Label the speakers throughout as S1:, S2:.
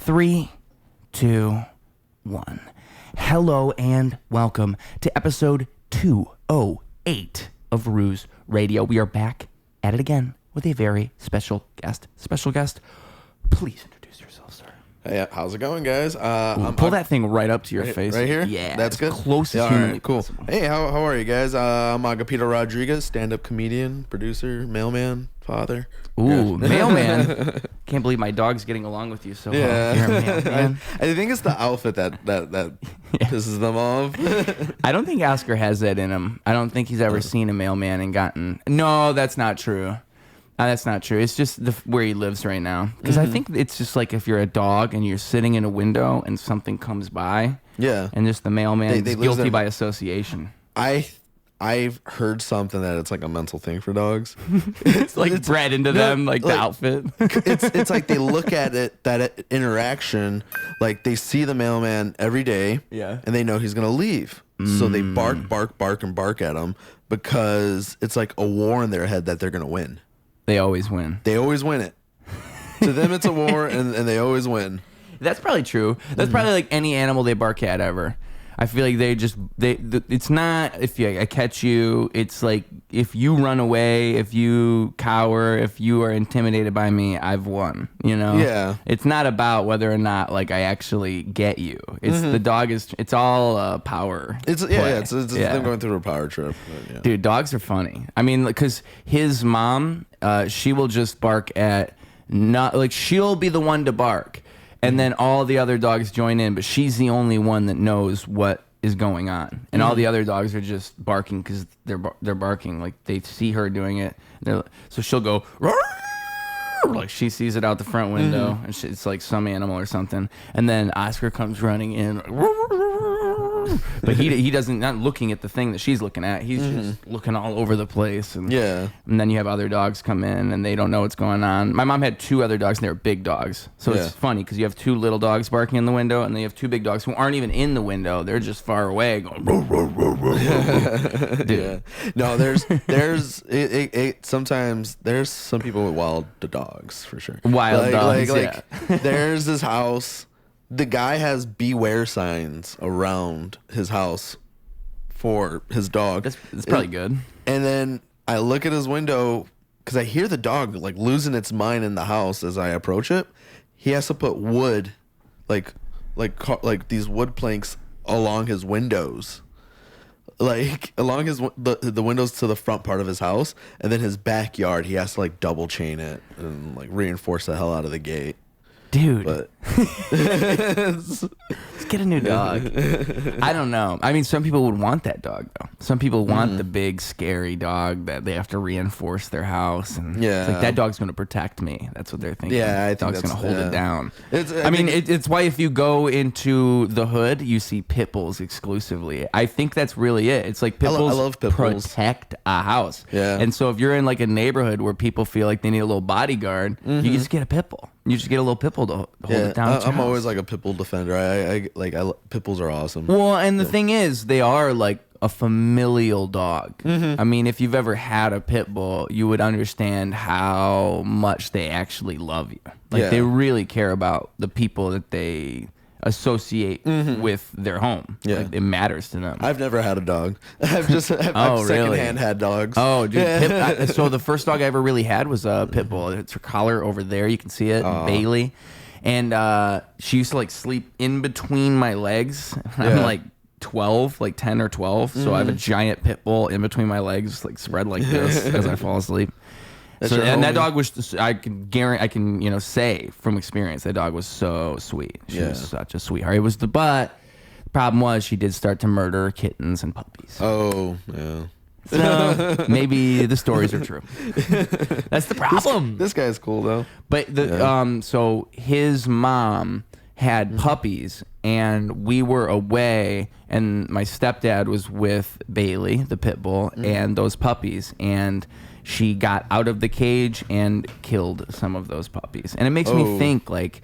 S1: 3, 2, 1. Hello and welcome to episode 208 of Ruse Radio. We are back at it again with a very special guest. Please introduce yourself, sir.
S2: Hey, how's it going, guys?
S1: Pull that thing right up to your face.
S2: Right here?
S1: Yeah.
S2: That's good?
S1: Close as humanly
S2: cool.
S1: possible.
S2: Hey, how are you guys? I'm Agapito Rodriguez, stand-up comedian, producer, mailman, father.
S1: Ooh, mailman. Can't believe my dog's getting along with you so well.
S2: Yeah.
S1: You're a mailman.
S2: I think it's the outfit that pisses them off.
S1: I don't think Oscar has that in him. I don't think he's ever seen a mailman and gotten... No, that's not true. That's not true. It's just where he lives right now. Because I think it's just like if you're a dog and you're sitting in a window and something comes by.
S2: Yeah.
S1: And just the mailman
S2: They
S1: is
S2: lose
S1: guilty
S2: their-
S1: by association.
S2: I've heard something that it's like a mental thing for dogs.
S1: It's like bred into them, like the outfit.
S2: It's like they look at it, that interaction, like they see the mailman every day.
S1: Yeah.
S2: And they know he's going to leave. So they bark at him because it's like a war in their head that they're going to win.
S1: They always win.
S2: They always win it. To them, it's a war, and they always win.
S1: That's probably true. That's probably like any animal they bark at ever. I feel like it's not if I catch you. It's like if you run away, if you cower, if you are intimidated by me, I've won. You know?
S2: Yeah.
S1: It's not about whether or not like I actually get you. It's the dog is. It's all power.
S2: It's them going through a power trip. But, yeah.
S1: Dude, dogs are funny. I mean, because his mom, she will just bark at she'll be the one to bark. And then all the other dogs join in, but she's the only one that knows what is going on. And all the other dogs are just barking because they're barking. Like, they see her doing it. So she'll go, "Roar!" Like she sees it out the front window. And it's like some animal or something. And then Oscar comes running in. But he doesn't, not looking at the thing that she's looking at. He's just looking all over the place. And then you have other dogs come in and they don't know what's going on. My mom had 2 other dogs and they were big dogs. So it's funny because you have 2 little dogs barking in the window and then you have 2 big dogs who aren't even in the window. They're just far away going. Dude.
S2: Yeah. No, sometimes there's some people with wild dogs for sure.
S1: Wild dogs. Yeah.
S2: There's this house. The guy has beware signs around his house for his dog.
S1: That's probably good.
S2: And then I look at his window because I hear the dog like losing its mind in the house as I approach it. He has to put wood, like these wood planks along his windows, like along the windows to the front part of his house, and then his backyard. He has to like double chain it and like reinforce the hell out of the gate.
S1: Dude,
S2: But
S1: let's get a new dog. I don't know. I mean, some people would want that dog, though. Some people want the big, scary dog that they have to reinforce their house. And it's like, that dog's going to protect me. That's what they're thinking.
S2: Yeah, I think
S1: dog's going to hold it down. It's why if you go into the hood, you see pit bulls exclusively. I think that's really it. It's like pit bulls
S2: I love pit bulls.
S1: protect a house.
S2: Yeah.
S1: And so if you're in like a neighborhood where people feel like they need a little bodyguard, you just get a pit bull. You just get a little pit bull to hold it down.
S2: I'm always like a pit bull defender. Pit bulls are awesome.
S1: Well, and the thing is, they are like a familial dog. I mean, if you've ever had a pit bull, you would understand how much they actually love you. Like they really care about the people that they associate with their home.
S2: Yeah.
S1: Like, it matters to them.
S2: I've never had a dog. I've secondhand had dogs.
S1: Oh, dude. So the first dog I ever really had was a pit bull. It's her collar over there. You can see it, Bailey. And she used to like sleep in between my legs. I'm like 12, like 10 or 12. So I have a giant pit bull in between my legs, like spread like this as I fall asleep. That dog was, I can say from experience, that dog was so sweet. She was such a sweetheart. It was the problem was she did start to murder kittens and puppies.
S2: Oh, yeah.
S1: So maybe the stories are true. That's the problem.
S2: This guy's cool though.
S1: But so his mom had puppies and we were away and my stepdad was with Bailey, the pit bull, and those puppies, and she got out of the cage and killed some of those puppies. And it makes me think, like,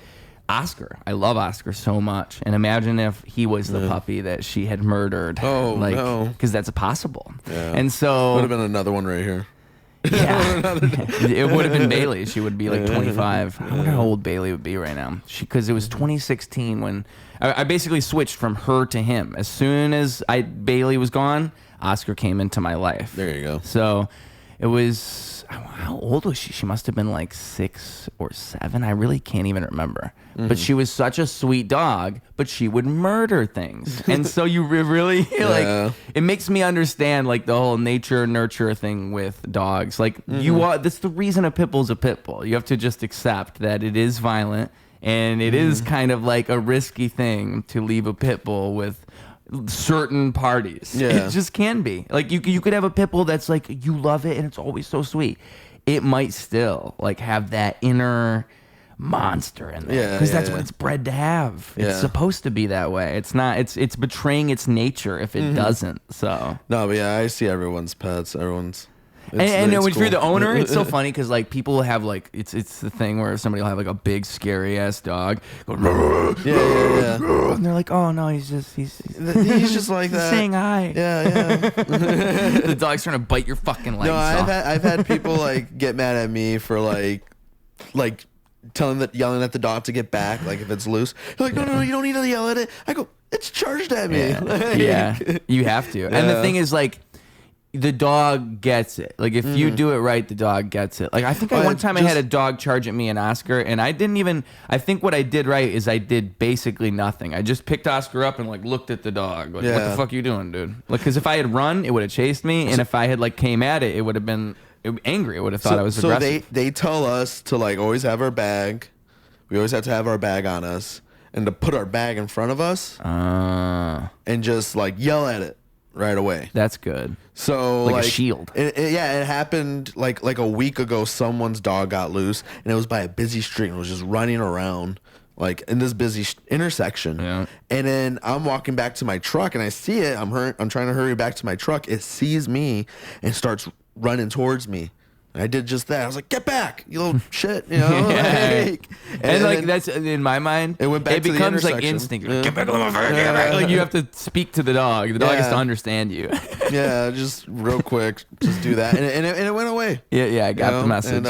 S1: Oscar. I love Oscar so much. And imagine if he was the puppy that she had murdered.
S2: Oh, no.
S1: Because that's possible.
S2: Yeah.
S1: And so...
S2: Would have been another one right here.
S1: Yeah. It would have been Bailey. She would be like 25. I wonder how old Bailey would be right now. Because it was 2016 when I basically switched from her to him. As soon as Bailey was gone, Oscar came into my life.
S2: There you go.
S1: So it was, how old was she? She must have been like 6 or 7. I really can't even remember. But she was such a sweet dog, but she would murder things. And so you really, like, it makes me understand, like, the whole nature nurture thing with dogs. Like, that's the reason a pit bull's a pit bull. You have to just accept that it is violent, and it is kind of like a risky thing to leave a pit bull with certain parties.
S2: Yeah.
S1: It just can be. Like, you could have a pit bull that's like, you love it and it's always so sweet. It might still, like, have that inner monster in there, because that's what it's bred to have. It's supposed to be that way. It's not. It's betraying its nature if it doesn't. So
S2: no, but yeah, I see everyone's pets. Everyone's.
S1: And when you're the owner, it's so funny because like people have like it's the thing where somebody will have like a big scary ass dog, go, and they're like, oh no, he's just
S2: like that,
S1: saying hi.
S2: Yeah.
S1: The dog's trying to bite your fucking legs.
S2: No,
S1: off.
S2: I've had people like get mad at me for like yelling at the dog to get back, like if it's loose. They're like, no, you don't need to yell at it. I go, it's charged at me.
S1: Yeah, you have to. And the thing is, like, the dog gets it. Like, if you do it right, the dog gets it. Like, I think one time I had a dog charge at me and Oscar, and I think what I did right is I did basically nothing. I just picked Oscar up and, like, looked at the dog. Like, what the fuck are you doing, dude? Like, because if I had run, it would have chased me, and if I had, like, came at it, it would have been angry. It would have thought I was aggressive.
S2: So they tell us to, like, always have our bag. We always have to have our bag on us, and to put our bag in front of us and just, like, yell at it right away.
S1: That's good.
S2: So
S1: like a shield.
S2: It happened like a week ago. Someone's dog got loose, and it was by a busy street and was just running around like in this busy intersection.
S1: Yeah.
S2: And then I'm walking back to my truck, and I see it. I'm trying to hurry back to my truck. It sees me and starts running towards me. And I did just that. I was like, "Get back, you little shit!" You know.
S1: And that's in my mind.
S2: It went back. It
S1: becomes like instinct. Yeah. Get back on my phone. Get back. Like you have to speak to the dog. The dog has to understand you.
S2: Yeah, just real quick, just do that, and it went away.
S1: Yeah, I got the message.
S2: And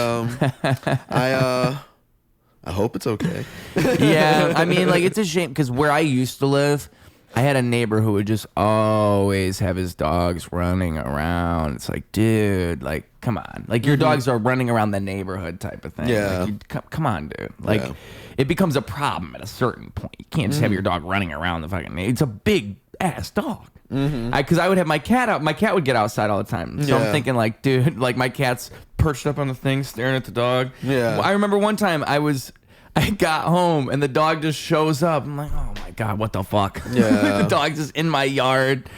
S2: I hope it's okay.
S1: Yeah, I mean, like, it's a shame because where I used to live, I had a neighbor who would just always have his dogs running around. It's like, dude, like, come on. Like, your dogs are running around the neighborhood type of thing.
S2: Yeah.
S1: Like, come on, dude. Like, it becomes a problem at a certain point. You can't just have your dog running around the fucking neighborhood. It's a big-ass dog. Because I would have my cat out. My cat would get outside all the time. So I'm thinking, like, dude, like, my cat's perched up on the thing staring at the dog.
S2: Yeah.
S1: I remember one time I got home and the dog just shows up. I'm like, oh my God, what the fuck?
S2: Yeah.
S1: The dog's just in my yard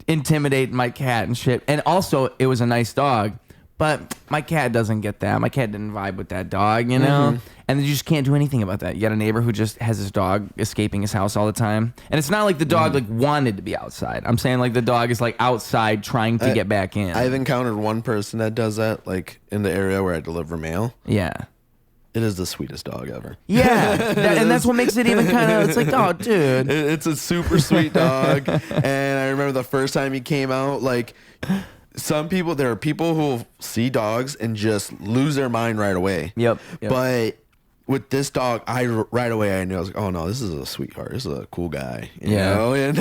S1: intimidating my cat and shit. And also, it was a nice dog, but my cat doesn't get that. My cat didn't vibe with that dog, you know? And you just can't do anything about that. You got a neighbor who just has his dog escaping his house all the time. And it's not like the dog like wanted to be outside. I'm saying like the dog is like outside trying to get back in.
S2: I've encountered one person that does that, like in the area where I deliver mail.
S1: Yeah.
S2: It is the sweetest dog ever.
S1: Yeah, and that's what makes it even kind of, it's like, oh, dude.
S2: It's a super sweet dog. And I remember the first time he came out, like, there are people who will see dogs and just lose their mind right away.
S1: Yep.
S2: But with this dog, right away I knew, I was like, oh no, this is a sweetheart. This is a cool guy. You know? And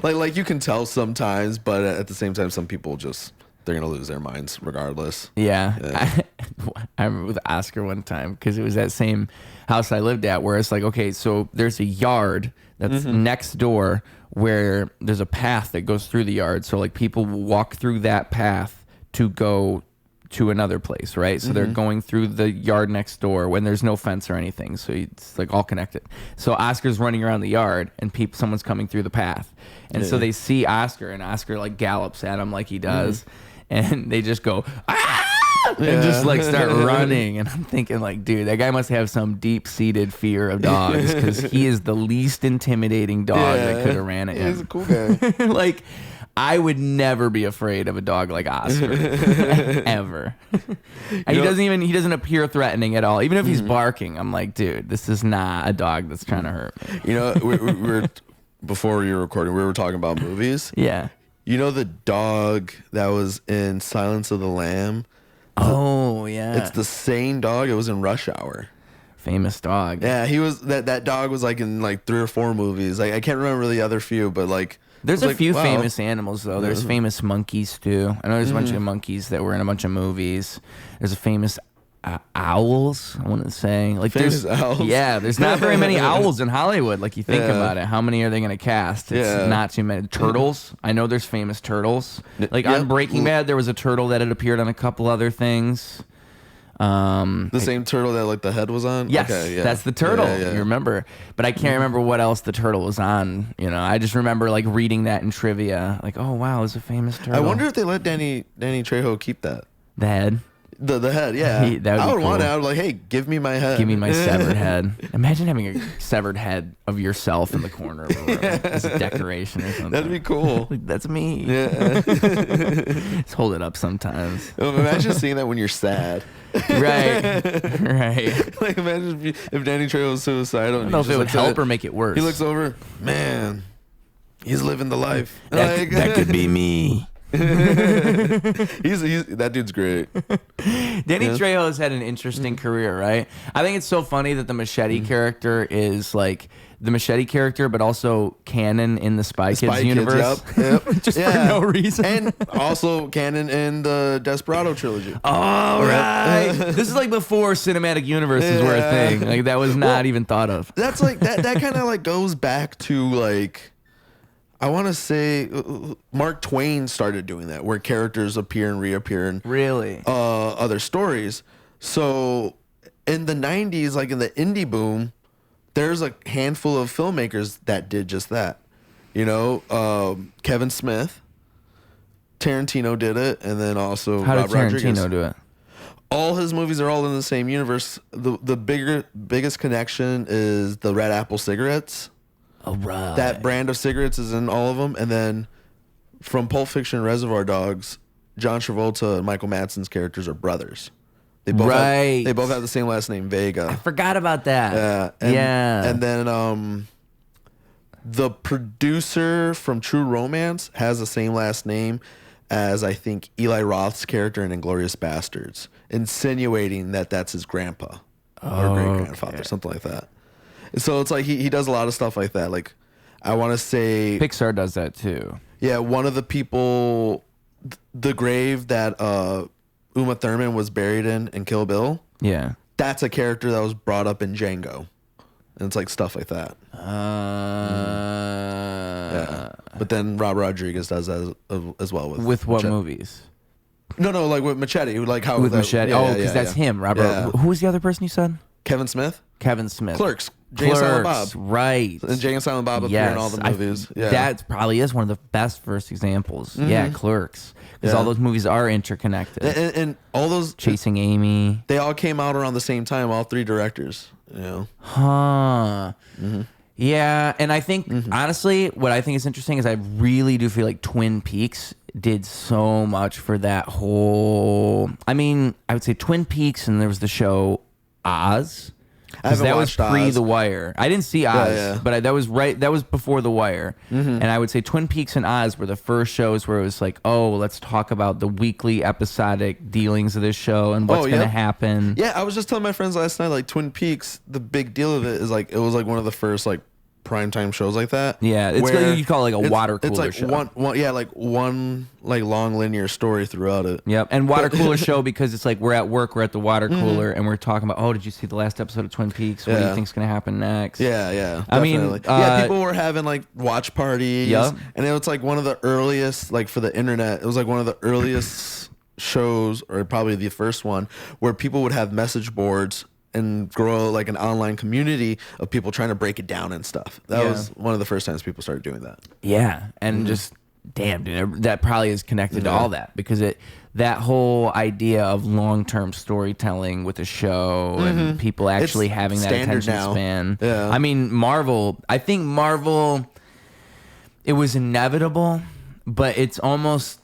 S2: like you can tell sometimes, but at the same time, some people just... they're going to lose their minds regardless.
S1: Yeah. I remember with Oscar one time because it was that same house I lived at where it's like, okay, so there's a yard that's next door where there's a path that goes through the yard. So like people will walk through that path to go to another place, right? So they're going through the yard next door when there's no fence or anything. So it's like all connected. So Oscar's running around the yard and someone's coming through the path. And so they see Oscar and Oscar like gallops at him like he does. And they just go, ah! And just like start running. And I'm thinking like, dude, that guy must have some deep-seated fear of dogs because he is the least intimidating dog that could have ran at him.
S2: He's a cool guy.
S1: Like, I would never be afraid of a dog like Oscar. Ever. And he doesn't appear threatening at all. Even if he's barking, I'm like, dude, this is not a dog that's trying to hurt me.
S2: You know, we were before you were recording, we were talking about movies.
S1: Yeah.
S2: You know the dog that was in Silence of the Lamb?
S1: Oh yeah,
S2: It's the same dog. It was in Rush Hour.
S1: famous dog.
S2: Yeah, he was that dog was like in like 3 or 4 movies. Like I can't remember the other few, but like
S1: There's
S2: I
S1: a
S2: was like,
S1: few
S2: wow.
S1: famous animals though. There's famous monkeys too. I know there's a bunch of monkeys that were in a bunch of movies. There's a famous owls. I want to say like
S2: Famous
S1: there's
S2: owls?
S1: yeah. There's not very many owls in Hollywood. Like you think
S2: Yeah.
S1: about it, how many are they going to cast? It's not too many. Turtles. I know there's famous turtles. Like
S2: Yep.
S1: on Breaking Bad, there was a turtle that had appeared on a couple other things.
S2: The same turtle that like the head was on.
S1: Yes,
S2: Okay, yeah.
S1: that's the turtle.
S2: Yeah, yeah.
S1: You remember, but I can't remember what else the turtle was on. You know, I just remember like reading that in trivia. Like, oh wow, it's a famous turtle.
S2: I wonder if they let Danny Trejo keep that.
S1: the head.
S2: The head, yeah.
S1: That would be
S2: I would want it.
S1: cool.
S2: I would like, hey, give me my head.
S1: Give me my severed head. Imagine having a severed head of yourself in the corner of a room as a decoration or something.
S2: That'd be cool.
S1: Like, that's me.
S2: Yeah.
S1: Just hold it up sometimes.
S2: Imagine seeing that when you're sad.
S1: Right. Right.
S2: Like imagine if Danny Trejo was suicidal.
S1: I don't know if it would help or make it worse.
S2: He looks over, man. He's living the life.
S1: that could be me.
S2: he's that dude's great.
S1: Danny Trejo has had an interesting career, right? I think it's so funny that the machete character is like the machete character, but also canon in the Spy Kids universe.
S2: Yep.
S1: Just for no reason.
S2: And also canon in the Desperado trilogy.
S1: All right. This is like before cinematic universes were a thing. Like that was not even thought of.
S2: That's like that kind of like goes back to like I want to say Mark Twain started doing that, where characters appear and reappear in
S1: Really?
S2: other stories. So in the 90s, like in the indie boom, there's a handful of filmmakers that did just that. You know, Kevin Smith, Tarantino did it, and then also
S1: How
S2: Rob
S1: did Tarantino
S2: Rodriguez.
S1: do it?
S2: All his movies are all in the same universe. The biggest connection is the Red Apple cigarettes.
S1: Oh, right.
S2: That brand of cigarettes is in all of them. And then from Pulp Fiction and Reservoir Dogs, John Travolta and Michael Madsen's characters are brothers. They both
S1: Right.
S2: they both have the same last name, Vega.
S1: I forgot about that.
S2: Yeah.
S1: Yeah.
S2: And then the producer from True Romance has the same last name as I think Eli Roth's character in Inglourious Bastards, insinuating that that's his grandpa or great grandfather, something like that. So it's like he does a lot of stuff like that. Like I want to say
S1: Pixar does that too.
S2: yeah, one of the people, the grave that Uma Thurman was buried in Kill Bill,
S1: Yeah.
S2: that's a character that was brought up in Django. And it's like stuff like that. Yeah. But then Rob Rodriguez does that as well
S1: With what
S2: Machete.
S1: movies?
S2: No, like with Machete. Like how
S1: With
S2: that-
S1: Machete.
S2: yeah,
S1: Oh,
S2: yeah,
S1: because
S2: yeah,
S1: that's
S2: yeah.
S1: him, Robert.
S2: Yeah.
S1: Who was the other person you said?
S2: Kevin Smith,
S1: Kevin Smith.
S2: Clerks, Jay and Silent Bob,
S1: Right.
S2: and Jay and Silent Bob appear in all the movies. Yeah,
S1: That probably is one of the best first examples. Yeah, Clerks. Because
S2: Yeah.
S1: all those movies are interconnected.
S2: and all those
S1: Chasing Amy.
S2: they all came out around the same time. All 3 directors. You know.
S1: Huh. Yeah, and I think honestly, what I think is interesting is I really do feel like Twin Peaks did so much for that whole. I mean, I would say Twin Peaks, and there was the show Oz.
S2: I haven't
S1: That was
S2: watched
S1: pre
S2: Oz.
S1: The Wire. I didn't see Oz,
S2: yeah.
S1: but that was right. That was before The Wire, and I would say Twin Peaks and Oz were the first shows where it was like, oh, let's talk about the weekly episodic dealings of this show and what's going to
S2: yep.
S1: happen.
S2: Yeah, I was just telling my friends last night, like Twin Peaks, the big deal of it is like it was like one of the first like primetime shows like that.
S1: Yeah, it's
S2: where
S1: you call it like a water cooler
S2: It's like
S1: show.
S2: one like long linear story throughout it.
S1: Yep, and water cooler show because it's like we're at work, we're at the water cooler, and we're talking about, oh, did you see the last episode of Twin Peaks? What do you
S2: Yeah.
S1: think's going to happen next?
S2: Yeah.
S1: I mean,
S2: definitely. Yeah, people were having like watch parties.
S1: Yep.
S2: And it was like one of the earliest, like for the internet, it was like one of the earliest shows, or probably the first one, where people would have message boards and grow like an online community of people trying to break it down and stuff. That
S1: Yeah.
S2: was one of the first times people started doing that.
S1: Yeah, and just damn, dude, that probably is connected to all that because that whole idea of long-term storytelling with a show and people actually
S2: It's
S1: having that
S2: standard
S1: attention
S2: now.
S1: span.
S2: Yeah.
S1: I mean, Marvel. I think Marvel. It was inevitable, but it's almost.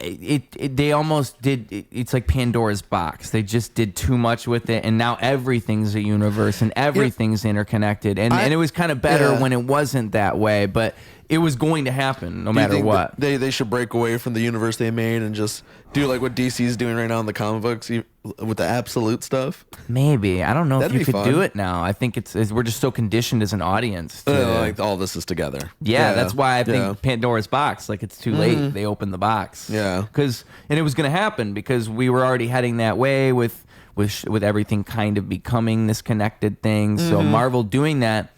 S1: They almost did. It's like Pandora's box. They just did too much with it, and now everything's a universe and everything's interconnected. And it was kind of better when it wasn't that way. But it was going to happen no
S2: Do you
S1: matter
S2: think
S1: what.
S2: that they should break away from the universe they made and just do like what DC's doing right now in the comic books with the absolute stuff?
S1: Maybe. I don't know
S2: That'd
S1: if you
S2: be
S1: could
S2: fun.
S1: do it now. I think it's we're just so conditioned as an audience to,
S2: Like all this is together.
S1: yeah, that's why I think
S2: Yeah.
S1: Pandora's box, like it's too late. They opened the box.
S2: Yeah.
S1: And it was going to happen because we were already heading that way with everything kind of becoming this connected thing. So Marvel doing that,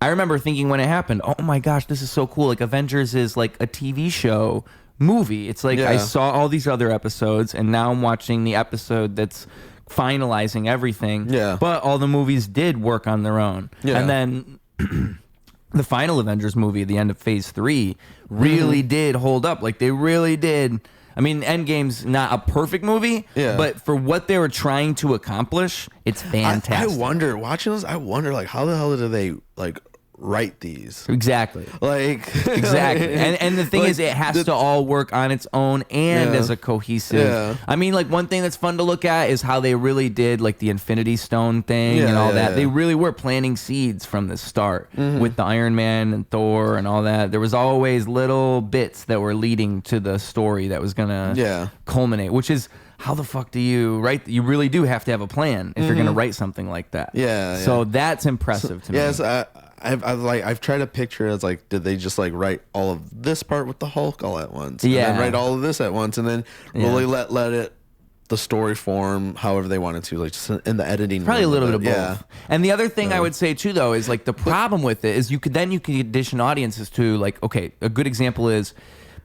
S1: I remember thinking when it happened, oh my gosh, this is so cool. Like Avengers is like a TV show movie. It's like I
S2: Yeah.
S1: saw all these other episodes and now I'm watching the episode that's finalizing everything.
S2: Yeah.
S1: But all the movies did work on their own.
S2: Yeah.
S1: And then the final Avengers movie, the end of Phase 3, really did hold up. Like they really did. I mean, Endgame's not a perfect movie, but for what they were trying to accomplish, it's fantastic.
S2: I wonder, watching this, I wonder, like, how the hell did they, like, write these?
S1: Exactly.
S2: Like,
S1: Exactly. And the thing
S2: like,
S1: is, it has to all work on its own and
S2: Yeah.
S1: as a cohesive.
S2: Yeah.
S1: I mean, like, one thing that's fun to look at is how they really did, like, the Infinity Stone thing and
S2: Yeah,
S1: all
S2: yeah,
S1: that.
S2: yeah.
S1: They really were planting seeds from the start with the Iron Man and Thor and all that. There was always little bits that were leading to the story that was going to culminate, which is, how the fuck do you write? You really do have to have a plan if you're going to write something like that.
S2: Yeah,
S1: So
S2: yeah.
S1: that's impressive to me.
S2: Yes, I've tried to picture it as like, did they just like write all of this part with the Hulk all at once?
S1: Yeah.
S2: And then write all of this at once and then really let it the story form however they wanted to, like just in the editing.
S1: Probably a
S2: room
S1: little bit of both.
S2: Yeah.
S1: And the other thing I would say too, though, is like the problem with it is you could condition audiences to like, okay, a good example is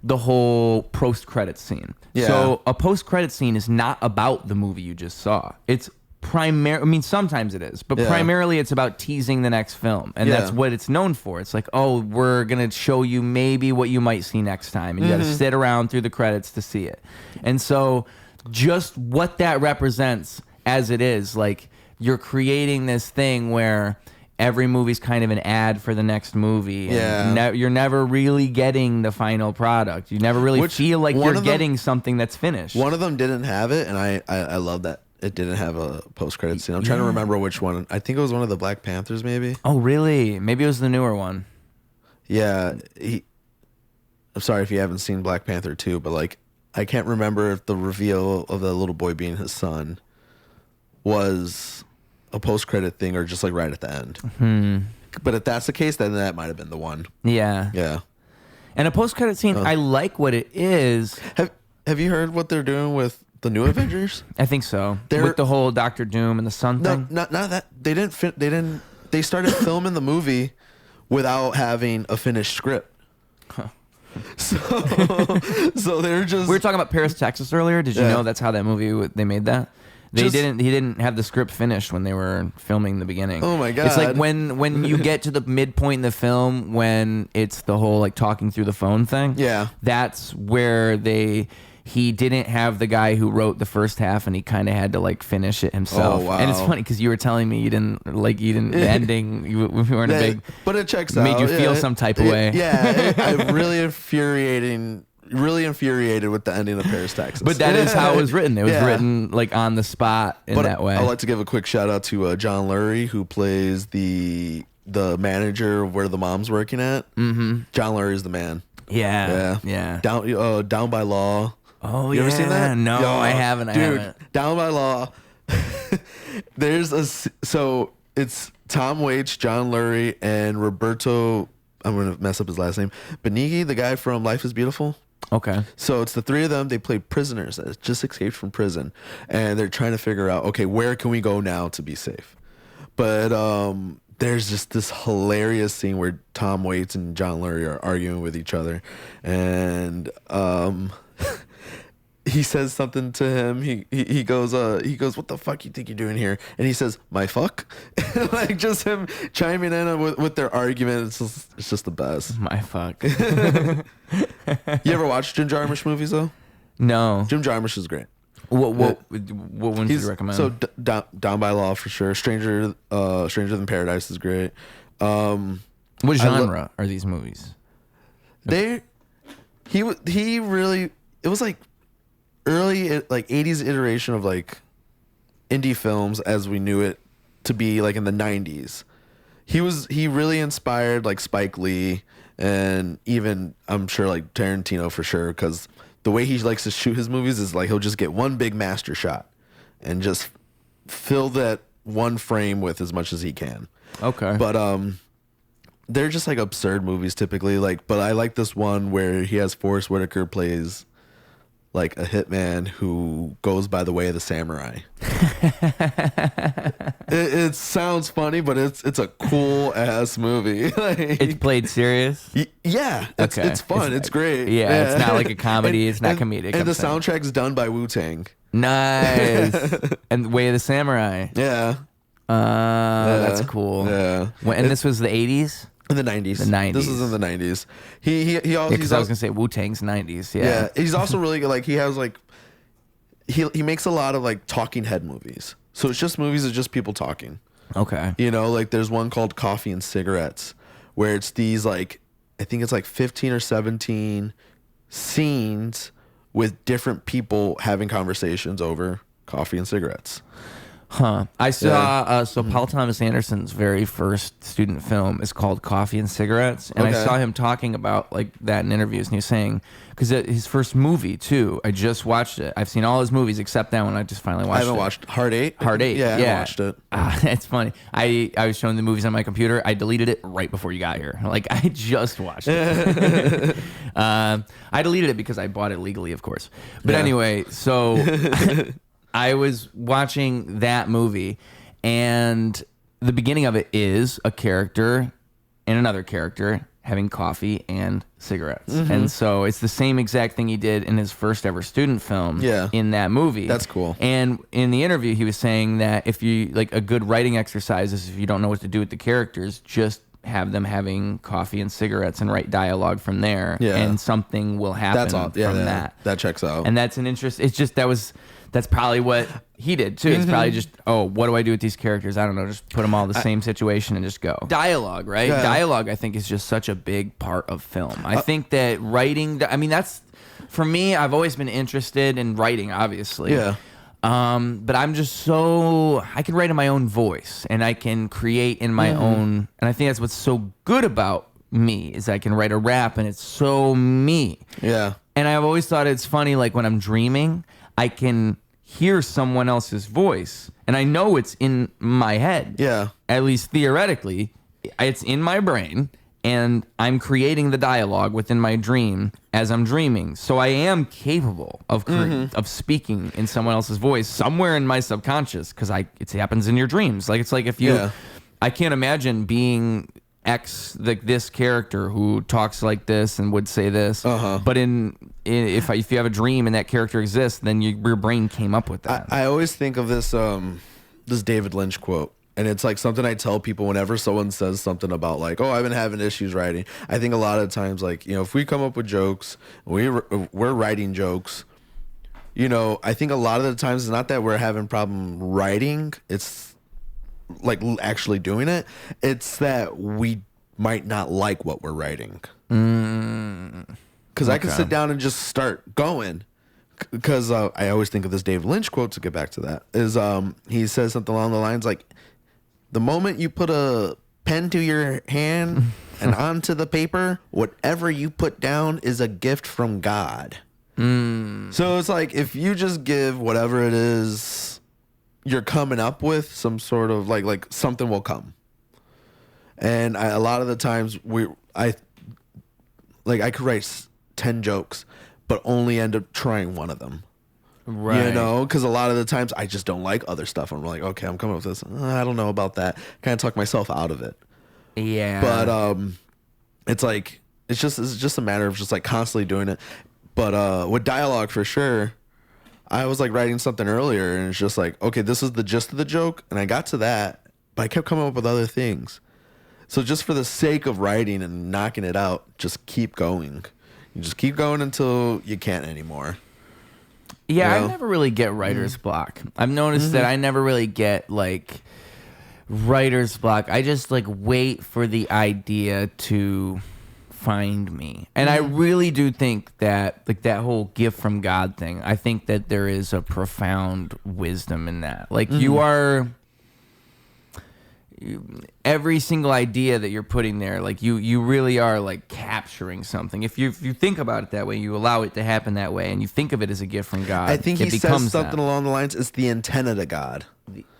S1: the whole post-credit scene.
S2: Yeah.
S1: So a post-credit scene is not about the movie you just saw. It's I mean, sometimes it is, but primarily it's about teasing the next film. And that's what it's known for. It's like, oh, we're going to show you maybe what you might see next time. And you got to sit around through the credits to see it. And so just what that represents as it is, like you're creating this thing where every movie's kind of an ad for the next movie. And you're never really getting the final product. You never really feel like you're getting something that's finished.
S2: One of them didn't have it, and I love that it didn't have a post-credit scene. I'm trying to remember which one. I think it was one of the Black Panthers, maybe.
S1: Oh, really? Maybe it was the newer one.
S2: Yeah. I'm sorry if you haven't seen Black Panther 2, but like I can't remember if the reveal of the little boy being his son was a post-credit thing or just like right at the end. But if that's the case, then that might have been the one.
S1: Yeah.
S2: Yeah.
S1: And a post-credit scene, I like what it is.
S2: Have you heard what they're doing with the new Avengers?
S1: I think so. With the whole Doctor Doom and the Sun thing?
S2: No, not that. They started filming the movie without having a finished script. So they're just.
S1: We were talking about Paris, Texas earlier. Did you know that's how that movie, they made that? He didn't have the script finished when they were filming the beginning.
S2: Oh my God.
S1: It's like when you get to the midpoint in the film when it's the whole like talking through the phone thing.
S2: Yeah.
S1: That's where he didn't have the guy who wrote the first half and he kind of had to like finish it himself.
S2: Oh, wow.
S1: And it's funny because you were telling me the ending, you weren't a big,
S2: but it checks
S1: made
S2: out.
S1: you feel some type of way.
S2: Yeah. I'm really infuriated with the ending of Paris, Texas.
S1: But that is how it was written. It was written like on the spot in that way.
S2: I'd like to give a quick shout out to John Lurie, who plays the manager of where the mom's working at. Mm-hmm. John Lurie is the man.
S1: Yeah.
S2: Down by Law.
S1: Oh,
S2: you ever seen that?
S1: No, I haven't.
S2: Dude, Down by Law. So it's Tom Waits, John Lurie, and Roberto. I'm gonna mess up his last name. Benigni, the guy from Life is Beautiful.
S1: Okay.
S2: So it's the three of them. They play prisoners that just escaped from prison, and they're trying to figure out, okay, where can we go now to be safe? But there's just this hilarious scene where Tom Waits and John Lurie are arguing with each other, and he says something to him. He goes, what the fuck you think you're doing here? And he says, my fuck? Like just him chiming in with their argument. It's just the best.
S1: My fuck.
S2: You ever watch Jim Jarmusch movies though?
S1: No.
S2: Jim Jarmusch is great.
S1: What ones do you recommend?
S2: So Down by Law for sure. Stranger Than Paradise is great.
S1: What genre are these movies?
S2: It was like early like 80s iteration of like indie films as we knew it to be like in the 90s. he really inspired like Spike Lee and even I'm sure like Tarantino for sure, because the way he likes to shoot his movies is like he'll just get one big master shot and just fill that one frame with as much as he can.
S1: Okay.
S2: But they're just like absurd movies typically. Like, but I like this one where he has Forrest Whitaker plays like a hitman who goes by the way of the samurai. It sounds funny, but it's a cool ass movie. Like,
S1: it's played serious.
S2: Yeah, it's fun. It's great.
S1: Yeah, it's not like a comedy. It's not comedic.
S2: And the soundtrack's done by Wu-Tang.
S1: Nice. And Way of the Samurai.
S2: Yeah.
S1: That's cool.
S2: Yeah.
S1: And this was the 80s?
S2: In the 90s.
S1: The 90s.
S2: This is in the 90s. He also,
S1: because I was gonna say Wu-Tang's 90s. Yeah.
S2: Yeah. He's also really good. Like he has like he makes a lot of like talking head movies. So it's just movies of just people talking.
S1: Okay.
S2: You know, like there's one called Coffee and Cigarettes where it's these like I think it's like 15 or 17 scenes with different people having conversations over coffee and cigarettes.
S1: Huh. I saw, Paul Thomas Anderson's very first student film is called Coffee and Cigarettes. And I saw him talking about like that in interviews. And he was saying, because his first movie too, I just watched it. I've seen all his movies except that one. I just finally watched it.
S2: I haven't watched Hard 8.
S1: Hard 8.
S2: Yeah, I watched it.
S1: It's funny. I was showing the movies on my computer. I deleted it right before you got here. Like I just watched it. I deleted it because I bought it legally, of course. But anyway, so I was watching that movie, and the beginning of it is a character and another character having coffee and cigarettes. And so it's the same exact thing he did in his first ever student film in that movie.
S2: That's cool.
S1: And in the interview, he was saying that if you, like, a good writing exercise is if you don't know what to do with the characters, just have them having coffee and cigarettes and write dialogue from there. Yeah. And something will happen from that.
S2: That checks out.
S1: And that's an interest. It's just, that's probably what he did too. It's probably just, what do I do with these characters? I don't know. Just put them all in the same situation and just go. Dialogue, right? Yeah. Dialogue, I think, is just such a big part of film. I think that writing, I mean, that's, for me, I've always been interested in writing, obviously.
S2: Yeah.
S1: But I'm just I can write in my own voice and I can create in my own, and I think that's what's so good about me is I can write a rap and it's so me. Yeah. And I've always thought it's funny, like when I'm dreaming, I can hear someone else's voice and I know it's in my head. Yeah. At least theoretically, it's in my brain and I'm creating the dialogue within my dream as I'm dreaming. So I am capable of speaking in someone else's voice somewhere in my subconscious because it happens in your dreams. Like it's like if you, I can't imagine being this character who talks like this and would say this, but if you have a dream and that character exists, then your brain came up with that.
S2: I always think of this David Lynch quote, and it's like something I tell people whenever someone says something about like, oh, I've been having issues writing. I think a lot of times, like, you know, if we come up with jokes, we're writing jokes, you know, I think a lot of the times it's not that we're having problem writing, it's like actually doing it. It's that we might not like what we're writing. Because I can sit down and just start going. Because I always think of this David Lynch quote, to get back to that, is he says something along the lines like, the moment you put a pen to your hand and onto the paper, whatever you put down is a gift from God. So it's like, if you just give whatever it is you're coming up with, some sort of like something will come. And a lot of the times I could write 10 jokes, but only end up trying one of them. Right. You know, because a lot of the times I just don't like other stuff. I'm like, okay, I'm coming up with this. I don't know about that. Kind of talk myself out of it. Yeah. But it's like it's just a matter of just like constantly doing it. But with dialogue, for sure, I was like writing something earlier, and it's just like, okay, this is the gist of the joke, and I got to that, but I kept coming up with other things. So just for the sake of writing and knocking it out, just keep going. You just keep going until you can't anymore.
S1: Yeah, you know? I never really get writer's block. I've noticed that I never really get like writer's block. I just like wait for the idea to find me. And I really do think that like that whole gift from God thing, I think that there is a profound wisdom in that. Like you are every single idea that you're putting there, like you really are like capturing something. If you think about it that way, you allow it to happen that way, and you think of it as a gift from God.
S2: I think
S1: it
S2: he says something along the lines, it's the antenna to God.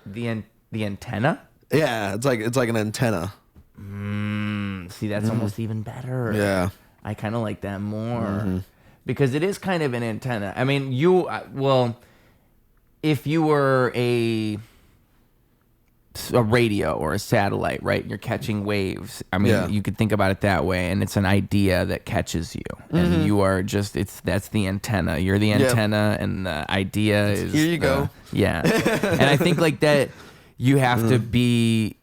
S1: The antenna?
S2: Yeah, it's like an antenna.
S1: See, that's almost even better.
S2: Yeah.
S1: I kind of like that more because it is kind of an antenna. I mean, if you were a radio or a satellite, right? You're catching waves. I mean, you could think about it that way, and it's an idea that catches you, and you are that's the antenna. You're the antenna, and the idea is
S2: here you go.
S1: Yeah, and I think like that, you have to be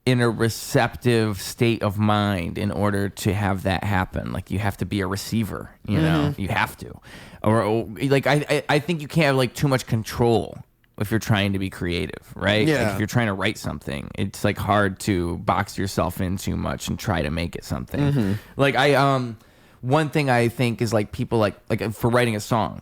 S1: in a receptive state of mind in order to have that happen. Like you have to be a receiver, you know, you have to, or like I think you can't have like too much control if you're trying to be creative, right?
S2: Yeah.
S1: Like if you're trying to write something, it's like hard to box yourself in too much and try to make it something. Like one thing I think is like people like for writing a song,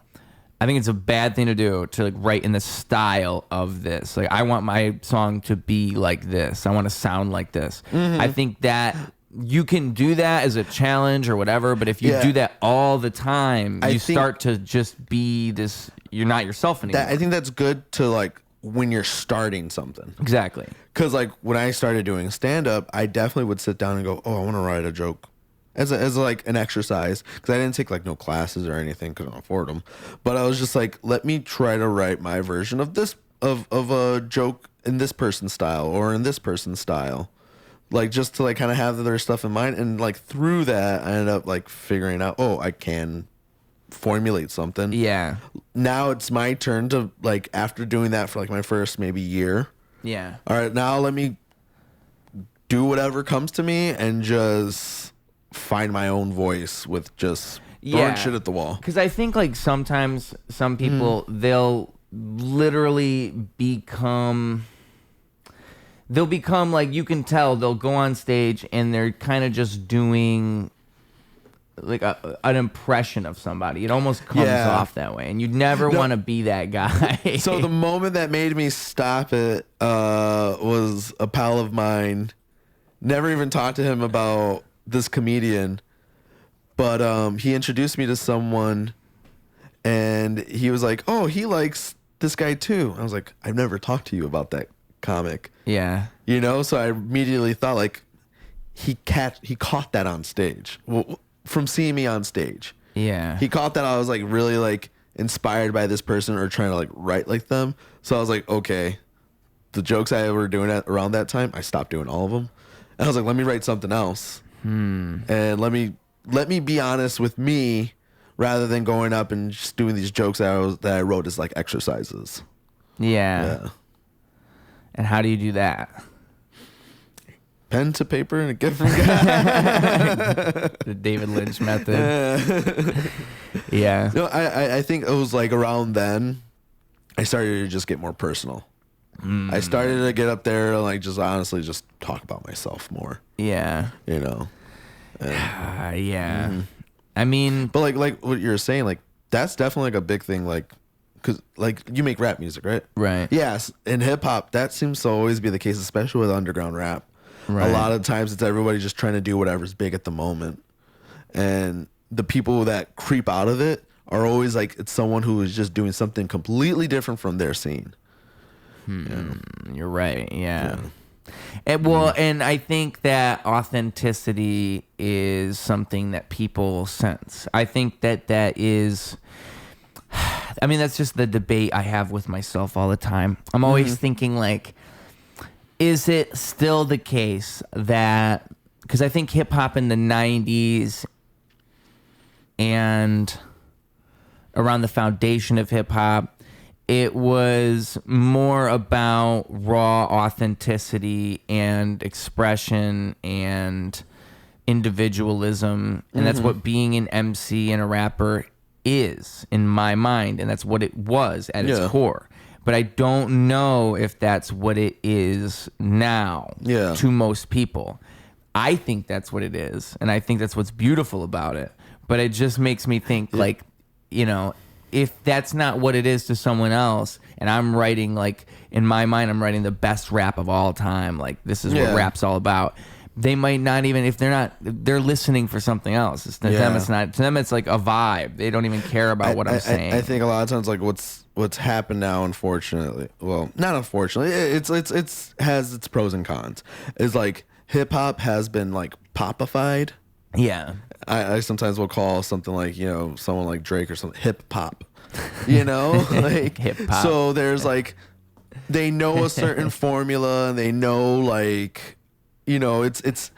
S1: I think it's a bad thing to do to like write in the style of this. Like I want my song to be like this. I want to sound like this. I think that you can do that as a challenge or whatever, but if you do that all the time, you start to just be this. You're not yourself anymore.
S2: I think that's good to like when you're starting something.
S1: Exactly.
S2: Because like when I started doing stand up, I definitely would sit down and go, "Oh, I want to write a joke," as like an exercise. Because I didn't take like no classes or anything, couldn't afford them. But I was just like, let me try to write my version of this of a joke in this person's style or in this person's style. Like just to like kind of have their stuff in mind, and like through that, I ended up like figuring out, oh, I can formulate something.
S1: Yeah.
S2: Now it's my turn to like after doing that for like my first maybe year.
S1: Yeah.
S2: All right, now let me do whatever comes to me and just find my own voice with just throwing shit at the wall.
S1: Because I think like sometimes some people they'll literally become like, you can tell they'll go on stage and they're kind of just doing like an impression of somebody. It almost comes off that way, and you'd never want to be that guy.
S2: So the moment that made me stop it was a pal of mine. Never even talked to him about this comedian, but he introduced me to someone, and he was like, "Oh, he likes this guy too." I was like, "I've never talked to you about that comic."
S1: Yeah.
S2: You know, so I immediately thought like he caught that on stage. Well, from seeing me on stage.
S1: Yeah.
S2: He caught that I was like really like inspired by this person or trying to like write like them. So I was like, okay, the jokes I were doing around that time, I stopped doing all of them. And I was like, let me write something else. And let me be honest with me rather than going up and just doing these jokes that I wrote as like exercises.
S1: Yeah. And how do you do that?
S2: Pen to paper and a gift from God.
S1: The David Lynch method. Yeah.
S2: No, I think it was like around then I started to just get more personal. I started to get up there and like just honestly just talk about myself more.
S1: Yeah.
S2: You know.
S1: Yeah. I mean,
S2: but like what you're saying, like that's definitely like a big thing, like because like you make rap music, right?
S1: Right.
S2: Yes. In hip hop, that seems to always be the case, especially with underground rap.
S1: Right.
S2: A lot of times it's everybody just trying to do whatever's big at the moment. And the people that creep out of it are always like, it's someone who is just doing something completely different from their scene.
S1: You're right. Yeah. And I think that authenticity is something that people sense. I think that is, I mean, that's just the debate I have with myself all the time. I'm always thinking like, is it still the case that, because I think hip hop in the 90s and around the foundation of hip hop, it was more about raw authenticity and expression and individualism. And that's what being an MC and a rapper is in my mind. And that's what it was at its core. But I don't know if that's what it is now to most people. I think that's what it is. And I think that's what's beautiful about it. But it just makes me think like, you know, if that's not what it is to someone else, and I'm writing, like, in my mind, I'm writing the best rap of all time, like, this is what rap's all about, they might not even, if they're listening for something else. To them it's like a vibe. They don't even care about what I'm saying.
S2: I think a lot of times, like, what's happened now, unfortunately, well, not unfortunately, it's has its pros and cons, is like hip hop has been like popified.
S1: Yeah.
S2: I sometimes will call something like, someone like Drake or something hip hop, like
S1: hip hop.
S2: So there's like, they know a certain formula, and they know, like, it's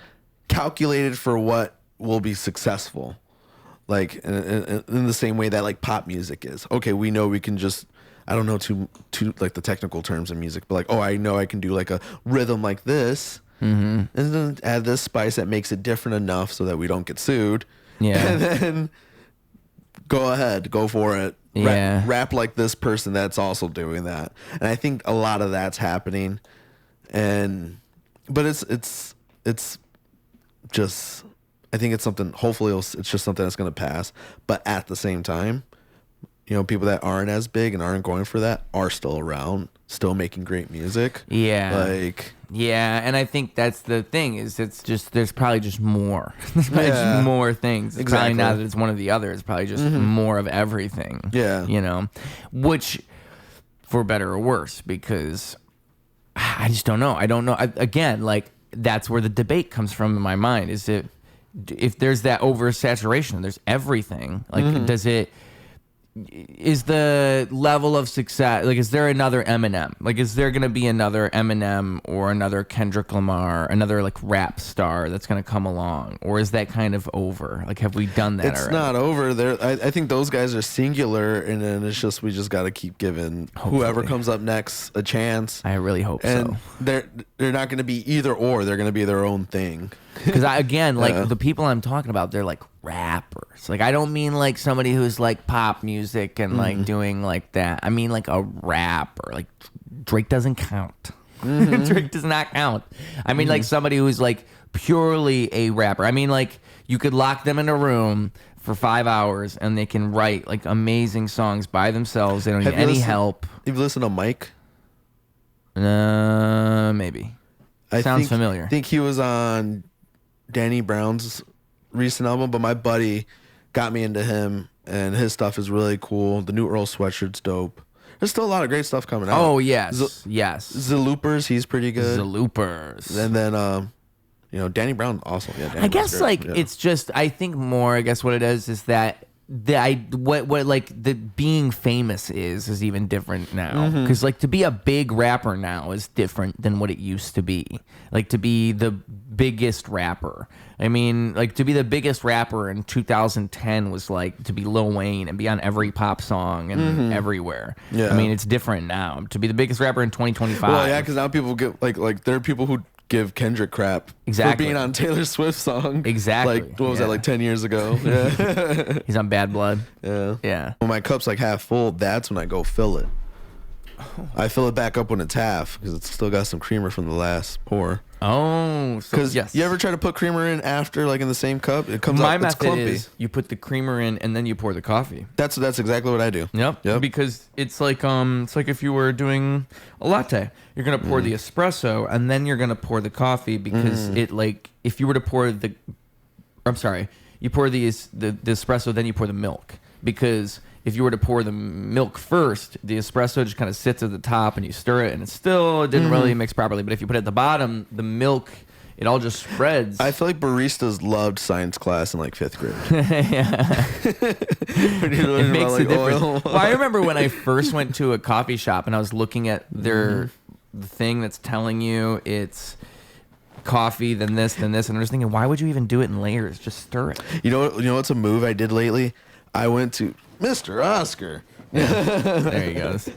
S2: calculated for what will be successful. Like in the same way that like pop music is. Okay, we know we can just, I don't know too like the technical terms of music, but like, oh, I know I can do like a rhythm like this. And then add this spice that makes it different enough so that we don't get sued. Yeah. And then go ahead, go for it.
S1: Yeah.
S2: Rap like this person that's also doing that. And I think a lot of that's happening. But it's just, I think it's something, hopefully it's just something that's going to pass. But at the same time, people that aren't as big and aren't going for that are still around, still making great music.
S1: Yeah. Yeah, and I think that's the thing, is it's just, there's probably just more. There's probably just more things. It's probably not that it's one or the other. It's probably just more of everything.
S2: Yeah.
S1: Which, for better or worse, because I just don't know. I don't know. Again, like, that's where the debate comes from in my mind, is if there's that oversaturation, there's everything. Like, is the level of success, like, is there another Eminem? Like, is there going to be another Eminem or another Kendrick Lamar, another, like, rap star that's going to come along? Or is that kind of over? Like, have we done that
S2: It's
S1: already?
S2: not over. I think those guys are singular, and then it's just, we just got to keep giving whoever comes up next a chance.
S1: I really hope
S2: and
S1: so.
S2: They're not going to be either or. They're going to be their own thing.
S1: Because the people I'm talking about, they're like rappers. Like, I don't mean like somebody who's like pop music and like doing like that. I mean like a rapper. Like, Drake doesn't count. Drake does not count. I mean like somebody who's like purely a rapper. I mean, like, you could lock them in a room for 5 hours and they can write like amazing songs by themselves. They don't need any help.
S2: You've listened to Mike?
S1: Maybe. Sounds familiar.
S2: I think he was on Danny Brown's recent album, but my buddy got me into him, and his stuff is really cool. The new Earl sweatshirt's dope. There's still a lot of great stuff coming out.
S1: Oh, yes. Yes.
S2: Zeloopers, he's pretty good.
S1: Zeloopers.
S2: And then, Danny Brown also. Yeah, Danny
S1: I guess,
S2: Brown's
S1: like,
S2: great. Yeah.
S1: it's just, I think more, I guess what it is that what like the being famous is even different now, because like to be a big rapper now is different than what it used to be. Like, to be the biggest rapper, I mean, like, to be the biggest rapper in 2010 was like to be Lil Wayne and be on every pop song and everywhere. I mean, it's different now. To be the biggest rapper in 2025,
S2: well, yeah, because now people get like there are people who give Kendrick crap for being on Taylor Swift's song.
S1: Exactly.
S2: Like, what was that, like 10 years ago? Yeah.
S1: He's on Bad Blood.
S2: Yeah. When my cup's like half full, that's when I go fill it. I fill it back up when it's half, because it's still got some creamer from the last pour.
S1: Oh, so
S2: because you ever try to put creamer in after, like, in the same cup? It comes out, it's clumpy.
S1: Is you put the creamer in and then you pour the coffee.
S2: That's exactly what I do.
S1: Yep. Because it's like if you were doing a latte, you're gonna pour the espresso and then you're gonna pour the coffee, because it, like, if you were to pour you pour the espresso, then you pour the milk, because if you were to pour the milk first, the espresso just kind of sits at the top and you stir it and it didn't really mix properly. But if you put it at the bottom, the milk, it all just spreads.
S2: I feel like baristas loved science class in like 5th grade.
S1: Yeah. It makes a difference. Well, I remember when I first went to a coffee shop and I was looking at the thing that's telling you it's coffee, then this, and I'm just thinking, why would you even do it in layers? Just stir it.
S2: You know what's a move I did lately? I went to Mr. Oscar.
S1: There he goes.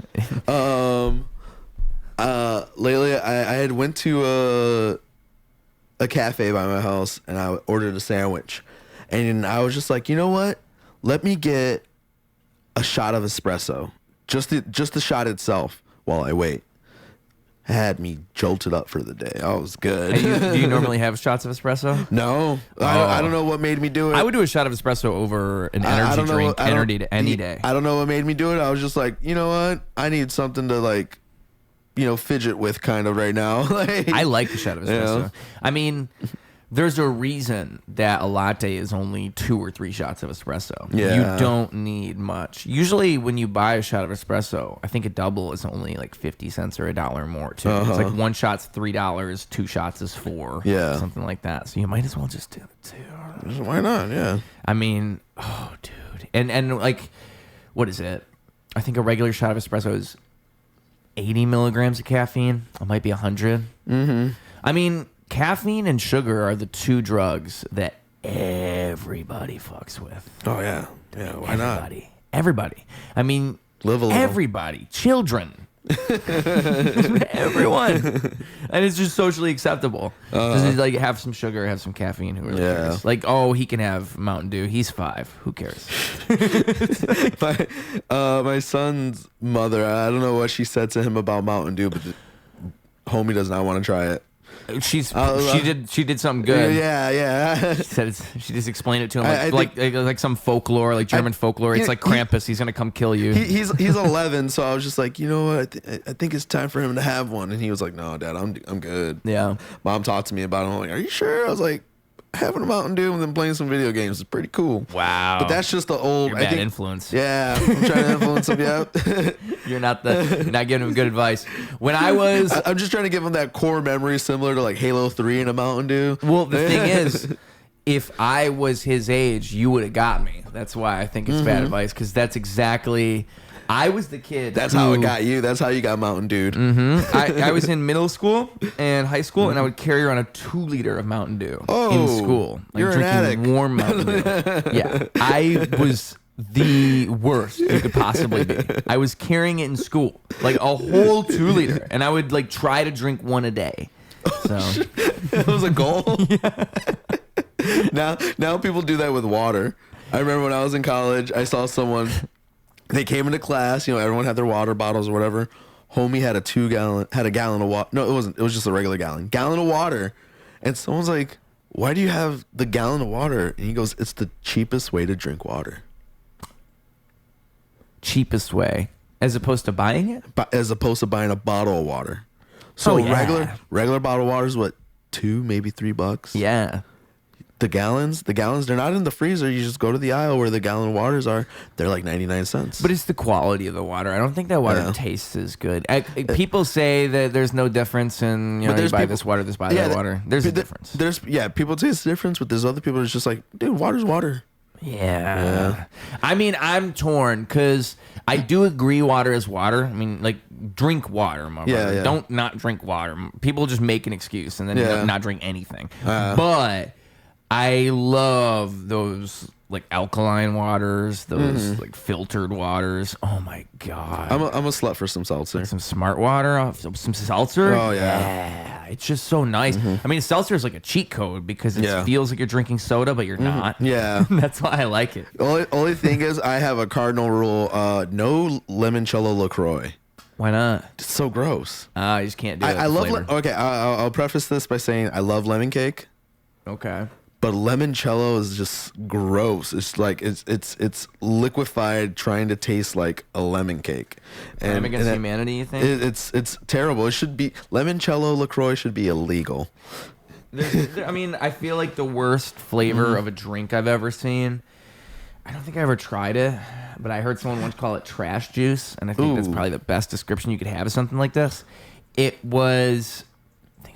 S2: Lately I had went to a cafe by my house and I ordered a sandwich, and I was just like, you know what? Let me get a shot of espresso, just the shot itself while I wait. had me jolted up for the day. I was good.
S1: Do you normally have shots of espresso?
S2: No, I don't know what made me do it.
S1: I would do a shot of espresso over an energy drink any day.
S2: I don't know what made me do it. I was just like, you know what? I need something to like, fidget with kind of right now.
S1: I like the shot of espresso. I mean, there's a reason that a latte is only 2 or 3 shots of espresso.
S2: Yeah.
S1: You don't need much. Usually when you buy a shot of espresso, I think a double is only like 50 cents or $1 more too. It's like 1 shot's $3, 2 shots is $4.
S2: Yeah.
S1: Something like that. So you might as well just do it too.
S2: Why not? Yeah.
S1: I mean, oh dude. And like, what is it? I think a regular shot of espresso is 80 milligrams of caffeine. It might be 100. Mm-hmm. I mean, caffeine and sugar are the 2 drugs that everybody fucks with.
S2: Oh yeah, yeah. Why not?
S1: Everybody. I mean,
S2: live a little.
S1: Everybody. Children. Everyone. And it's just socially acceptable. Just like have some sugar, have some caffeine. Who really cares? Like, oh, he can have Mountain Dew. He's 5. Who cares?
S2: My son's mother. I don't know what she said to him about Mountain Dew, but homie does not want to try it.
S1: She did something good.
S2: Yeah.
S1: She said she just explained it to him like some folklore, like German folklore. It's like Krampus. He's gonna come kill you.
S2: He's 11, so I was just like, you know what? I think it's time for him to have one. And he was like, no, Dad, I'm good.
S1: Yeah.
S2: Mom talked to me about it. I'm like, are you sure? I was like, having a Mountain Dew and then playing some video games is pretty cool.
S1: Wow.
S2: But that's just the old.
S1: You're bad influence.
S2: Yeah, I'm trying to influence him. Yeah.
S1: You're not giving him good advice. When I'm
S2: just trying to give him that core memory similar to like Halo 3 and a Mountain Dew.
S1: Well, the thing is, if I was his age, you would have got me. That's why I think it's bad advice, because that's exactly. I was the kid.
S2: That's how it got you. That's how you got Mountain Dude.
S1: I was in middle school and high school, and I would carry around a 2-liter of Mountain Dew in school. Like
S2: you're
S1: drinking
S2: an addict.
S1: Warm Mountain Dew. Yeah, I was the worst you could possibly be. I was carrying it in school, like a whole 2-liter, and I would like try to drink one a day. So
S2: it was a goal. Yeah. Now people do that with water. I remember when I was in college, I saw someone. They came into class, everyone had their water bottles or whatever. Homie had a gallon of water. No, it wasn't. It was just a regular gallon of water. And someone's like, why do you have the gallon of water? And he goes, it's the cheapest way to drink water.
S1: Cheapest way? As opposed to buying it?
S2: As opposed to buying a bottle of water. So regular bottle of water is what, $2, maybe $3?
S1: Yeah.
S2: The gallons, they're not in the freezer. You just go to the aisle where the gallon of waters are. They're like 99 cents.
S1: But it's the quality of the water. I don't think that water tastes as good. People say that there's no difference in, you buy this water, buy that water. There's a difference.
S2: People taste the difference, but there's other people that's just like, dude, water's water.
S1: Yeah. I mean, I'm torn because I do agree water is water. I mean, like, drink water, my brother.
S2: Yeah.
S1: Don't not drink water. People just make an excuse and then not drink anything. But I love those like alkaline waters, those like filtered waters. Oh my god!
S2: I'm a slut for some seltzer.
S1: Like some smart water, some seltzer.
S2: Oh yeah,
S1: it's just so nice. I mean, seltzer is like a cheat code because it feels like you're drinking soda, but you're not.
S2: Yeah,
S1: that's why I like it.
S2: Only thing is, I have a cardinal rule: no Limoncello LaCroix.
S1: Why not?
S2: It's so gross.
S1: I just can't do it.
S2: I love. Okay, I'll preface this by saying I love lemon cake.
S1: Okay.
S2: But limoncello is just gross. It's like it's liquefied, trying to taste like a lemon cake.
S1: Crime against humanity, you think?
S2: It's terrible. It should be Limoncello LaCroix should be illegal.
S1: I feel like the worst flavor of a drink I've ever seen. I don't think I ever tried it, but I heard someone once call it trash juice, and I think that's probably the best description you could have of something like this. I think it was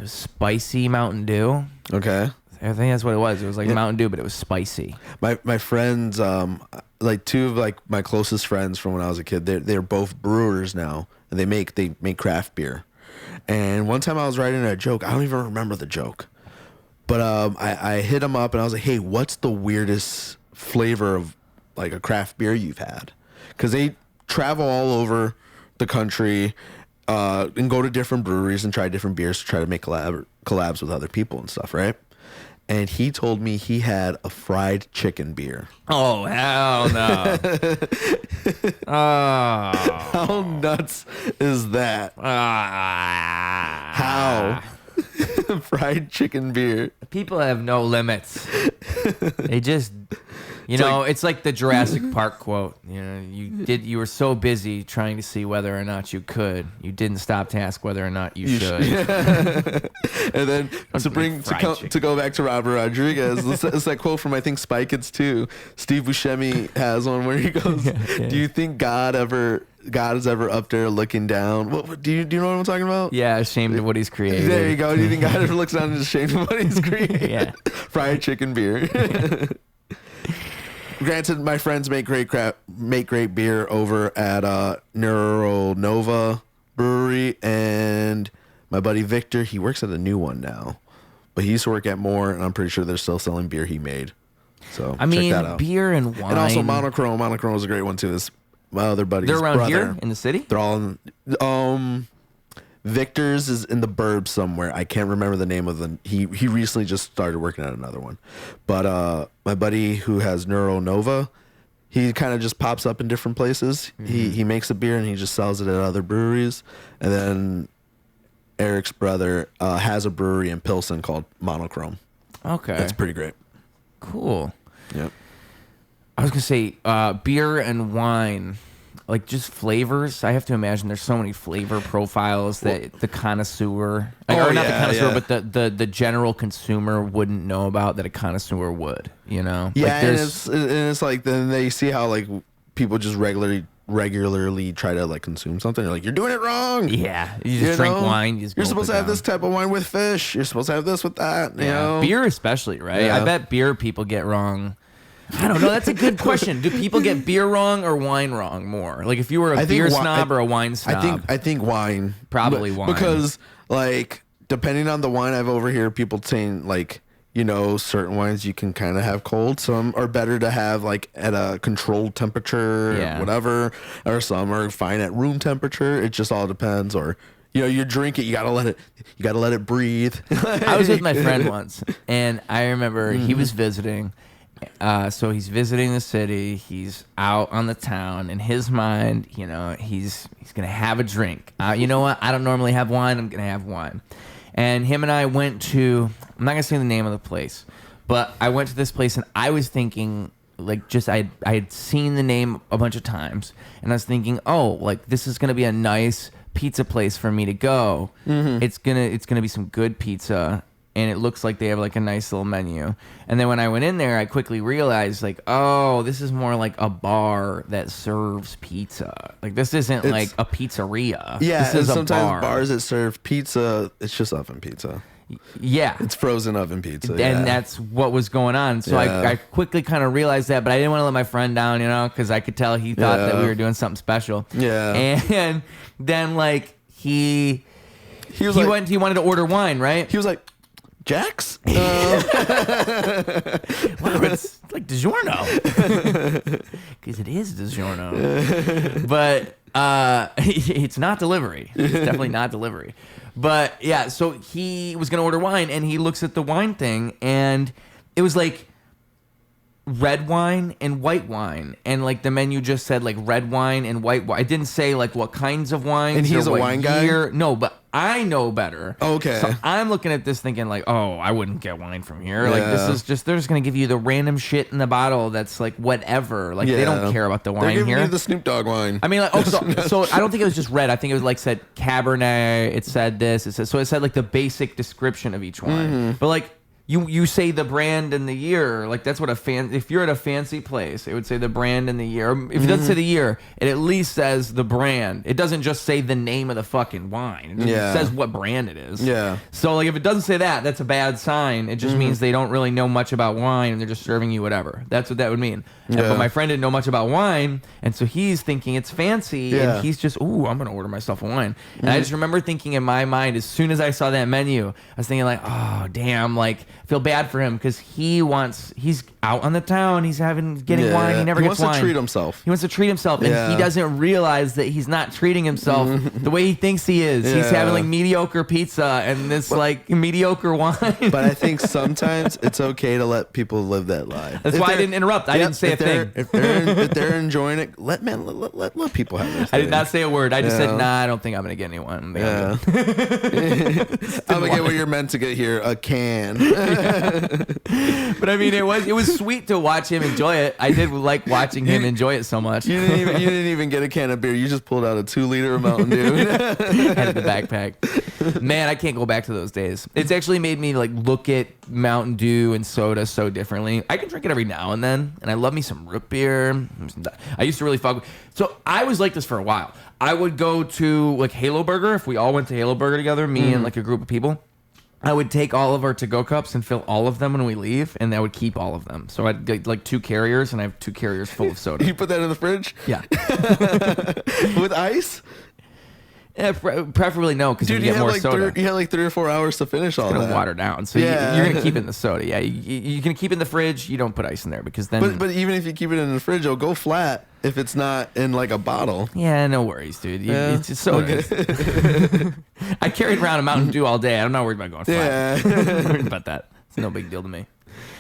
S1: spicy Mountain Dew.
S2: Okay.
S1: I think that's what it was. It was like Mountain Dew, but it was spicy.
S2: My friends, like 2 of like my closest friends from when I was a kid, they're both brewers now, and they make craft beer. And one time I was writing a joke. I don't even remember the joke, but I hit them up and I was like, hey, what's the weirdest flavor of like a craft beer you've had? Because they travel all over the country and go to different breweries and try different beers to try to make collabs with other people and stuff, right? and he told me he had a fried chicken beer.
S1: Oh, hell no. Oh.
S2: How nuts is that? How? Fried chicken beer.
S1: People have no limits. They just, it's like the Jurassic Park quote. You were so busy trying to see whether or not you could, you didn't stop to ask whether or not you should.
S2: And then to go back to Robert Rodriguez, it's that quote from I think Spy Kids 2. Steve Buscemi has one where he goes, "Do you think God is ever up there looking down?" What do you know what I'm talking about?
S1: Yeah, ashamed of what he's created.
S2: There you go. Do you think God ever looks down and is ashamed of what he's created?
S1: Yeah.
S2: Fried chicken beer. Granted, my friends make great beer over at Neural Nova Brewery, and my buddy Victor, he works at a new one now, but he used to work at Moore, and I'm pretty sure they're still selling beer he made. So check that out.
S1: Beer and wine,
S2: and also Monochrome. Monochrome was a great one too. This my other buddy's
S1: They're around
S2: brother.
S1: here in the city.
S2: They're all in, Victor's is in the burbs somewhere. I can't remember the name of the. He recently just started working at another one, but my buddy who has Neuro Nova, he kind of just pops up in different places. Mm-hmm. He makes a beer and he just sells it at other breweries. And then Eric's brother has a brewery in Pilsen called Monochrome.
S1: Okay,
S2: that's pretty great.
S1: Cool.
S2: Yep.
S1: I was gonna say beer and wine. Like just flavors, I have to imagine there's so many flavor profiles that the connoisseur, but the general consumer wouldn't know about that a connoisseur would,
S2: Yeah,
S1: like
S2: and it's like then they see how like people just regularly try to like consume something. They're like, you're doing it wrong.
S1: Yeah, you just drink wine. You're
S2: supposed to have this type of wine with fish. You're supposed to have this with that. You know,
S1: beer especially, right?
S2: Yeah.
S1: I bet beer people get wrong. I don't know. That's a good question. Do people get beer wrong or wine wrong more? Like if you were a beer snob or a wine snob?
S2: I think wine.
S1: Probably wine.
S2: Because like depending on the wine, I've overheard people saying like, certain wines you can kind of have cold. Some are better to have like at a controlled temperature, whatever, or some are fine at room temperature. It just all depends. Or you drink it, you gotta let it breathe.
S1: I was with my friend once, and I remember he was visiting. So he's visiting the city. He's out on the town. In his mind, he's gonna have a drink. You know what? I don't normally have wine. I'm gonna have wine. And him and I went to. I'm not gonna say the name of the place, but I went to this place, and I was thinking, like, just I had seen the name a bunch of times, and I was thinking, oh, like this is gonna be a nice pizza place for me to go. Mm-hmm. It's gonna be some good pizza. And it looks like they have like a nice little menu. And then when I went in there, I quickly realized like, oh, this is more like a bar that serves pizza. Like this isn't like a pizzeria.
S2: Yeah,
S1: this is
S2: sometimes
S1: a bar.
S2: Bars that serve pizza, it's just oven pizza.
S1: Yeah.
S2: It's frozen oven pizza.
S1: And that's what was going on. So I quickly kind of realized that, but I didn't want to let my friend down, because I could tell he thought that we were doing something special.
S2: Yeah.
S1: And then like he wanted to order wine, right?
S2: He was like, Jax?
S1: Wow, it's like DiGiorno. Because it is DiGiorno. But it's not delivery. It's definitely not delivery. But yeah, so he was going to order wine, and he looks at the wine thing, and it was like red wine and white wine, and like the menu just said like red wine and white wine. It didn't say like what kinds of wines.
S2: And he's a wine guy?
S1: No, but I know better.
S2: Okay.
S1: So I'm looking at this thinking like, oh, I wouldn't get wine from here. Like this is just, they're just going to give you the random shit in the bottle that's like whatever. Like they don't care about the wine
S2: They're giving
S1: here.
S2: you the Snoop Dogg wine.
S1: I mean, like, so I don't think it was just red. I think it was like said Cabernet. It said this. It said like the basic description of each wine. Mm-hmm. But like, You say the brand and the year, like that's what if you're at a fancy place, it would say the brand and the year. If it doesn't say the year, it at least says the brand. It doesn't just say the name of the fucking wine. It says what brand it is.
S2: Yeah.
S1: So like if it doesn't say that, that's a bad sign. It just means they don't really know much about wine and they're just serving you whatever. That's what that would mean.
S2: Yeah.
S1: But my friend didn't know much about wine, and so he's thinking it's fancy, and he's just, ooh, I'm gonna order myself a wine. And I just remember thinking in my mind, as soon as I saw that menu, I was thinking like, oh damn, like feel bad for him because he's out on the town. He's getting wine. He never gets wine.
S2: He wants to treat himself.
S1: He wants to treat himself, and he doesn't realize that he's not treating himself the way he thinks he is. He's having like mediocre pizza and this like mediocre wine.
S2: But I think sometimes it's okay to let people live that life.
S1: That's why I didn't interrupt. I didn't say a thing.
S2: If they're enjoying it, let people have their thing.
S1: I did not say a word. I just said, nah, I don't think I'm gonna get anyone.
S2: I'm gonna get what you're meant to get here, a can.
S1: But I mean, it was sweet to watch him enjoy it. I did like watching him enjoy it so much.
S2: You didn't even get a can of beer. You just pulled out a 2-liter of Mountain Dew.
S1: Had the backpack. Man, I can't go back to those days. It's actually made me like look at Mountain Dew and soda so differently. I can drink it every now and then, and I love me some root beer. I used to really fuck with. So I was like this for a while. I would go to like Halo Burger if we all went to Halo Burger together, me and like a group of people. I would take all of our to-go cups and fill all of them when we leave, and I would keep all of them. So I'd get like 2 carriers, and I have 2 carriers full of soda.
S2: You put that in the fridge?
S1: Yeah.
S2: With ice?
S1: Yeah, preferably no, because you get more
S2: like
S1: soda.
S2: You had like 3 or 4 hours to finish all
S1: It's
S2: that.
S1: gonna water down, so you're gonna keep it in the soda. Yeah, you can keep it in the fridge. You don't put ice in there because then.
S2: But even if you keep it in the fridge, it'll go flat if it's not in like a bottle.
S1: Yeah, no worries, dude. It's just soda. Okay. I carried around a Mountain Dew all day. I'm not worried about going flat. I'm not worried about that. It's no big deal to me.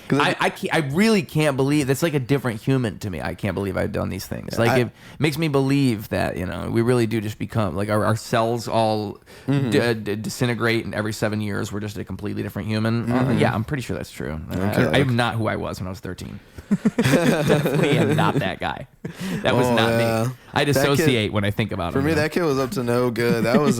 S1: I really can't believe that's like a different human to me. I can't believe I've done these things. Like it makes me believe that we really do just become like our cells all disintegrate, and every 7 years we're just a completely different human. Yeah, I'm pretty sure that's true. I am not who I was when I was 13. Definitely am not that guy. That was not me. I dissociate when I think about him.
S2: For me, that kid was up to no good. That was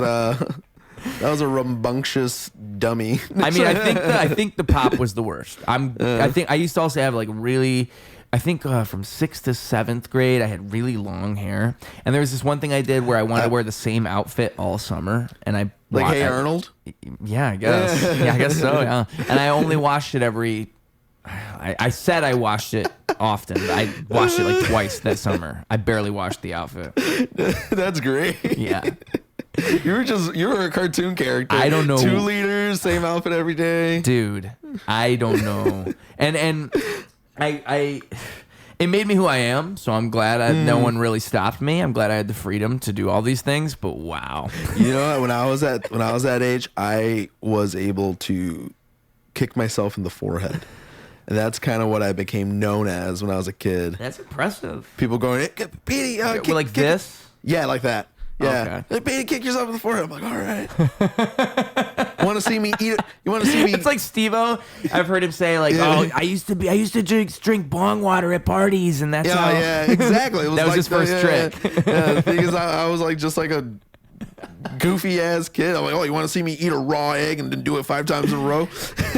S2: that was a rambunctious dummy.
S1: I mean, I think the pop was the worst. I think I used to also have like really. I think from 6th to 7th grade, I had really long hair, and there was this one thing I did where I wanted to wear the same outfit all summer, and I
S2: like Hey Arnold.
S1: Yeah, I guess. Yeah, I guess so. Yeah, and I only washed it every. I said I washed it often. But I washed it like twice that summer. I barely washed the outfit.
S2: That's great.
S1: Yeah.
S2: You were a cartoon character.
S1: I don't know.
S2: 2 liters, same outfit every day.
S1: Dude, I don't know. And I it made me who I am, so I'm glad no one really stopped me. I'm glad I had the freedom to do all these things, but wow.
S2: You know what? When I was that age, I was able to kick myself in the forehead. And that's kind of what I became known as when I was a kid.
S1: That's impressive.
S2: People going, hey, Petey,
S1: like this?
S2: Yeah, like that. Yeah.
S1: Okay.
S2: Petey, kick yourself in the forehead. I'm like, all right. Want to see me eat it? You want to see me?
S1: It's like Steve-O. I've heard him say like, "Oh, I used to drink bong water at parties, and that's how."
S2: Yeah, exactly. It was
S1: that was
S2: like
S1: his first trick.
S2: Yeah, the thing is, I was like just like a goofy ass kid. I'm like, oh, you want to see me eat a raw egg and then do it 5 times in a row?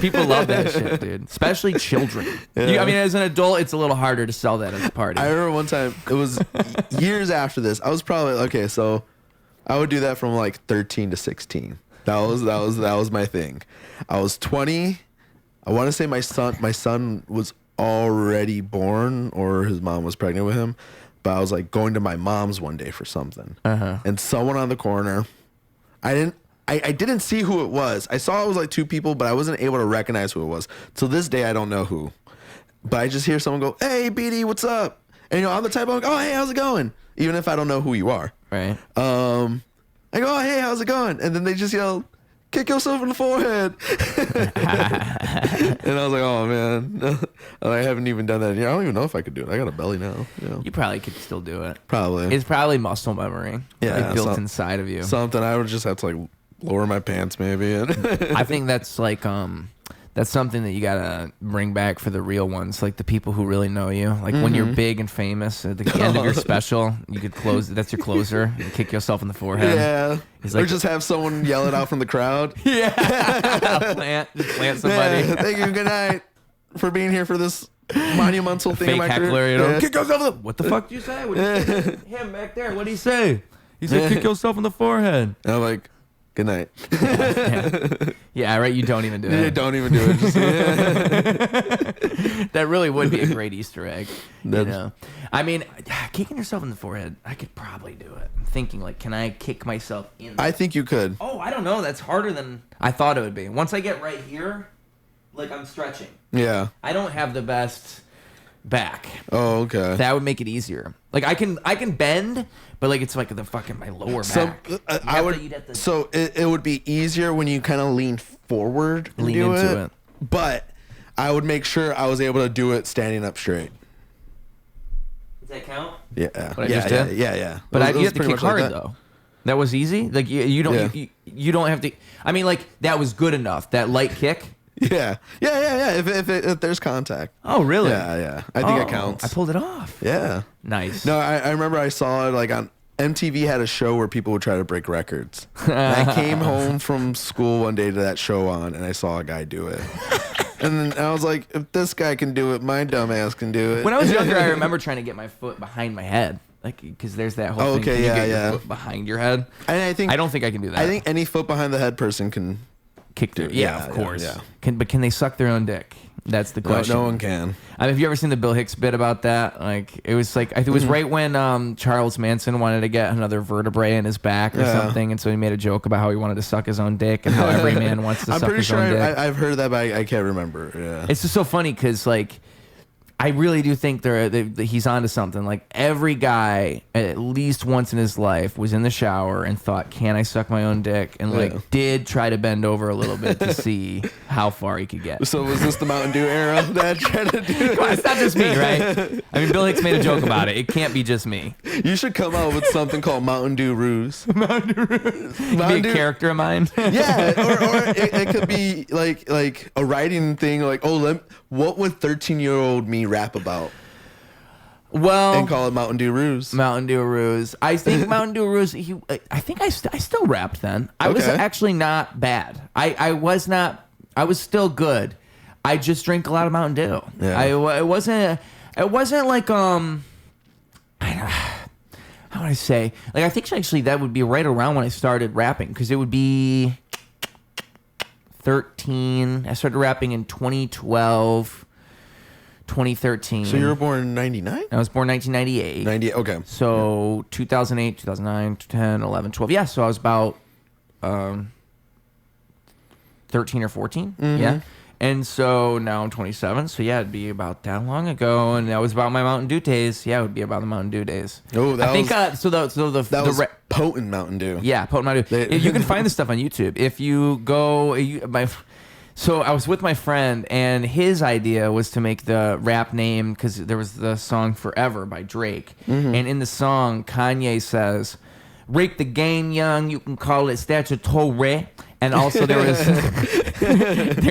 S1: People love that shit, dude. Especially children.
S2: Yeah.
S1: I mean, as an adult, it's a little harder to sell that at a party.
S2: I remember one time, it was years after this. I was probably so I would do that from like 13 to 16. That was my thing. I was 20. I want to say my son was already born, or his mom was pregnant with him. But I was like going to my mom's one day for something, and someone on the corner, I didn't see who it was. I saw it was like 2 people, but I wasn't able to recognize who it was. Till this day, I don't know who. But I just hear someone go, "Hey, BD, what's up?" And I'm the type of like, "Oh, hey, how's it going?" Even if I don't know who you are.
S1: Right.
S2: I go, "Oh, hey, how's it going?" And then they just yell, "Kick yourself in the forehead." And I was like, oh, man. I haven't even done that. I don't even know if I could do it. I got a belly now.
S1: You probably could still do it.
S2: Probably.
S1: It's probably muscle memory.
S2: Yeah.
S1: Built inside of you.
S2: Something. I would just have to like lower my pants maybe.
S1: I think that's like that's something that you gotta bring back for the real ones, like the people who really know you. Like when you're big and famous at the end of your special, you could close. That's your closer. You kick yourself in the forehead.
S2: Yeah.
S1: Like,
S2: or just have someone yell it out from the crowd.
S1: Yeah. plant somebody.
S2: Yeah, thank you. Good night for being here for this monumental thing.
S1: Fake heckler.
S2: Yeah.
S1: Kick yourself in the. What the fuck did you say? Him back there. What did he say? He said, "Kick yourself in the forehead."
S2: And I'm like, good night.
S1: Yeah, right. You don't even do it.
S2: Yeah, don't even do it. Just,
S1: that really would be a great Easter egg. I mean, kicking yourself in the forehead, I could probably do it. I'm thinking, like, can I kick myself in?
S2: I think you could.
S1: Oh, I don't know. That's harder than I thought it would be. Once I get right here, like I'm stretching.
S2: Yeah.
S1: I don't have the best back.
S2: Oh, okay.
S1: That would make it easier. Like I can bend, but like it's like the fucking my lower back.
S2: So it would be easier when you kind of lean forward and
S1: lean
S2: do
S1: into it.
S2: But I would make sure I was able to do it standing up straight.
S1: Does that count?
S2: Yeah.
S1: What I just did?
S2: Yeah.
S1: But
S2: It
S1: you have to
S2: pretty
S1: kick
S2: much like
S1: hard
S2: that.
S1: though. That was easy. Like you don't you don't have to. I mean, like that was good enough. That light kick.
S2: Yeah. If there's contact.
S1: Oh really?
S2: Yeah. I think it counts.
S1: I pulled it off.
S2: Yeah.
S1: Nice.
S2: No, I remember I saw it like on MTV had a show where people would try to break records. And I came home from school one day to that show on, and I saw a guy do it. And then I was like, if this guy can do it, my dumb ass can do it.
S1: When I was younger, I remember trying to get my foot behind my head, like because there's that whole thing.
S2: Okay,
S1: Can you get
S2: yeah.
S1: your foot behind your head.
S2: And
S1: I don't think I can do that.
S2: I think any foot behind the head person can
S1: kick through. Yeah, of course.
S2: Yeah.
S1: Can they suck their own dick? That's the question.
S2: No one can.
S1: I mean, have you ever seen the Bill Hicks bit about that? Like, it was like, I think it was right when Charles Manson wanted to get another vertebrae in his back or something, and so he made a joke about how he wanted to suck his own dick and how every man wants to suck his own dick.
S2: I've heard that, but I can't remember. Yeah.
S1: It's just so funny because, like, I really do think he's onto something. Like, every guy, at least once in his life, was in the shower and thought, can I suck my own dick? And, like, did try to bend over a little bit to see how far he could get.
S2: So was this the Mountain Dew era that I tried to do?
S1: Come on, it's not just me, right? I mean, Bill Hicks made a joke about it. It can't be just me.
S2: You should come out with something called Mountain Dew Ruse.
S1: Mountain Dew Ruse. Be a character of mine.
S2: Yeah, or it could be like a writing thing. Like, what would 13-year-old me rap about?
S1: Well,
S2: and call it Mountain Dew Ruse.
S1: Mountain Dew Ruse. I think Mountain Dew Ruse. I think I still rapped then. I was actually not bad. I was not. I was still good. I just drank a lot of Mountain Dew.
S2: Yeah.
S1: It wasn't like how would I say? Like I think actually that would be right around when I started rapping because it would be 13. I started rapping in 2012. 2013.
S2: So you were born in 99?
S1: I was born 1998.
S2: 98, okay.
S1: So 2008, 2009, 10, 11, 12. Yeah, so I was about 13 or 14. Mm-hmm. Yeah. And so now I'm 27. So yeah, it'd be about that long ago. And that was about my Mountain Dew days. Yeah, it would be about the Mountain Dew days.
S2: Oh, that was potent Mountain Dew.
S1: Yeah, potent Mountain Dew. You can find this stuff on YouTube. If you go... So I was with my friend, and his idea was to make the rap name because there was the song "Forever" by Drake, and in the song, Kanye says, "Rake the game, young. You can call it statutory." And also there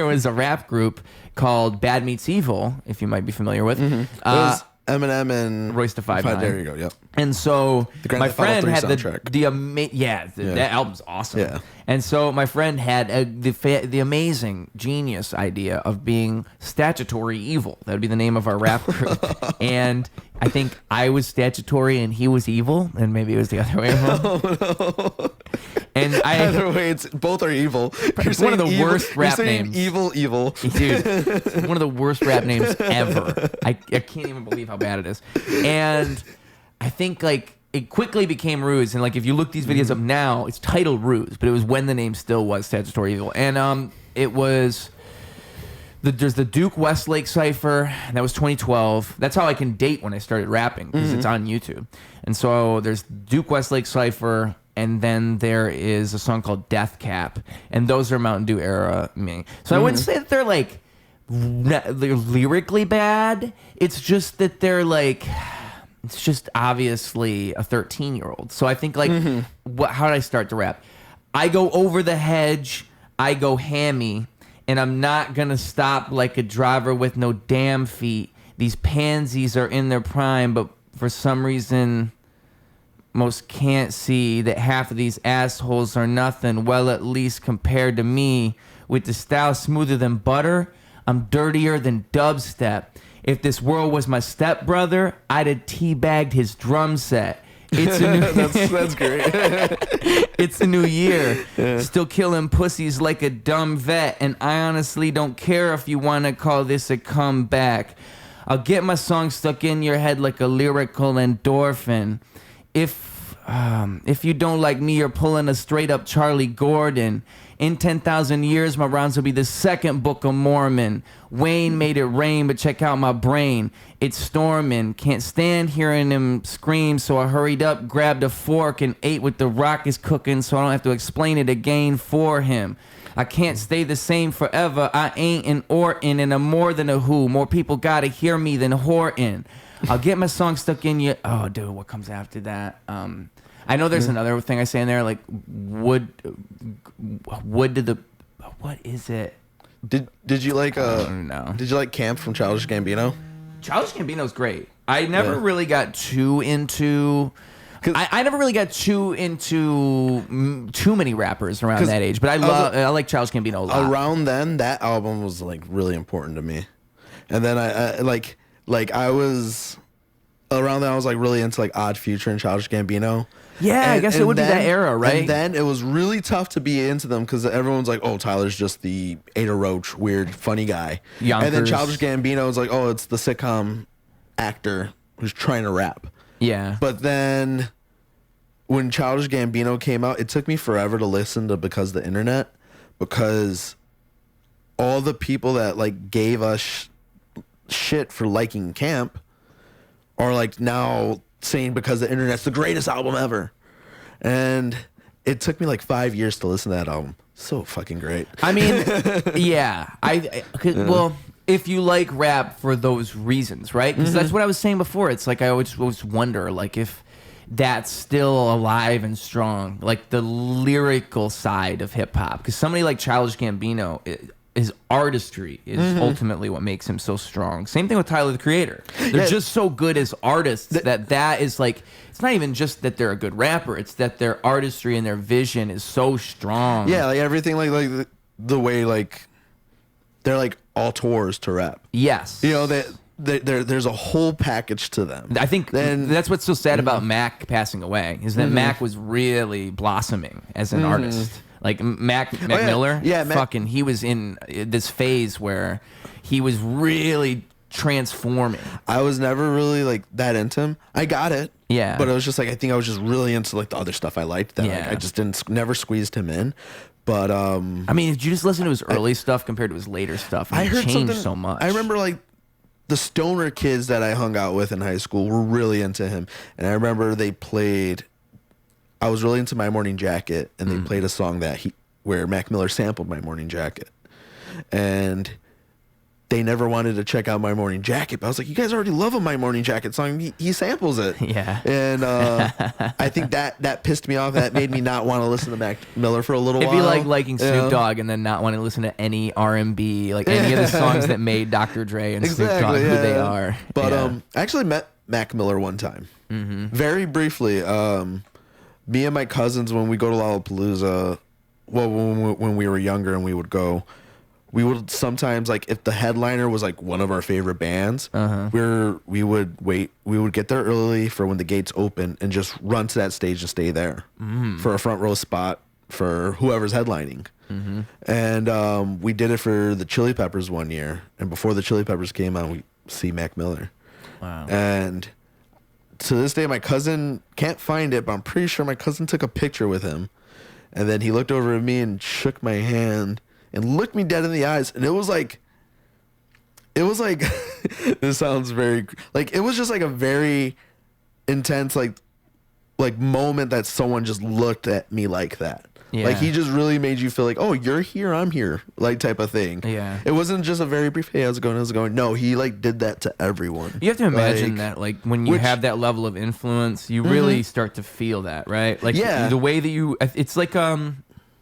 S1: was a rap group called Bad Meets Evil, if you might be familiar with.
S2: It was Eminem and
S1: Royce da 5'9".
S2: There you go. Yep.
S1: And so my friend had
S2: soundtrack.
S1: That album's awesome.
S2: Yeah.
S1: And so my friend had the amazing genius idea of being Statutory Evil. That would be the name of our rap group. And I think I was statutory and he was evil, and maybe it was the other way around.
S2: Oh, no.
S1: And
S2: either way, both are evil.
S1: It's one of the worst rap names.
S2: Evil.
S1: Dude, it's one of the worst rap names ever. I can't even believe how bad it is. And I think like it quickly became Ruse, and like if you look these videos up now, it's titled Ruse, but it was when the name still was Statutory Evil. And it was there's the Duke Westlake cipher, and that was 2012. That's how I can date when I started rapping because it's on YouTube. And so there's Duke Westlake cipher. And then there is a song called Death Cap. And those are Mountain Dew era me. So I wouldn't say that they're like, they're lyrically bad. It's just that they're like, it's just obviously a 13-year-old. So I think like, how did I start to rap? I go over the hedge, I go hammy, and I'm not going to stop like a driver with no damn feet. These pansies are in their prime, but for some reason... most can't see that half of these assholes are nothing. Well, at least compared to me, with the style smoother than butter, I'm dirtier than dubstep. If this world was my stepbrother, I'd have teabagged his drum set. It's a new
S2: that's great.
S1: It's a new year. Yeah. Still killing pussies like a dumb vet, and I honestly don't care if you want to call this a comeback. I'll get my song stuck in your head like a lyrical endorphin. If If you don't like me, you're pulling a straight up Charlie Gordon. In 10,000 years, my rhymes will be the second Book of Mormon. Wayne made it rain, but check out my brain. It's storming. Can't stand hearing him scream, so I hurried up, grabbed a fork, and ate what the rock is cooking, so I don't have to explain it again for him. I can't stay the same forever. I ain't an Orton, and I'm more than a Who. More people gotta hear me than Horton. I'll get my song stuck in you. Oh, dude, what comes after that? I know there's another thing I say in there, like wood to the. What is it?
S2: Did you like
S1: I don't know.
S2: Did you like Camp from Childish Gambino?
S1: Childish Gambino's great. I never really got too into. I never really got too into too many rappers around that age, but I like Childish Gambino a lot.
S2: Around then, that album was like really important to me, and then I I was around then I was like really into like Odd Future and Childish Gambino.
S1: Yeah, I guess it would be that era, right?
S2: And then it was really tough to be into them because everyone's like, oh, Tyler's just the Ada Roach, weird, funny guy.
S1: Yonkers.
S2: And then Childish Gambino was like, oh, it's the sitcom actor who's trying to rap.
S1: Yeah.
S2: But then when Childish Gambino came out, it took me forever to listen to Because the Internet, because all the people that like gave us shit for liking Camp are like now saying Because the Internet's the greatest album ever. And it took me like 5 years to listen to that album. So fucking great.
S1: I mean, yeah. Well, if you like rap for those reasons, right? Because that's what I was saying before. It's like I always wonder, like, if that's still alive and strong, like the lyrical side of hip hop. Because somebody like Childish Gambino, his artistry is ultimately what makes him so strong. Same thing with Tyler, the Creator. They're just so good as artists that is like, it's not even just that they're a good rapper. It's that their artistry and their vision is so strong.
S2: Yeah, like everything, like the way like they're like auteurs to rap.
S1: Yes.
S2: You know, there's a whole package to them.
S1: I think that's what's so sad about Mac passing away, is that Mac was really blossoming as an artist. Like Mac Miller, he was in this phase where he was really transforming.
S2: I was never really like that into him. I got it.
S1: Yeah.
S2: But it was just like, I think I was just really into like the other stuff I liked that like, I just never squeezed him in. But
S1: I mean, did you just listen to his early stuff compared to his later stuff?
S2: I heard
S1: changed
S2: something,
S1: so much.
S2: I remember like the stoner kids that I hung out with in high school were really into him. And I remember I was really into My Morning Jacket, and they played a song where Mac Miller sampled My Morning Jacket. And they never wanted to check out My Morning Jacket. But I was like, you guys already love a My Morning Jacket song. He samples it.
S1: Yeah.
S2: And I think that pissed me off. That made me not want to listen to Mac Miller for a little while.
S1: It'd be like liking Snoop Dogg and then not wanting to listen to any R&B, like any of the songs that made Dr. Dre and Snoop Dogg who they are.
S2: But I actually met Mac Miller one time. Very briefly. Me and my cousins, when we go to Lollapalooza, well, when we were younger and we would go, we would sometimes, like, if the headliner was like one of our favorite bands, we would get there early for when the gates open and just run to that stage and stay there for a front row spot for whoever's headlining. And we did it for the Chili Peppers one year, and before the Chili Peppers came on, we see Mac Miller.
S1: Wow.
S2: And to this day, my cousin can't find it, but I'm pretty sure my cousin took a picture with him. And then he looked over at me and shook my hand and looked me dead in the eyes. And it was like, this sounds very, like, it was just like a very intense, like moment that someone just looked at me like that.
S1: Yeah.
S2: Like, he just really made you feel like, oh, you're here, I'm here, like, type of thing.
S1: Yeah.
S2: It wasn't just a very brief, hey, how's it going, how's it going? No, he, like, did that to everyone.
S1: You have to imagine that, like, when you have that level of influence, you really start to feel that, right? Like, the way that it's like,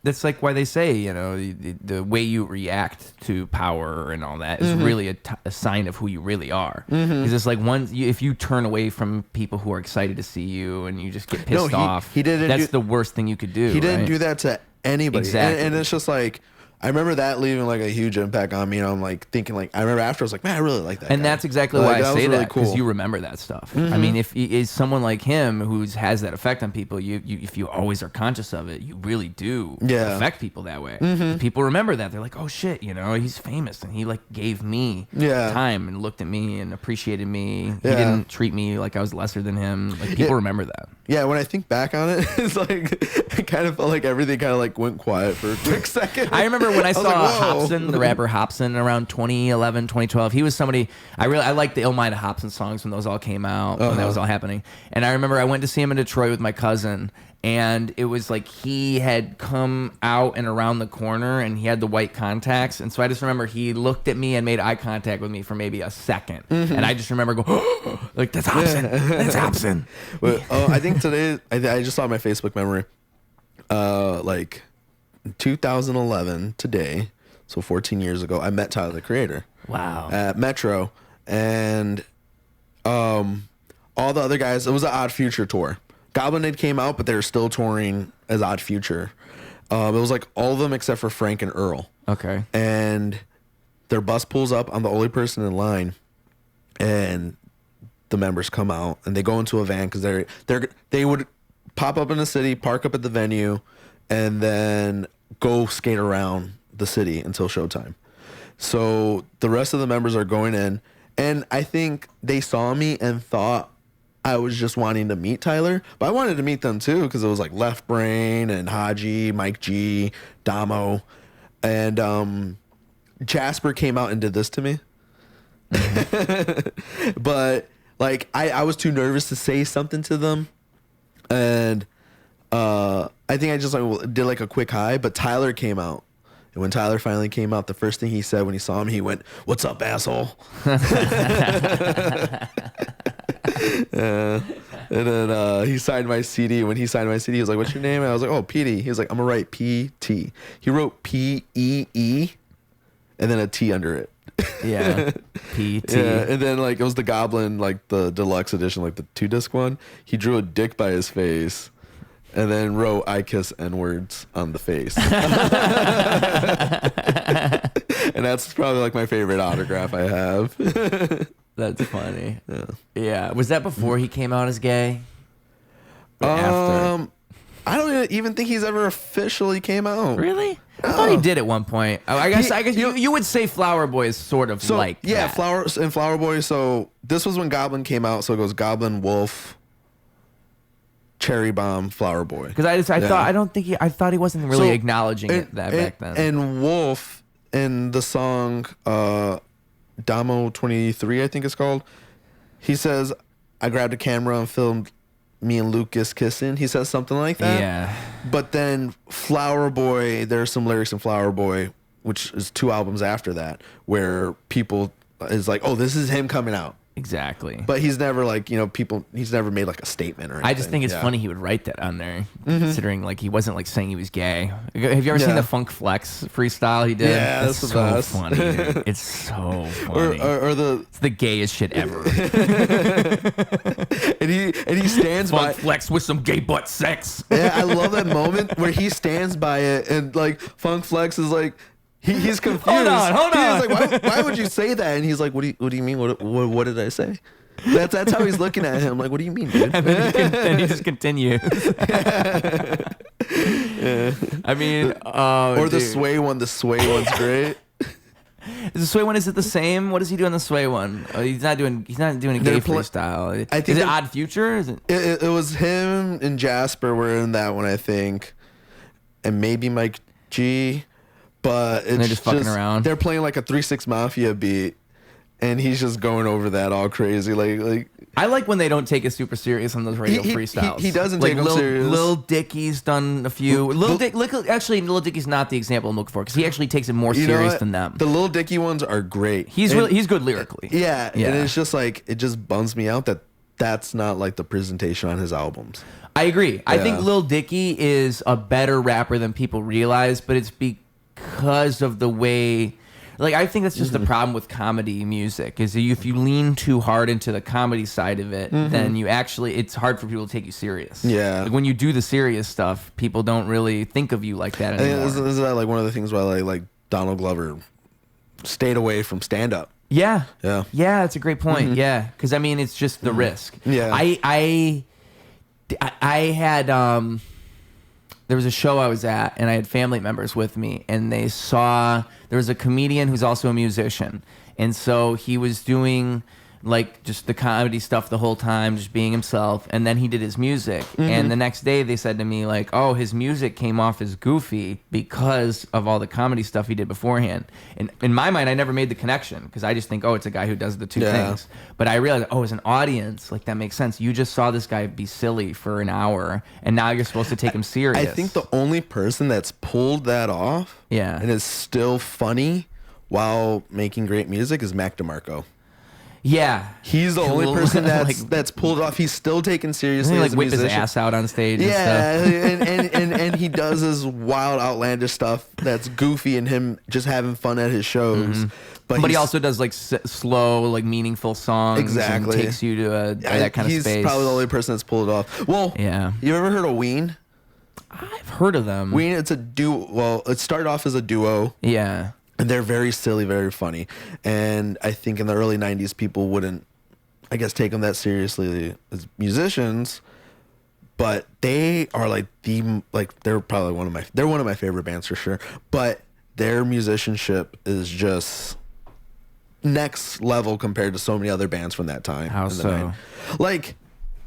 S1: that's like why they say, you know, the way you react to power and all that is really a sign of who you really are. Because it's like if you turn away from people who are excited to see you and you just get pissed off, that's the worst thing you could do.
S2: He didn't do that to anybody.
S1: Exactly.
S2: And it's just like, I remember that leaving like a huge impact on me. And I'm like thinking like I remember after I was like, man, I really like that.
S1: And
S2: guy.
S1: that's exactly
S2: like,
S1: why I
S2: that
S1: say
S2: was really
S1: that, because
S2: cool.
S1: you remember that stuff. I mean, if is someone like him who has that effect on people, you if you always are conscious of it, you really do affect people that way. People remember that. They're like, oh shit, you know, he's famous and he like gave me time and looked at me and appreciated me. He didn't treat me like I was lesser than him. Like people remember that.
S2: Yeah, when I think back on it, it's like it kind of felt like everything kind of like went quiet for a quick second.
S1: I remember when I saw
S2: like,
S1: Hobson, the rapper Hobson, around 2011, 2012. He was somebody I liked the Illmind Hobson songs when those all came out, when that was all happening. And I remember I went to see him in Detroit with my cousin, and it was like he had come out and around the corner, and he had the white contacts. And so I just remember he looked at me and made eye contact with me for maybe a second, and I just remember going, oh, like that's Hobson, that's Hobson.
S2: Well, I think today I just saw my Facebook memory. Like 2011 today, so 14 years ago, I met Tyler the Creator.
S1: Wow.
S2: At Metro, and all the other guys. It was an Odd Future tour. Goblin had came out, but they were still touring as Odd Future. It was like all of them except for Frank and Earl.
S1: Okay.
S2: And their bus pulls up. I'm the only person in line, and the members come out and they go into a van because they would pop up in the city, park up at the venue, and then go skate around the city until showtime. So the rest of the members are going in, and I think they saw me and thought I was just wanting to meet Tyler, but I wanted to meet them too because it was like Left Brain and Haji, Mike G, Damo, and Jasper came out and did this to me. But like I was too nervous to say something to them, and I think I just like did like a quick hi. But Tyler came out, and when Tyler finally came out, the first thing he said when he saw him, he went, "What's up, asshole?" And then he signed my CD. When he signed my CD, he was like, "What's your name?" And I was like, "Oh, Petey." He was like, "I'm gonna write P-T." He wrote P-E-E and then a T under it.
S1: Yeah, P-T.
S2: Yeah, and then like it was the Goblin, like the deluxe edition, like the 2-disc one. He drew a dick by his face and then wrote "I kiss N-words" on the face. And that's probably like my favorite autograph I have.
S1: That's funny. Yeah. Was that before he came out as gay? Or after?
S2: I don't even think he's ever officially came out.
S1: Really? I thought he did at one point. I guess you would say Flower Boy is sort of
S2: so,
S1: like
S2: yeah,
S1: that.
S2: Flower Boy. So this was when Goblin came out. So it goes Goblin, Wolf, Cherry Bomb, Flower Boy.
S1: Because I thought he wasn't really acknowledging it back then.
S2: And Wolf in the song Damo 23, I think it's called. He says, "I grabbed a camera and filmed me and Lucas kissing." He says something like that.
S1: Yeah.
S2: But then Flower Boy, there's some lyrics in Flower Boy, which is 2 albums after that, where people is like, "Oh, this is him coming out."
S1: Exactly.
S2: But he's never like, he's never made like a statement or anything.
S1: I just think it's funny he would write that on there, considering like he wasn't like saying he was gay. Have you ever seen the Funk Flex freestyle he did?
S2: Yeah, that's the
S1: so
S2: best.
S1: funny. Dude. It's so funny.
S2: Or
S1: it's the gayest shit ever.
S2: and he stands by
S1: Funk Flex with some gay butt sex.
S2: Yeah, I love that moment where he stands by it and like Funk Flex is like he's confused.
S1: Hold on.
S2: He's like, why would you say that? And he's like, what do you mean? What did I say? That's how he's looking at him. Like, what do you mean, dude?
S1: And then he just continues.
S2: Yeah.
S1: I mean,
S2: or the Sway one. The Sway one's great.
S1: Is the Sway one? Is it the same? What does he do on the Sway one? He's not doing a gay freestyle.
S2: I think
S1: is it Odd Future? Is it?
S2: It was him and Jasper were in that one, I think, and maybe Mike G. But it's
S1: they're just fucking around.
S2: They're playing like a 3-6 Mafia beat, and he's just going over that all crazy. Like
S1: I like when they don't take it super serious on those radio freestyles.
S2: He doesn't
S1: like
S2: take them serious.
S1: Lil Dicky's done a few. Lil Dicky's not the example I'm looking for because he actually takes it more serious than them.
S2: The Lil Dicky ones are great.
S1: He's good lyrically.
S2: Yeah, and it's just like it just bums me out that that's not like the presentation on his albums.
S1: I agree. I think Lil Dicky is a better rapper than people realize, but it's because of the way, like, I think that's just the problem with comedy music is if you lean too hard into the comedy side of it, then it's hard for people to take you serious.
S2: Yeah.
S1: Like, when you do the serious stuff, people don't really think of you like that anymore.
S2: Is that like one of the things why I like Donald Glover stayed away from stand-up.
S1: Yeah.
S2: Yeah.
S1: Yeah, that's a great point. Yeah, because I mean, it's just the risk.
S2: Yeah.
S1: I had there was a show I was at, and I had family members with me, and they saw there was a comedian who's also a musician, and so he was doing like just the comedy stuff the whole time, just being himself, and then he did his music. And the next day they said to me like, oh, his music came off as goofy because of all the comedy stuff he did beforehand. And in my mind, I never made the connection because I just think, oh, it's a guy who does the two things. But I realized, oh, as an audience, like that makes sense. You just saw this guy be silly for an hour, and now you're supposed to take him serious.
S2: I think the only person that's pulled that off and is still funny while making great music is Mac DeMarco.
S1: Yeah,
S2: he's the only person that's pulled it off. He's still taken seriously.
S1: He
S2: as a
S1: whip
S2: musician.
S1: his ass out on stage.
S2: Yeah,
S1: and stuff.
S2: and he does his wild, outlandish stuff that's goofy and him just having fun at his shows. But
S1: he also does like slow, like meaningful songs.
S2: Exactly,
S1: and takes you to that kind of space.
S2: He's probably the only person that's pulled it off. Well,
S1: yeah.
S2: You ever heard of Ween?
S1: I've heard of them.
S2: Ween, it's a duo. Well, it started off as a duo.
S1: Yeah.
S2: And they're very silly, very funny. And I think in the early 90s, people wouldn't, I guess, take them that seriously as musicians. But they are they're probably one of my favorite bands for sure. But their musicianship is just next level compared to so many other bands from that time.
S1: How so?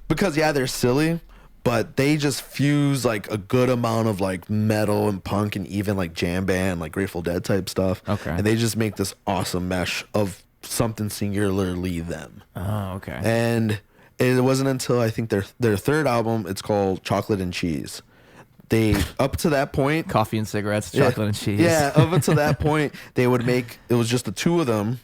S2: Because they're silly, but they just fuse like a good amount of like metal and punk and even like jam band, like Grateful Dead type stuff.
S1: Okay.
S2: And they just make this awesome mesh of something singularly them.
S1: Oh, okay.
S2: And it wasn't until I think their third album, it's called Chocolate and Cheese. They, up to that point...
S1: Coffee and cigarettes, chocolate and cheese.
S2: Yeah, up until that point, they would make... It was just the two of them.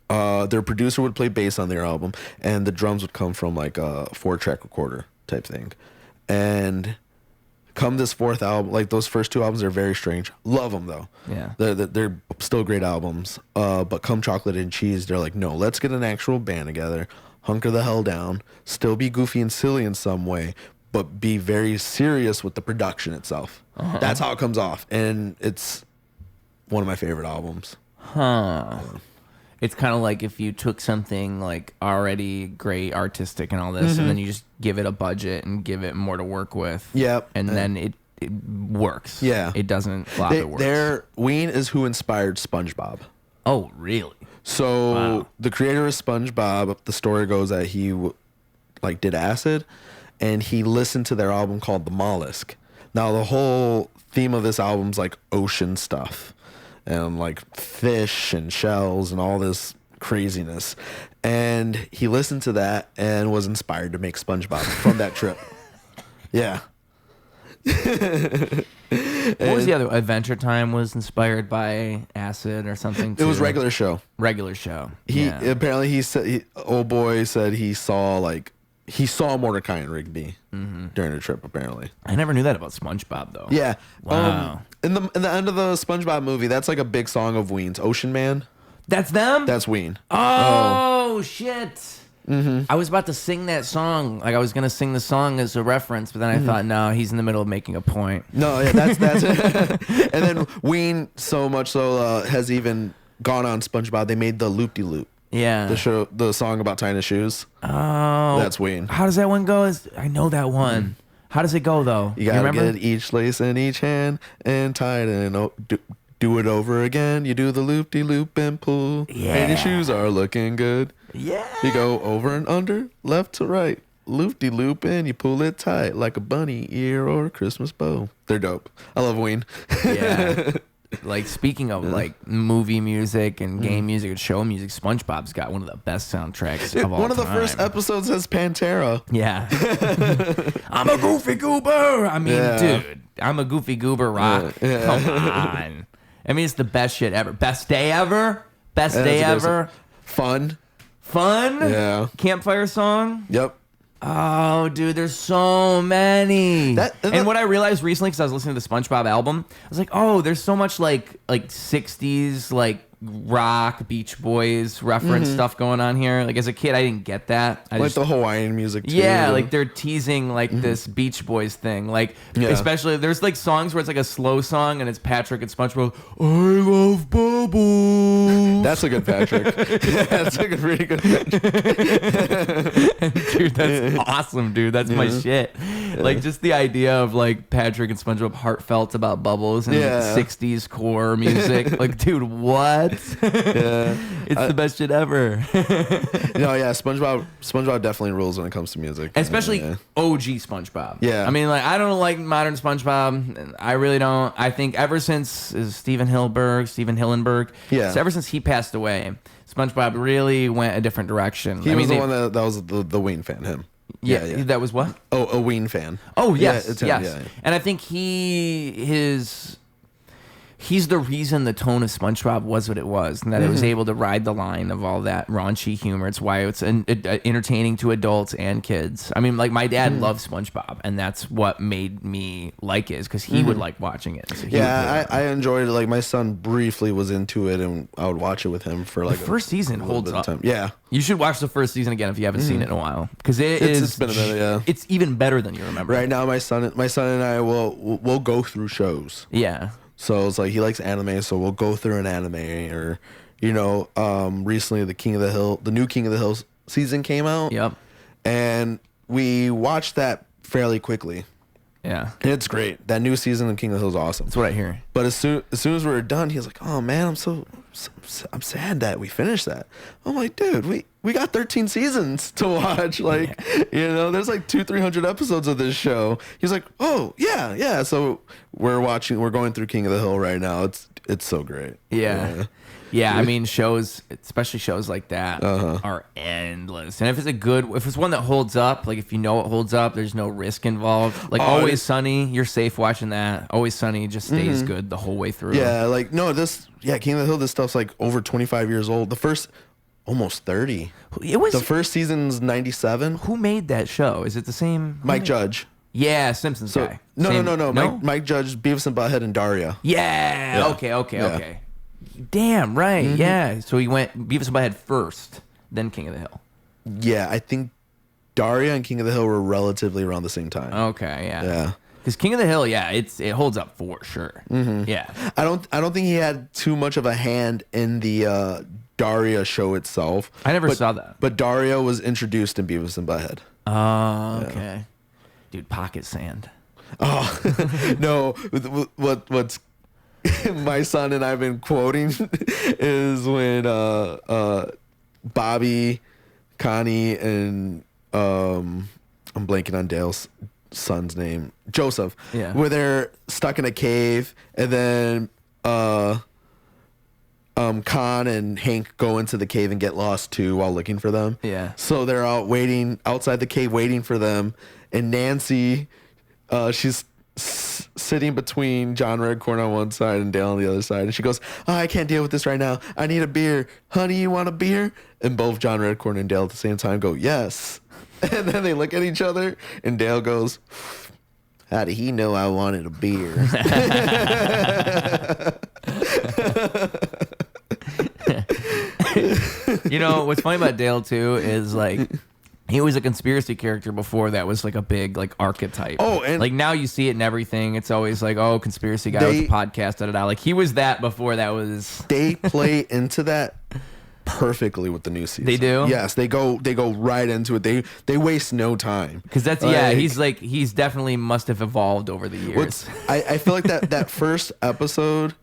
S2: Their producer would play bass on their album, and the drums would come from like a 4-track recorder type thing. And come this fourth album, like those first two albums are very strange. Love them though.
S1: Yeah.
S2: They're still great albums. But come Chocolate and Cheese, they're like, no, let's get an actual band together, hunker the hell down, still be goofy and silly in some way, but be very serious with the production itself. Uh-huh. That's how it comes off. And it's one of my favorite albums.
S1: Huh. It's kind of like if you took something like already great, artistic and all this, and then you just give it a budget and give it more to work with.
S2: Yep.
S1: And then it works.
S2: Yeah.
S1: It doesn't flop, it works.
S2: Ween is who inspired SpongeBob.
S1: Oh, really?
S2: So the creator of SpongeBob, the story goes that he did acid, and he listened to their album called The Mollusk. Now the whole theme of this album's like ocean stuff, and like fish and shells and all this craziness. And he listened to that and was inspired to make SpongeBob from that trip. Yeah.
S1: What was the other? Adventure Time was inspired by acid or something too?
S2: It was Regular Show.
S1: Regular Show.
S2: Apparently he said, old boy said he saw Mordecai and Rigby during a trip. Apparently,
S1: I never knew that about SpongeBob though.
S2: Yeah.
S1: Wow.
S2: In the end of the SpongeBob movie, that's like a big song of Ween's. Ocean Man.
S1: That's them.
S2: That's Ween.
S1: Oh shit. I was about to sing that song. Like I was gonna sing the song as a reference, but then I thought, no, he's in the middle of making a point.
S2: No, yeah, that's it. And then Ween, so much so, has even gone on SpongeBob. They made the Loop-de-Loop.
S1: Yeah.
S2: The song about tying his shoes.
S1: Oh.
S2: That's Ween.
S1: How does that one go? I know that one. How does it go though?
S2: You gotta get each lace in each hand and tie it in. Do it over again. You do the loop-de-loop and pull.
S1: Yeah.
S2: And your shoes are looking good.
S1: Yeah.
S2: You go over and under, left to right. Loop-de-loop and you pull it tight like a bunny ear or a Christmas bow. They're dope. I love Ween.
S1: Yeah. Like speaking of like movie music and game music and show music, SpongeBob's got one of the best soundtracks of all time.
S2: One of the first episodes has Pantera.
S1: Yeah. I'm a goofy goober. I mean, dude, I'm a goofy goober rock.
S2: Yeah.
S1: Come on. I mean, it's the best shit ever. Best day ever. Best day ever.
S2: Fun.
S1: Yeah. Campfire song.
S2: Yep.
S1: Oh, dude, there's so many. And what I realized recently, because I was listening to the SpongeBob album, I was like, oh, there's so much like 60s, like rock Beach Boys reference stuff going on here. Like as a kid, I didn't get that. I
S2: like the Hawaiian music too.
S1: Yeah, like they're teasing like this Beach Boys thing. Like especially there's like songs where it's like a slow song and it's Patrick and SpongeBob. I love bubbles.
S2: That's a good Patrick. That's a really good Patrick.
S1: Dude, that's awesome, dude. That's my shit. Like just the idea of like Patrick and SpongeBob heartfelt about bubbles and 60s core music. Like, dude, what? It's the best shit ever.
S2: No, yeah, SpongeBob definitely rules when it comes to music.
S1: Especially OG SpongeBob.
S2: Yeah.
S1: I mean, like, I don't like modern SpongeBob. I really don't. I think ever since Steven Hillenberg.
S2: Yeah.
S1: So ever since he passed away, SpongeBob really went a different direction.
S2: He was the one that was the Ween fan, him.
S1: Yeah, that was what?
S2: Oh, a Ween fan.
S1: Oh, yes,
S2: it's him,
S1: yes.
S2: yeah.
S1: And I think he's the reason the tone of SpongeBob was what it was, and that it was able to ride the line of all that raunchy humor. It's why it's entertaining to adults and kids. I mean, like my dad loved SpongeBob, and that's what made me like it, because he would like watching it. So
S2: I enjoyed it. Like my son briefly was into it, and I would watch it with him for like
S1: the first season holds up.
S2: Time. Yeah,
S1: you should watch the first season again if you haven't seen it in a while, because it's
S2: been a minute. Yeah,
S1: it's even better than you remember.
S2: Right now, my son and I will go through shows.
S1: Yeah.
S2: So it's like he likes anime, so we'll go through an anime, or recently the new King of the Hill season came out.
S1: Yep.
S2: And we watched that fairly quickly.
S1: Yeah.
S2: And it's great. That new season of King of the Hill is awesome.
S1: That's what I hear.
S2: But as soon as we were done, he was like, "Oh man, I'm sad that we finished that." I'm like, "Dude, we got 13 seasons to watch. Like, there's like 200-300 episodes of this show." He's like, "Oh yeah." So we're going through King of the Hill right now. It's so great.
S1: Yeah, I mean, shows, especially shows like that, are endless. And if it's one that holds up, like if you know it holds up, there's no risk involved. Like Always Sunny, you're safe watching that. Always Sunny just stays good the whole way through.
S2: Yeah, like King of the Hill, this stuff's like over 25 years old. The first, almost 30. The first season's 97.
S1: Who made that show? Is it the same?
S2: Mike Judge.
S1: Yeah, Simpsons guy.
S2: No. Mike Judge, Beavis and Butthead, and Daria.
S1: Yeah. Okay. Damn, right. Yeah. So he went Beavis and Butthead first, then King of the Hill.
S2: Yeah, I think Daria and King of the Hill were relatively around the same time.
S1: Okay, yeah.
S2: Yeah.
S1: Because King of the Hill, it holds up for sure. Yeah.
S2: I don't think he had too much of a hand in the Daria show itself.
S1: I never saw that.
S2: But Daria was introduced in Beavis and Butthead.
S1: Oh, okay. Dude, pocket sand.
S2: Oh, no. What's my son and I've been quoting is when Bobby, Connie, and I'm blanking on Dale's son's name, Joseph, where they're stuck in a cave, and then Con and Hank go into the cave and get lost too while looking for them.
S1: Yeah.
S2: So they're out waiting outside the cave waiting for them, and Nancy, she's sitting between John Redcorn on one side and Dale on the other side, and she goes, "Oh, I can't deal with this right now. I need a beer. Honey, you want a beer?" And both John Redcorn and Dale at the same time go, "Yes." And then they look at each other, and Dale goes, "How did he know I wanted a beer?"
S1: What's funny about Dale too is like he was a conspiracy character before that was like a big like archetype.
S2: Oh, and
S1: like now you see it in everything. It's always like, oh, conspiracy guy with a podcast, da. Like he was that before that was.
S2: They play into that perfectly with the new season.
S1: They do?
S2: Yes, they go right into it. They waste no time.
S1: Because that's he's definitely must have evolved over the years.
S2: I feel like that first episode,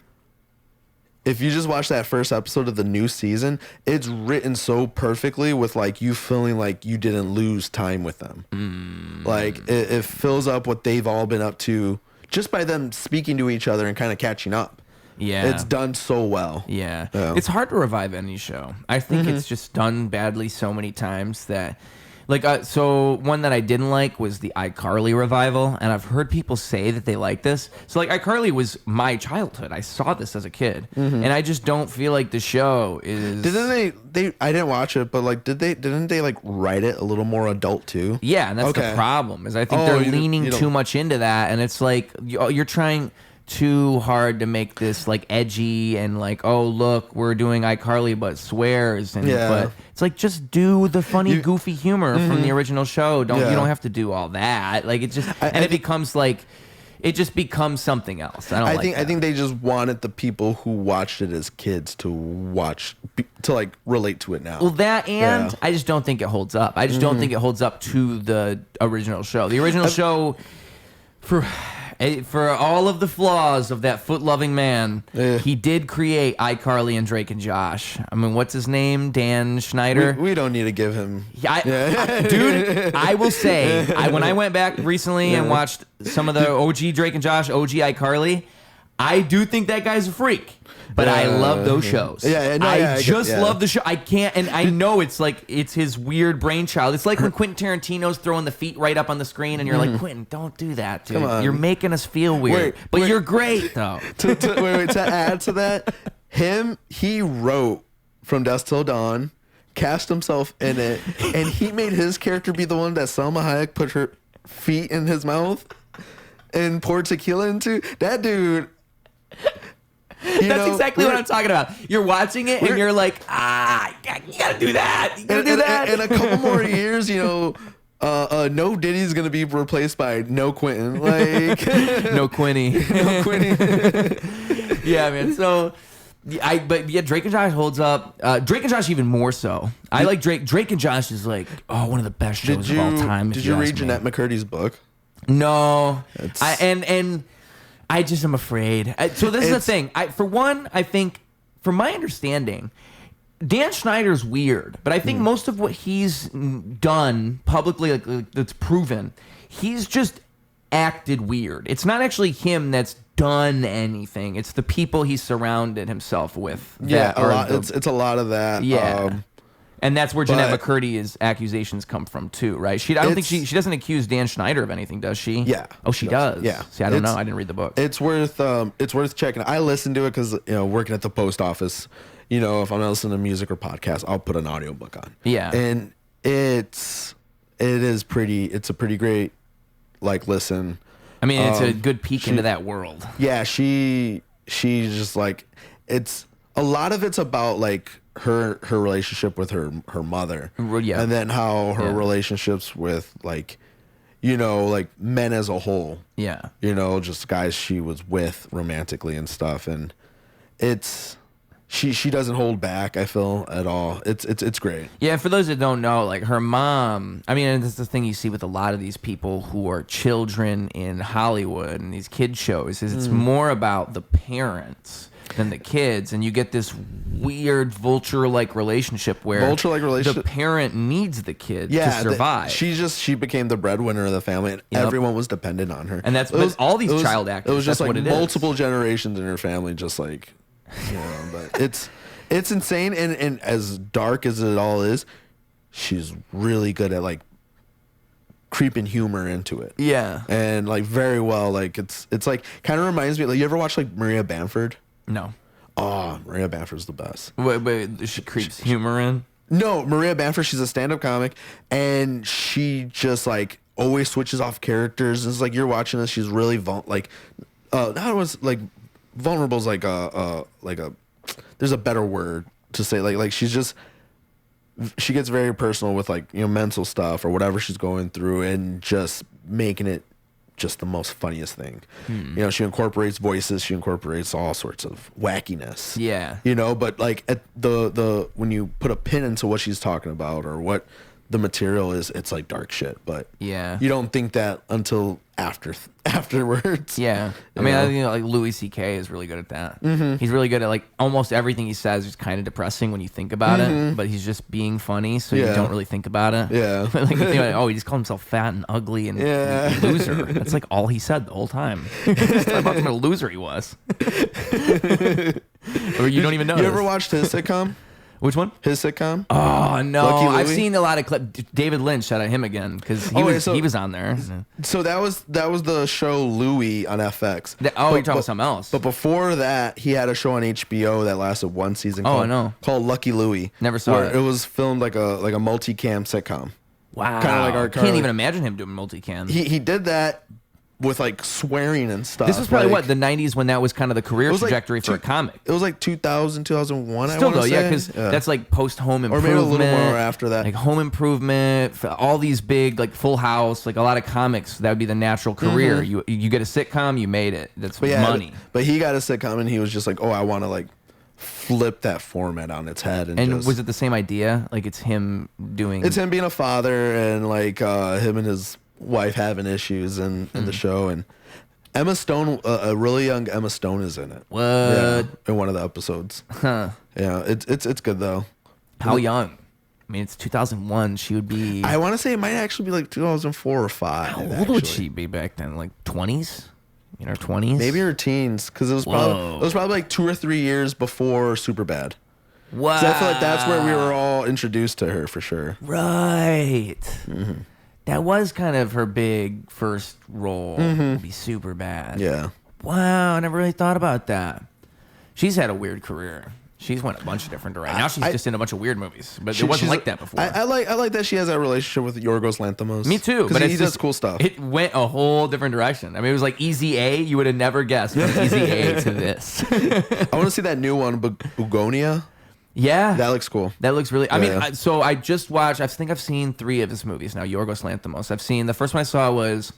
S2: if you just watch that first episode of the new season, it's written so perfectly with like you feeling like you didn't lose time with them. Like it fills up what they've all been up to just by them speaking to each other and kind of catching up.
S1: Yeah.
S2: It's done so well.
S1: Yeah. It's hard to revive any show. I think it's just done badly so many times that... Like, so one that I didn't like was the iCarly revival, and I've heard people say that they like this. So, like, iCarly was my childhood. I saw this as a kid, and I just don't feel like the show is...
S2: Didn't they I didn't watch it, but, like, didn't they, like, write it a little more adult, too?
S1: Yeah, and that's the problem, is I think they're leaning too much into that, and it's like, you're trying too hard to make this like edgy and like, oh look, we're doing iCarly but swears, and but it's like just do the funny goofy humor from the original show. You don't have to do all that. Like it just it becomes like it just becomes something else. I
S2: think they just wanted the people who watched it as kids to like relate to it now.
S1: Well, that and I just don't think it holds up. I just don't think it holds up to the original show. The original show for all of the flaws of that foot-loving man, he did create iCarly and Drake and Josh. I mean, what's his name? Dan Schneider?
S2: We don't need to give him...
S1: Dude, I will say, when I went back recently and watched some of the OG Drake and Josh, OG iCarly, I do think that guy's a freak. But I love those shows. I just love the show. I can't, and I know it's like it's his weird brainchild. It's like when Quentin Tarantino's throwing the feet right up on the screen, and you're like, Quentin, don't do that, dude. You're making us feel weird. But you're great, though.
S2: To add to that, he wrote From Dusk Till Dawn, cast himself in it, and he made his character be the one that Salma Hayek put her feet in his mouth and poured tequila into. That dude...
S1: That's exactly what I'm talking about. You're watching it and you're like, you gotta do that. You gotta do that.
S2: In a couple more years, No Diddy's gonna be replaced by No Quentin. Like
S1: No Quinny.
S2: No Quinny.
S1: Yeah, man. So Drake and Josh holds up. Drake and Josh even more so. I like Drake. Drake and Josh is like one of the best shows of all time.
S2: Did you read Jennette McCurdy's book?
S1: No. I just am afraid. So this is the thing. For one, I think, from my understanding, Dan Schneider's weird, but I think most of what he's done publicly, like that's proven, he's just acted weird. It's not actually him that's done anything. It's the people he surrounded himself with.
S2: It's a lot of that.
S1: Yeah. And that's where Jennette McCurdy's accusations come from too, right? I don't think she doesn't accuse Dan Schneider of anything, does she?
S2: Yeah.
S1: Oh, she does.
S2: Yeah.
S1: See, I don't know. I didn't read the book.
S2: It's worth checking. I listen to it because working at the post office, if I'm not listening to music or podcasts, I'll put an audiobook on.
S1: Yeah.
S2: And it's a pretty great listen.
S1: I mean, it's a good peek into that world.
S2: Yeah, she's just like it's a lot of it's about like her relationship with her mother, and then how her relationships with like men as a whole, just guys she was with romantically and stuff, and it's she doesn't hold back, I feel, at all. It's great.
S1: Yeah, for those that don't know, like her mom, I mean, that's the thing you see with a lot of these people who are children in Hollywood and these kid shows is it's more about the parents than the kids, and you get this weird vulture-like relationship where the parent needs the kid to survive.
S2: She became the breadwinner of the family, and everyone was dependent on her.
S1: And that's all these child actors.
S2: It was just
S1: like
S2: multiple generations in her family, just like But it's insane, and as dark as it all is, she's really good at like creeping humor into it. Yeah, and like very well. Like it's like kind of reminds me. Like you ever watch like Maria Bamford?
S1: No.
S2: Oh, Maria Bamford's the best.
S1: Wait, she creeps humor in?
S2: No, Maria Bamford, she's a stand-up comic, and she just, like, always switches off characters. It's like you're watching this, she's really, vulnerable is like a, there's a better word to say. Like she's just, she gets very personal with, like, mental stuff or whatever she's going through and just making it just the most funniest thing. She incorporates voices, she incorporates all sorts of wackiness. Yeah. But like at the when you put a pin into what she's talking about or what the material is, it's like dark shit. But you don't think that until afterwards. Yeah. I mean, I think like Louis C.K. is really good at that. He's really good at like almost everything he says is kind of depressing when you think about it, but he's just being funny, so you don't really think about it. Yeah. Like, you think about, he just called himself fat and ugly and a loser. That's like all he said the whole time. Just about what a loser he was. Or you don't even know. You ever watched his sitcom?
S1: Which one?
S2: His sitcom?
S1: Oh, no. I've seen a lot of clips. David Lynch, shout out him again, because he was on there.
S2: So that was the show Louis on FX.
S1: You're talking about something else.
S2: But before that, he had a show on HBO that lasted one season called Lucky Louie.
S1: Never saw it.
S2: It was filmed like a multicam sitcom.
S1: Wow. Kind of like our Can't even imagine him doing multicam.
S2: He did that with like swearing and stuff.
S1: This was probably
S2: like,
S1: the 90s when that was kind of the career
S2: was like
S1: trajectory for a comic.
S2: It was like 2000, 2001.
S1: Still
S2: I
S1: though,
S2: say.
S1: yeah, because that's like post Home
S2: or
S1: Improvement,
S2: maybe a little more after that.
S1: like Home Improvement, all these big like Full House, like a lot of comics. That would be the natural career. You get a sitcom, you made it. That's money.
S2: But he got a sitcom, and he was just like, oh, I want to like flip that format on its head. And just,
S1: was it the same idea? Like it's him doing.
S2: It's him being a father, and like him and his wife having issues in the show, and Emma Stone, a really young Emma Stone is in it.
S1: What?
S2: Yeah, in one of the episodes.
S1: Huh.
S2: Yeah, it's good though.
S1: How young? I mean, it's 2001. She would be.
S2: I want to say it might actually be like 2004 or 5.
S1: How old would she be back then? Like 20s? In her 20s?
S2: Maybe her teens, because it was probably like 2 or 3 years before Superbad.
S1: Wow.
S2: So I feel like that's where we were all introduced to her for sure.
S1: Right. That was kind of her big first role. To be super bad.
S2: Yeah.
S1: Wow, I never really thought about that. She's had a weird career. She's went a bunch of different directions. Now she's just in a bunch of weird movies, but it wasn't like that before.
S2: I like that she has that relationship with Yorgos Lanthimos.
S1: Me too,
S2: but
S1: he
S2: does cool stuff.
S1: It went a whole different direction. I mean, it was like Easy A. You would have never guessed from Easy A to this.
S2: I want to see that new one, Bugonia.
S1: Yeah,
S2: that looks cool.
S1: That looks really. I mean, so I just watched. I think I've seen 3 of his movies now. Yorgos Lanthimos. I've seen the first one I saw was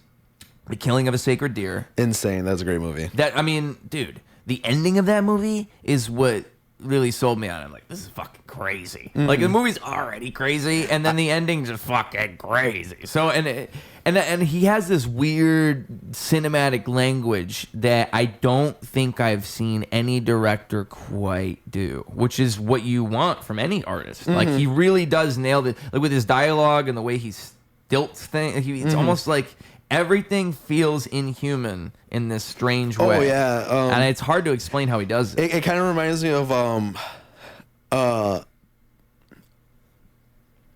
S1: The Killing of a Sacred Deer.
S2: Insane. That's a great movie.
S1: I mean, dude, the ending of that movie is what really sold me on it. I'm like, this is fucking crazy. Like the movie's already crazy, and then the ending's just fucking crazy. So and he has this weird cinematic language that I don't think I've seen any director quite do, which is what you want from any artist. Like he really does nail it. Like with his dialogue and the way he stilts things, it's almost like everything feels inhuman in this strange way.
S2: Oh yeah,
S1: and it's hard to explain how he does it.
S2: It kind of reminds me of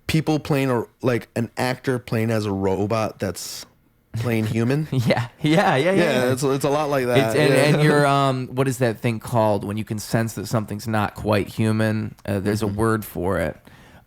S2: people playing like an actor playing as a robot that's playing human.
S1: Yeah.
S2: It's a lot like that.
S1: And you're what is that thing called when you can sense that something's not quite human? There's a word for it.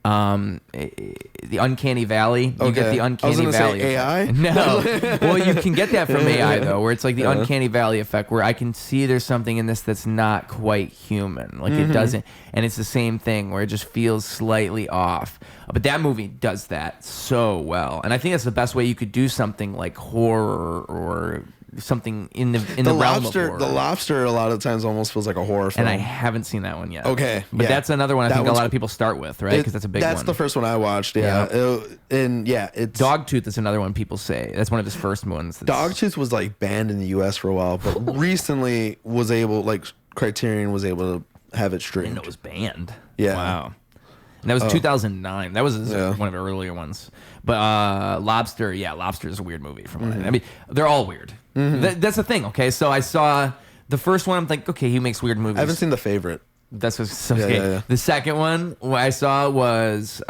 S1: The uncanny valley. You get the uncanny valley.
S2: Say AI?
S1: No. Well, you can get that from AI though, where it's like the uncanny valley effect, where I can see there's something in this that's not quite human. Like it doesn't, and it's the same thing where it just feels slightly off. But that movie does that so well, and I think that's the best way you could do something like horror or something in the realm of horror.
S2: The Lobster a lot of times almost feels like a horror film.
S1: And I haven't seen that one yet.
S2: Okay.
S1: But that's another one I think a lot of people start with, right? Because that's a big one.
S2: That's the first one I watched, yeah. It's
S1: Dogtooth is another one people say. That's one of his first ones.
S2: Dogtooth was like banned in the US for a while, but recently Criterion was able to have it streamed.
S1: I didn't know it was banned.
S2: Yeah.
S1: Wow. And that was 2009. That was one of the earlier ones. But Lobster is a weird movie from what I mean, they're all weird. That's the thing, okay? So I saw the first one, I'm like, okay, he makes weird movies.
S2: I haven't seen The Favorite.
S1: That's what's okay. The second one I saw was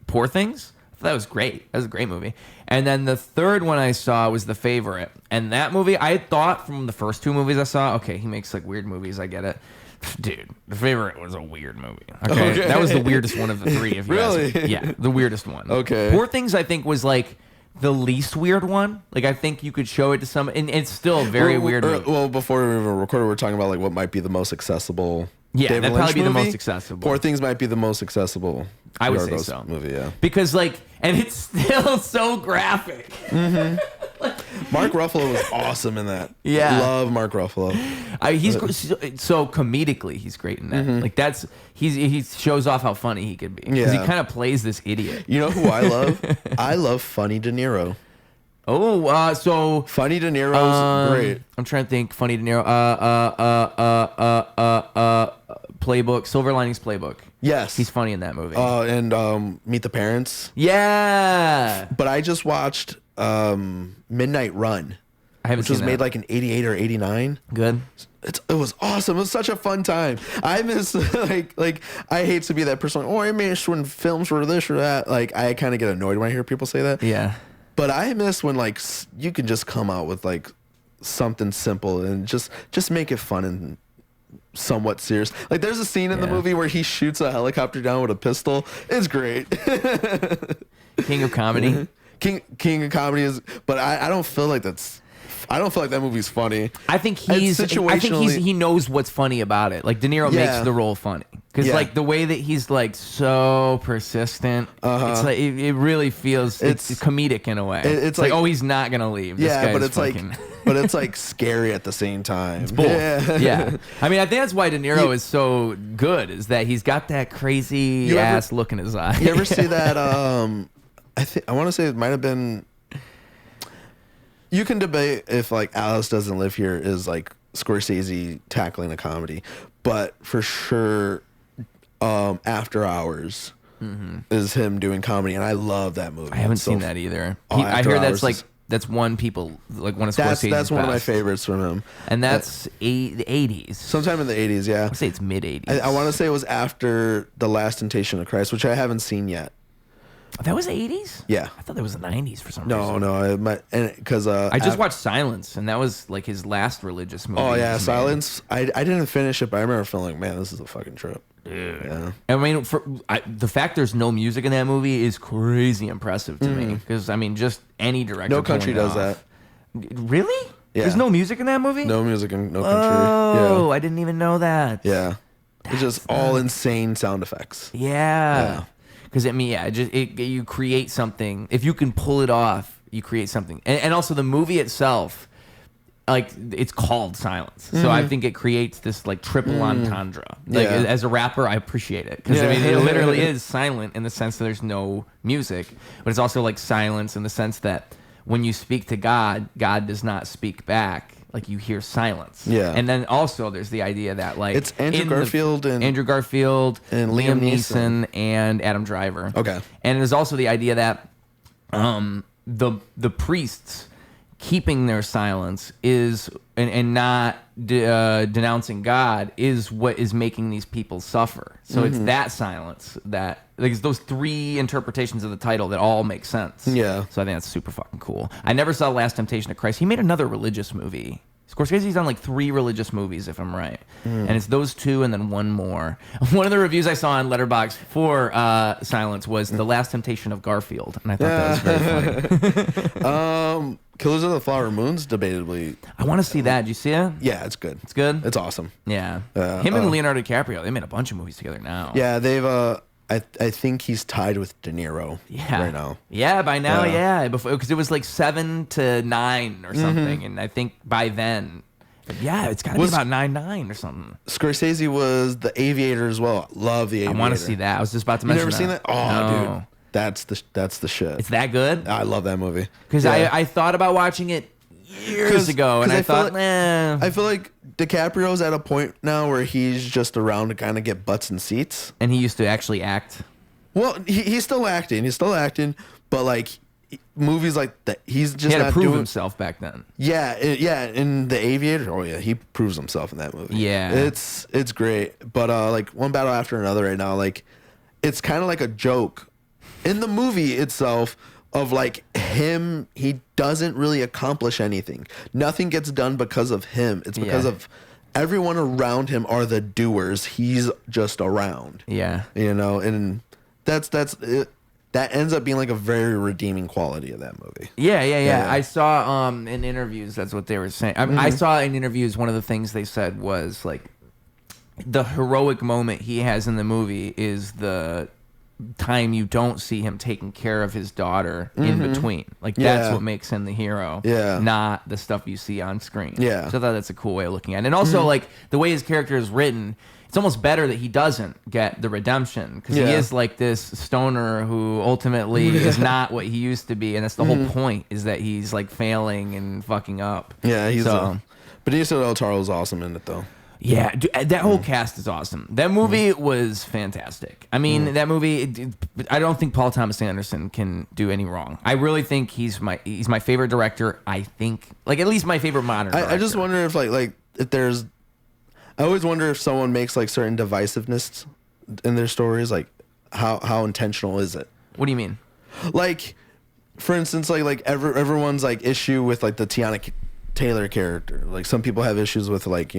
S1: Poor Things. That was great. That was a great movie. And then the third one I saw was The Favorite. And that movie, I thought from the first 2 movies I saw, okay, he makes like weird movies, I get it. Dude, The Favorite was a weird movie. Okay. That was the weirdest one of the 3. If you
S2: really?
S1: ask me. Yeah, the weirdest one.
S2: Okay.
S1: Poor Things, I think, was like the least weird one. Like, I think you could show it to some, and it's still a very weird movie.
S2: Well, before we even recorded, we were talking about like what might be the most accessible.
S1: Yeah,
S2: David
S1: that'd
S2: Lynch
S1: probably be the
S2: movie.
S1: most accessible.
S2: Poor Things might be the most accessible.
S1: I would say
S2: Yorgos
S1: so.
S2: Movie, yeah.
S1: Because and it's still so graphic.
S2: Mark Ruffalo was awesome in that.
S1: Yeah.
S2: Love Mark Ruffalo.
S1: He's so comedically he's great in that. Like he shows off how funny he could be because he kind of plays this idiot.
S2: You know who I love? I love Funny De Niro.
S1: Oh, so
S2: Funny De Niro's great.
S1: I'm trying to think. Funny De Niro. Playbook. Silver Linings Playbook.
S2: Yes,
S1: he's funny in that movie.
S2: And Meet the Parents.
S1: Yeah.
S2: But I just watched Midnight Run.
S1: I haven't seen
S2: which was made like in 88 or 89.
S1: Good.
S2: It was awesome. It was such a fun time. I miss like I hate to be that person. Oh, I miss when films were this or that. Like I kind of get annoyed when I hear people say that.
S1: Yeah.
S2: But I miss when like you can just come out with like something simple and just make it fun and somewhat serious. Like there's a scene in the movie where he shoots a helicopter down with a pistol. It's great.
S1: King of comedy.
S2: King of comedy is, but I don't feel like that's I don't feel like that movie's funny.
S1: I think he knows what's funny about it. Like De Niro makes the role funny because like the way that he's like so persistent, it's like it really feels it's comedic in a way. It's like, oh, he's not gonna leave. This guy's
S2: but it's
S1: fucking...
S2: like but it's like scary at the same time.
S1: It's both. Yeah. I mean, I think that's why De Niro is so good. Is that he's got that crazy ass look in his eye.
S2: You ever see that? I want to say it might have been. You can debate if like Alice Doesn't Live Here is like Scorsese tackling a comedy, but for sure, After Hours is him doing comedy, and I love that movie.
S1: I haven't seen that either. I hear that's one of Scorsese's
S2: That's one of my
S1: best.
S2: favorites from him,
S1: and that's the 80s.
S2: Sometime in the 80s, yeah.
S1: I'd say it's mid 80s.
S2: I want to say it was after The Last Temptation of Christ, which I haven't seen yet.
S1: That was the 80s?
S2: Yeah.
S1: I thought that was the 90s for some reason.
S2: No, because
S1: I just watched Silence, and that was like his last religious movie.
S2: Oh yeah, Silence. I didn't finish it, but I remember feeling like, man, this is a fucking trip.
S1: Dude.
S2: Yeah.
S1: I mean, the fact there's no music in that movie is crazy impressive to me, because I mean, just any director.
S2: No Country does that.
S1: Really?
S2: Yeah.
S1: There's no music in that movie?
S2: No music in No Country.
S1: Oh,
S2: Yeah.
S1: I didn't even know that.
S2: Yeah. It's just all insane sound effects.
S1: Yeah. Because I mean, you create something. If you can pull it off, you create something. And also the movie itself, like it's called Silence, so I think it creates this like triple entendre. Like as a rapper, I appreciate it because I mean it literally is silent in the sense that there's no music, but it's also like silence in the sense that when you speak to God, God does not speak back. Like you hear silence. Yeah. And then also there's the idea that like
S2: it's Andrew Garfield and
S1: Liam Neeson and Adam Driver.
S2: Okay.
S1: And there's also the idea that the priests keeping their silence is and not denouncing God is what is making these people suffer. So it's that silence that like it's those three interpretations of the title that all make sense.
S2: Yeah.
S1: So I think that's super fucking cool. I never saw Last Temptation of Christ. He made another religious movie. Scorsese's done like 3 religious movies, if I'm right. And it's those 2 and then one more. One of the reviews I saw on Letterboxd for Silence was The Last Temptation of Garfield. And I thought that was very funny.
S2: Killers of the Flower Moon's debatably...
S1: I want to see that. Did you see it?
S2: Yeah, it's good.
S1: It's good?
S2: It's awesome.
S1: Yeah. Him and Leonardo DiCaprio, they made a bunch of movies together now.
S2: Yeah, they've... I think he's tied with De Niro right now.
S1: Yeah, by now, yeah. Because it was like 7 to 9 or something. And I think by then... Yeah, it's got to be about 9-9 or something.
S2: Scorsese was The Aviator as well. Love The Aviator.
S1: I want to see that. I was just about to mention that.
S2: You never seen that? Oh, no. Dude. That's the shit.
S1: It's that good?
S2: I love that movie.
S1: Because I thought about watching it years ago, and I thought,
S2: I feel like DiCaprio's at a point now where he's just around to kind of get butts and seats.
S1: And he used to actually act.
S2: Well, he's still acting. He's still acting, but like movies like that, he's just
S1: he had
S2: not
S1: to prove
S2: doing
S1: himself back then.
S2: Yeah. In The Aviator, oh yeah, he proves himself in that movie.
S1: Yeah,
S2: it's great. But like One Battle After Another right now, like it's kind of like a joke in the movie itself of like him. He doesn't really accomplish anything. Nothing gets done because of him. It's because of everyone around him are the doers. He's just around.
S1: Yeah,
S2: and that's it. That ends up being like a very redeeming quality of that movie.
S1: Yeah. I saw in interviews that's what they were saying. I saw in interviews one of the things they said was like the heroic moment he has in the movie is the time you don't see him taking care of his daughter in between. Like that's what makes him the hero. Yeah. Not the stuff you see on screen. Yeah. So I thought that's a cool way of looking at it. And also like the way his character is written, it's almost better that he doesn't get the redemption because he is like this stoner who ultimately is not what he used to be, and that's the whole point is that he's like failing and fucking up.
S2: Yeah, Benicio del Toro is awesome in it though.
S1: Yeah, dude, that whole cast is awesome. That movie was fantastic. I mean, that movie. I don't think Paul Thomas Anderson can do any wrong. I really think he's my favorite director. I think like at least my favorite modern.
S2: I just wonder if like if there's. I always wonder if someone makes like certain divisiveness in their stories, like how intentional is it?
S1: What do you mean?
S2: Like, for instance, like everyone's like issue with like the Tiana Taylor character. Like some people have issues with like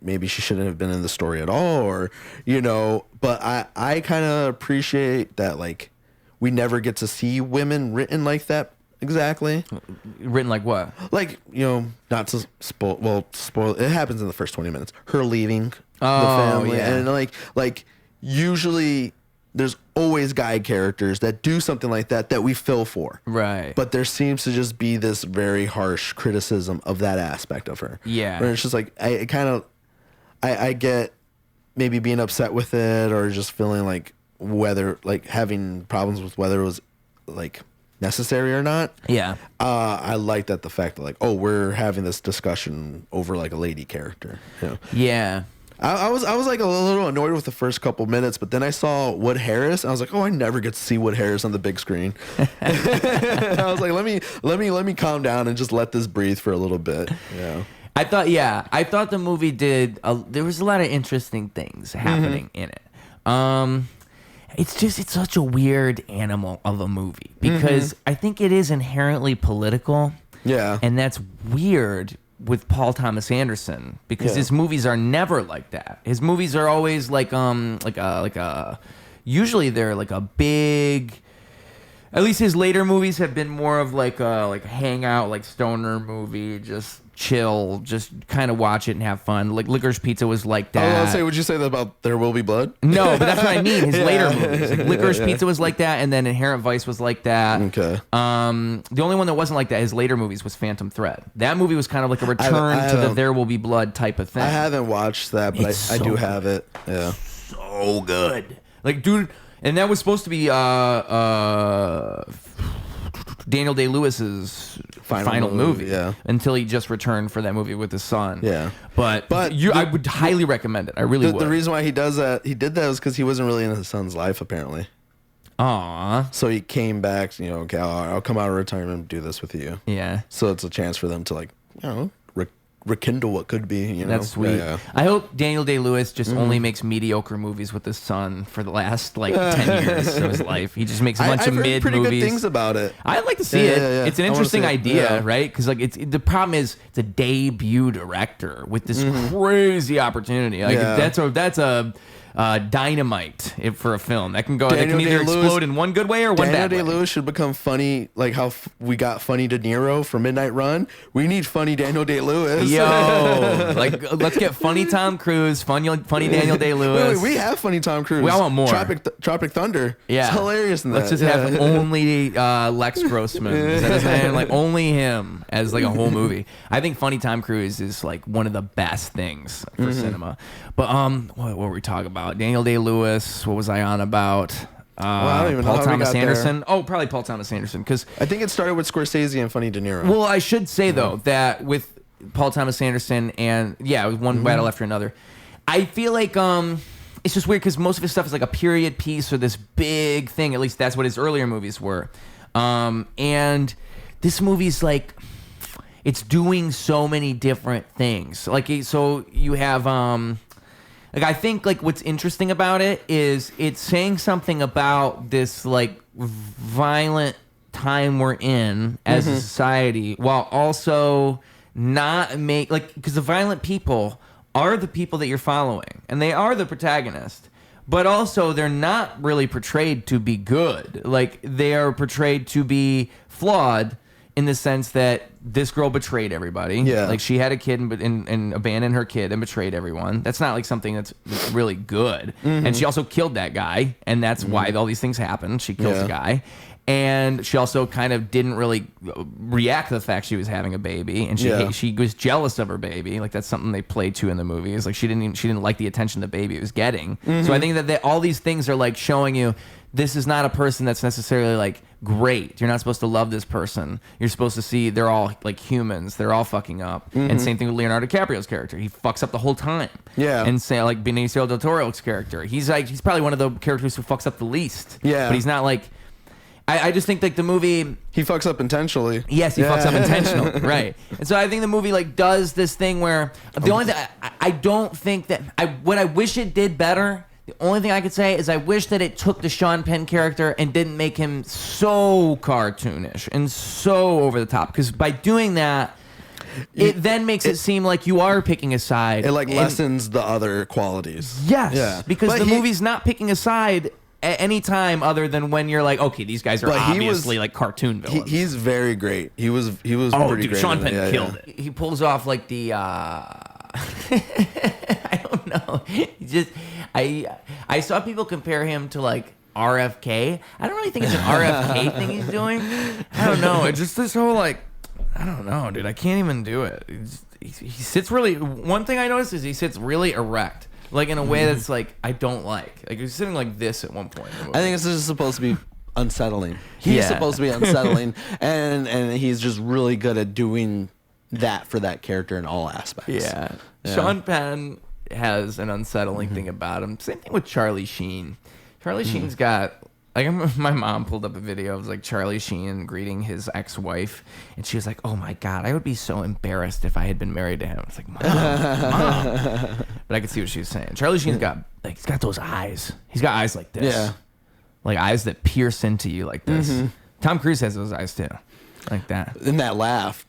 S2: maybe she shouldn't have been in the story at all, or But I kind of appreciate that like we never get to see women written like that exactly.
S1: Written like what?
S2: Like, not to spoil. It happens in the first 20 minutes. Her leaving the
S1: Oh,
S2: family,
S1: yeah.
S2: and like usually there's always guy characters that do something like that we feel for.
S1: Right.
S2: But there seems to just be this very harsh criticism of that aspect of her.
S1: Yeah.
S2: Where it's just like I get maybe being upset with it, or just feeling like whether, like, having problems with whether it was like necessary or not.
S1: Yeah.
S2: I like that the fact that, like, oh, we're having this discussion over like a lady character.
S1: Yeah.
S2: I was like a little annoyed with the first couple minutes, but then I saw Wood Harris. And I was like, oh, I never get to see Wood Harris on the big screen. I was like, let me calm down and just let this breathe for a little bit. Yeah.
S1: I thought the movie did. There was a lot of interesting things happening in it. It's such a weird animal of a movie because I think it is inherently political.
S2: Yeah.
S1: And that's weird with Paul Thomas Anderson because his movies are never like that. His movies are always usually they're like a big. At least his later movies have been more of like a hangout, like stoner movie, just chill, just kind of watch it and have fun. Like Licorice Pizza was like that.
S2: I was gonna say, would you say that about There Will Be Blood?
S1: No, but that's what I mean. His later movies, like Licorice Pizza was like that, and then Inherent Vice was like that.
S2: Okay.
S1: The only one that wasn't like that, his later movies, was Phantom Thread. That movie was kind of like a return to the There Will Be Blood type of thing.
S2: I haven't watched that, but I do have it. Yeah.
S1: So good. Like, dude, and that was supposed to be Daniel Day-Lewis's final movie, until he just returned for that movie with his son.
S2: Yeah.
S1: But I would highly recommend it. I really would.
S2: The reason why he did that was because he wasn't really in his son's life, apparently.
S1: Aww.
S2: So he came back, okay, I'll come out of retirement and do this with you.
S1: Yeah.
S2: So it's a chance for them to, like, rekindle what could be,
S1: That's sweet.
S2: Yeah.
S1: I hope Daniel Day-Lewis just only makes mediocre movies with his son for the last 10 years of his life. He just makes a bunch of mid movies.
S2: Pretty good things about it.
S1: I'd like to see it. Yeah. It's an interesting idea, right? Because the problem is it's a debut director with this crazy opportunity. Like that's a dynamite for a film that can go. That can either explode in one good way or one bad way.
S2: Daniel Day-Lewis should become funny, like how we got funny De Niro for Midnight Run. We need funny Daniel Day-Lewis.
S1: Yo, let's get funny Tom Cruise, funny Daniel Day-Lewis.
S2: Wait, we have funny Tom Cruise.
S1: We all want more.
S2: Tropic Thunder.
S1: Yeah,
S2: it's hilarious in that.
S1: Let's just have only Lex Grossman. Is that his name? Like only him as like a whole movie. I think funny Tom Cruise is like one of the best things for cinema. But what were we talking about? Daniel Day-Lewis. What was I on about?
S2: I don't even know
S1: Paul
S2: how we
S1: Thomas
S2: got
S1: Anderson.
S2: there.
S1: Oh, probably Paul Thomas Anderson. Because
S2: I think it started with Scorsese and Funny De Niro.
S1: Well, I should say though that with Paul Thomas Anderson and one battle after another, I feel like it's just weird because most of his stuff is like a period piece or this big thing. At least that's what his earlier movies were. And this movie's like. It's doing so many different things. Like, so you have, I think, like, what's interesting about it is it's saying something about this, like, violent time we're in as a society, while also not because the violent people are the people that you're following, and they are the protagonist. But also, they're not really portrayed to be good. Like, they are portrayed to be flawed in the sense that this girl betrayed everybody. Yeah. Like, she had a kid and abandoned her kid and betrayed everyone. That's not, like, something that's really good. And she also killed that guy, and that's why all these things happen. She kills the guy. And she also kind of didn't really react to the fact she was having a baby, and she was jealous of her baby. Like, that's something they play to in the movies. Like, she didn't like the attention the baby was getting. So I think that all these things are like showing you this is not a person that's necessarily like great. You're not supposed to love this person. You're supposed to see they're all like humans. They're all fucking up. And same thing with Leonardo DiCaprio's character. He fucks up the whole time. Yeah. And say like Benicio del Toro's character. He's probably one of the characters who fucks up the least. Yeah. But he's not like. I just think like the movie.
S2: He fucks up intentionally.
S1: Yes, he fucks up intentionally. Right. And so I think the movie like does this thing where the only thing I don't think that what I wish it did better. The only thing I could say is I wish that it took the Sean Penn character and didn't make him so cartoonish and so over the top. Because by doing that, it then makes it seem like you are picking a side.
S2: It like lessens the other qualities.
S1: Yes. Yeah. Because the movie's not picking a side any time other than when you're like, okay, these guys are
S2: But he
S1: obviously
S2: was-
S1: like cartoon villains.
S2: He's very great. He was
S1: oh,
S2: pretty
S1: dude,
S2: great.
S1: Sean
S2: in it.
S1: Penn killed it. He pulls off like the I don't know. He just I saw people compare him to like RFK. I don't really think it's an RFK thing he's doing. I don't know. It's just this whole like, I don't know, dude. I can't even do it. He sits really. One thing I noticed is he sits really erect, like in a way that's like I don't like. Like he's sitting like this at one point.
S3: I think it's just supposed to be unsettling. He's supposed to be unsettling, and he's just really good at doing that for that character in all aspects.
S1: Yeah. Sean Penn has an unsettling thing about him. Same thing with Charlie Sheen. Charlie Sheen's got, like, my mom pulled up a video of like Charlie Sheen greeting his ex-wife, and she was like, "Oh my God, I would be so embarrassed if I had been married to him." It's like, mom. But I could see what she was saying. Charlie Sheen's got, like, he's got those eyes. He's got eyes like this.
S3: Yeah.
S1: Like eyes that pierce into you like this. Tom Cruise has those eyes too, like that.
S3: And that laugh.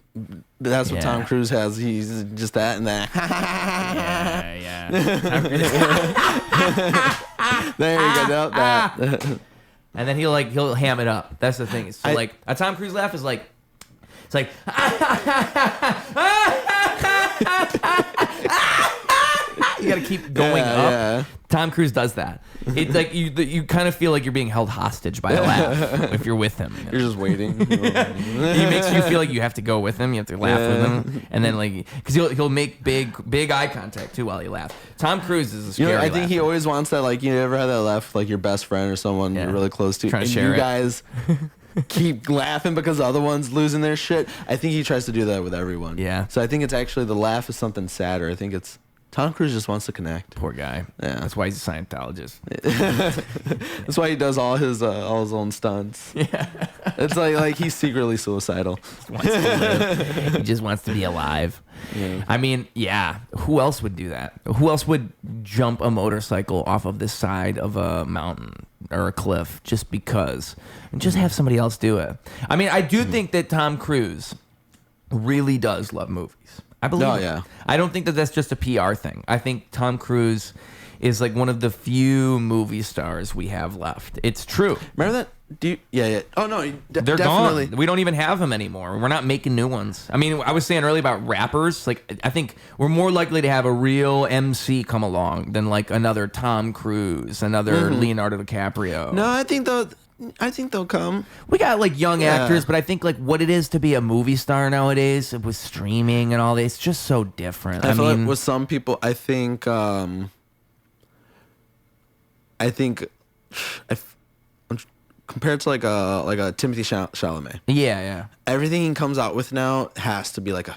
S3: That's what
S1: Yeah.
S3: Tom Cruise has. He's just that and that.
S1: Yeah.
S3: There you go. No, that.
S1: And then he'll ham it up. That's the thing. So like a Tom Cruise laugh is like, it's like, you gotta keep going up.
S3: Yeah.
S1: Tom Cruise does that. It's like you kind of feel like you're being held hostage by a laugh if you're with him.
S3: You're just waiting.
S1: He makes you feel like you have to go with him. You have to laugh with him, and then like because he'll make big eye contact too while you laugh. Tom Cruise is a scary.
S3: I think he
S1: laugher.
S3: always wants that. Like, you ever had that laugh with, like, your best friend or someone you're really close to,
S1: Trying to
S3: and
S1: share
S3: you
S1: it.
S3: guys keep laughing because the other one's losing their shit. I think he tries to do that with everyone.
S1: Yeah.
S3: So I think it's actually the laugh is something sadder. I think it's Tom Cruise just wants to connect.
S1: Poor guy.
S3: Yeah.
S1: That's why he's a Scientologist.
S3: That's why he does all his own stunts. Yeah. It's like he's secretly suicidal.
S1: Wants to live. He just wants to be alive.
S3: Yeah.
S1: I mean, yeah. Who else would do that? Who else would jump a motorcycle off of the side of a mountain or a cliff just because? And just have somebody else do it. I mean, I do think that Tom Cruise really does love movies. I believe it.
S3: Yeah.
S1: I don't think that that's just a PR thing. I think Tom Cruise is like one of the few movie stars we have left. It's true.
S3: Remember that? Yeah. Oh, no.
S1: They're
S3: definitely.
S1: gone. We don't even have them anymore. We're not making new ones. I mean, I was saying earlier about rappers. Like, I think we're more likely to have a real MC come along than like another Tom Cruise, another Leonardo DiCaprio.
S3: No, I think they'll come.
S1: We got like young
S3: Yeah.
S1: actors, but I think like what it is to be a movie star nowadays with streaming and all this, it's just so different.
S3: I feel
S1: mean,
S3: like with some people, I think compared to like a Timothee Chalamet,
S1: yeah,
S3: everything he comes out with now has to be like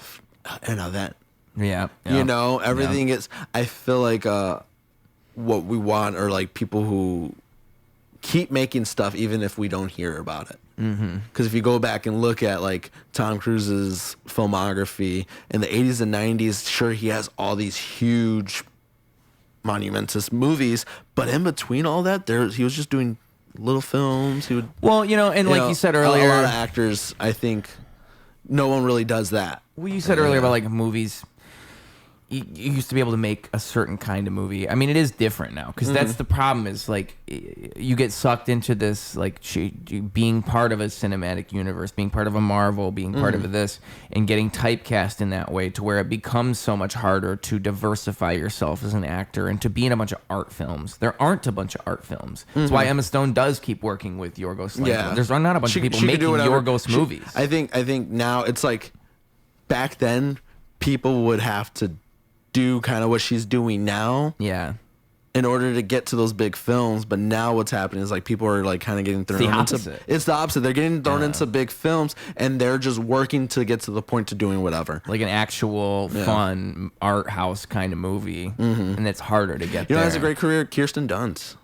S3: an event.
S1: yeah.
S3: You know, everything is. I feel like what we want are like people who keep making stuff even if we don't hear about it. Because if you go back and look at like Tom Cruise's filmography in the 80s and 90s, sure, he has all these huge monumentous movies, but in between all that, he was just doing little films. He would,
S1: Well, like you said earlier,
S3: a lot of actors, I think no one really does that.
S1: Well, you said earlier about like movies. You used to be able to make a certain kind of movie. I mean, it is different now because that's the problem. Is like you get sucked into this like being part of a cinematic universe, being part of a Marvel, being part of this, and getting typecast in that way to where it becomes so much harder to diversify yourself as an actor and to be in a bunch of art films. There aren't a bunch of art films. That's why Emma Stone does keep working with Yorgos Lanthimos.
S3: Yeah.
S1: There's not a bunch of people
S3: She could
S1: making
S3: do whatever.
S1: Yorgos movies.
S3: I think now it's like back then people would have to do kind of what she's doing now
S1: Yeah.
S3: in order to get to those big films, but now what's happening is like people are like kind of getting thrown into
S1: opposite.
S3: it's the opposite. They're getting thrown into big films and they're just working to get to the point to doing whatever.
S1: Like an actual fun art house kind of movie, and it's harder to get
S3: You know,
S1: there.
S3: has a great career. Kirsten Dunst,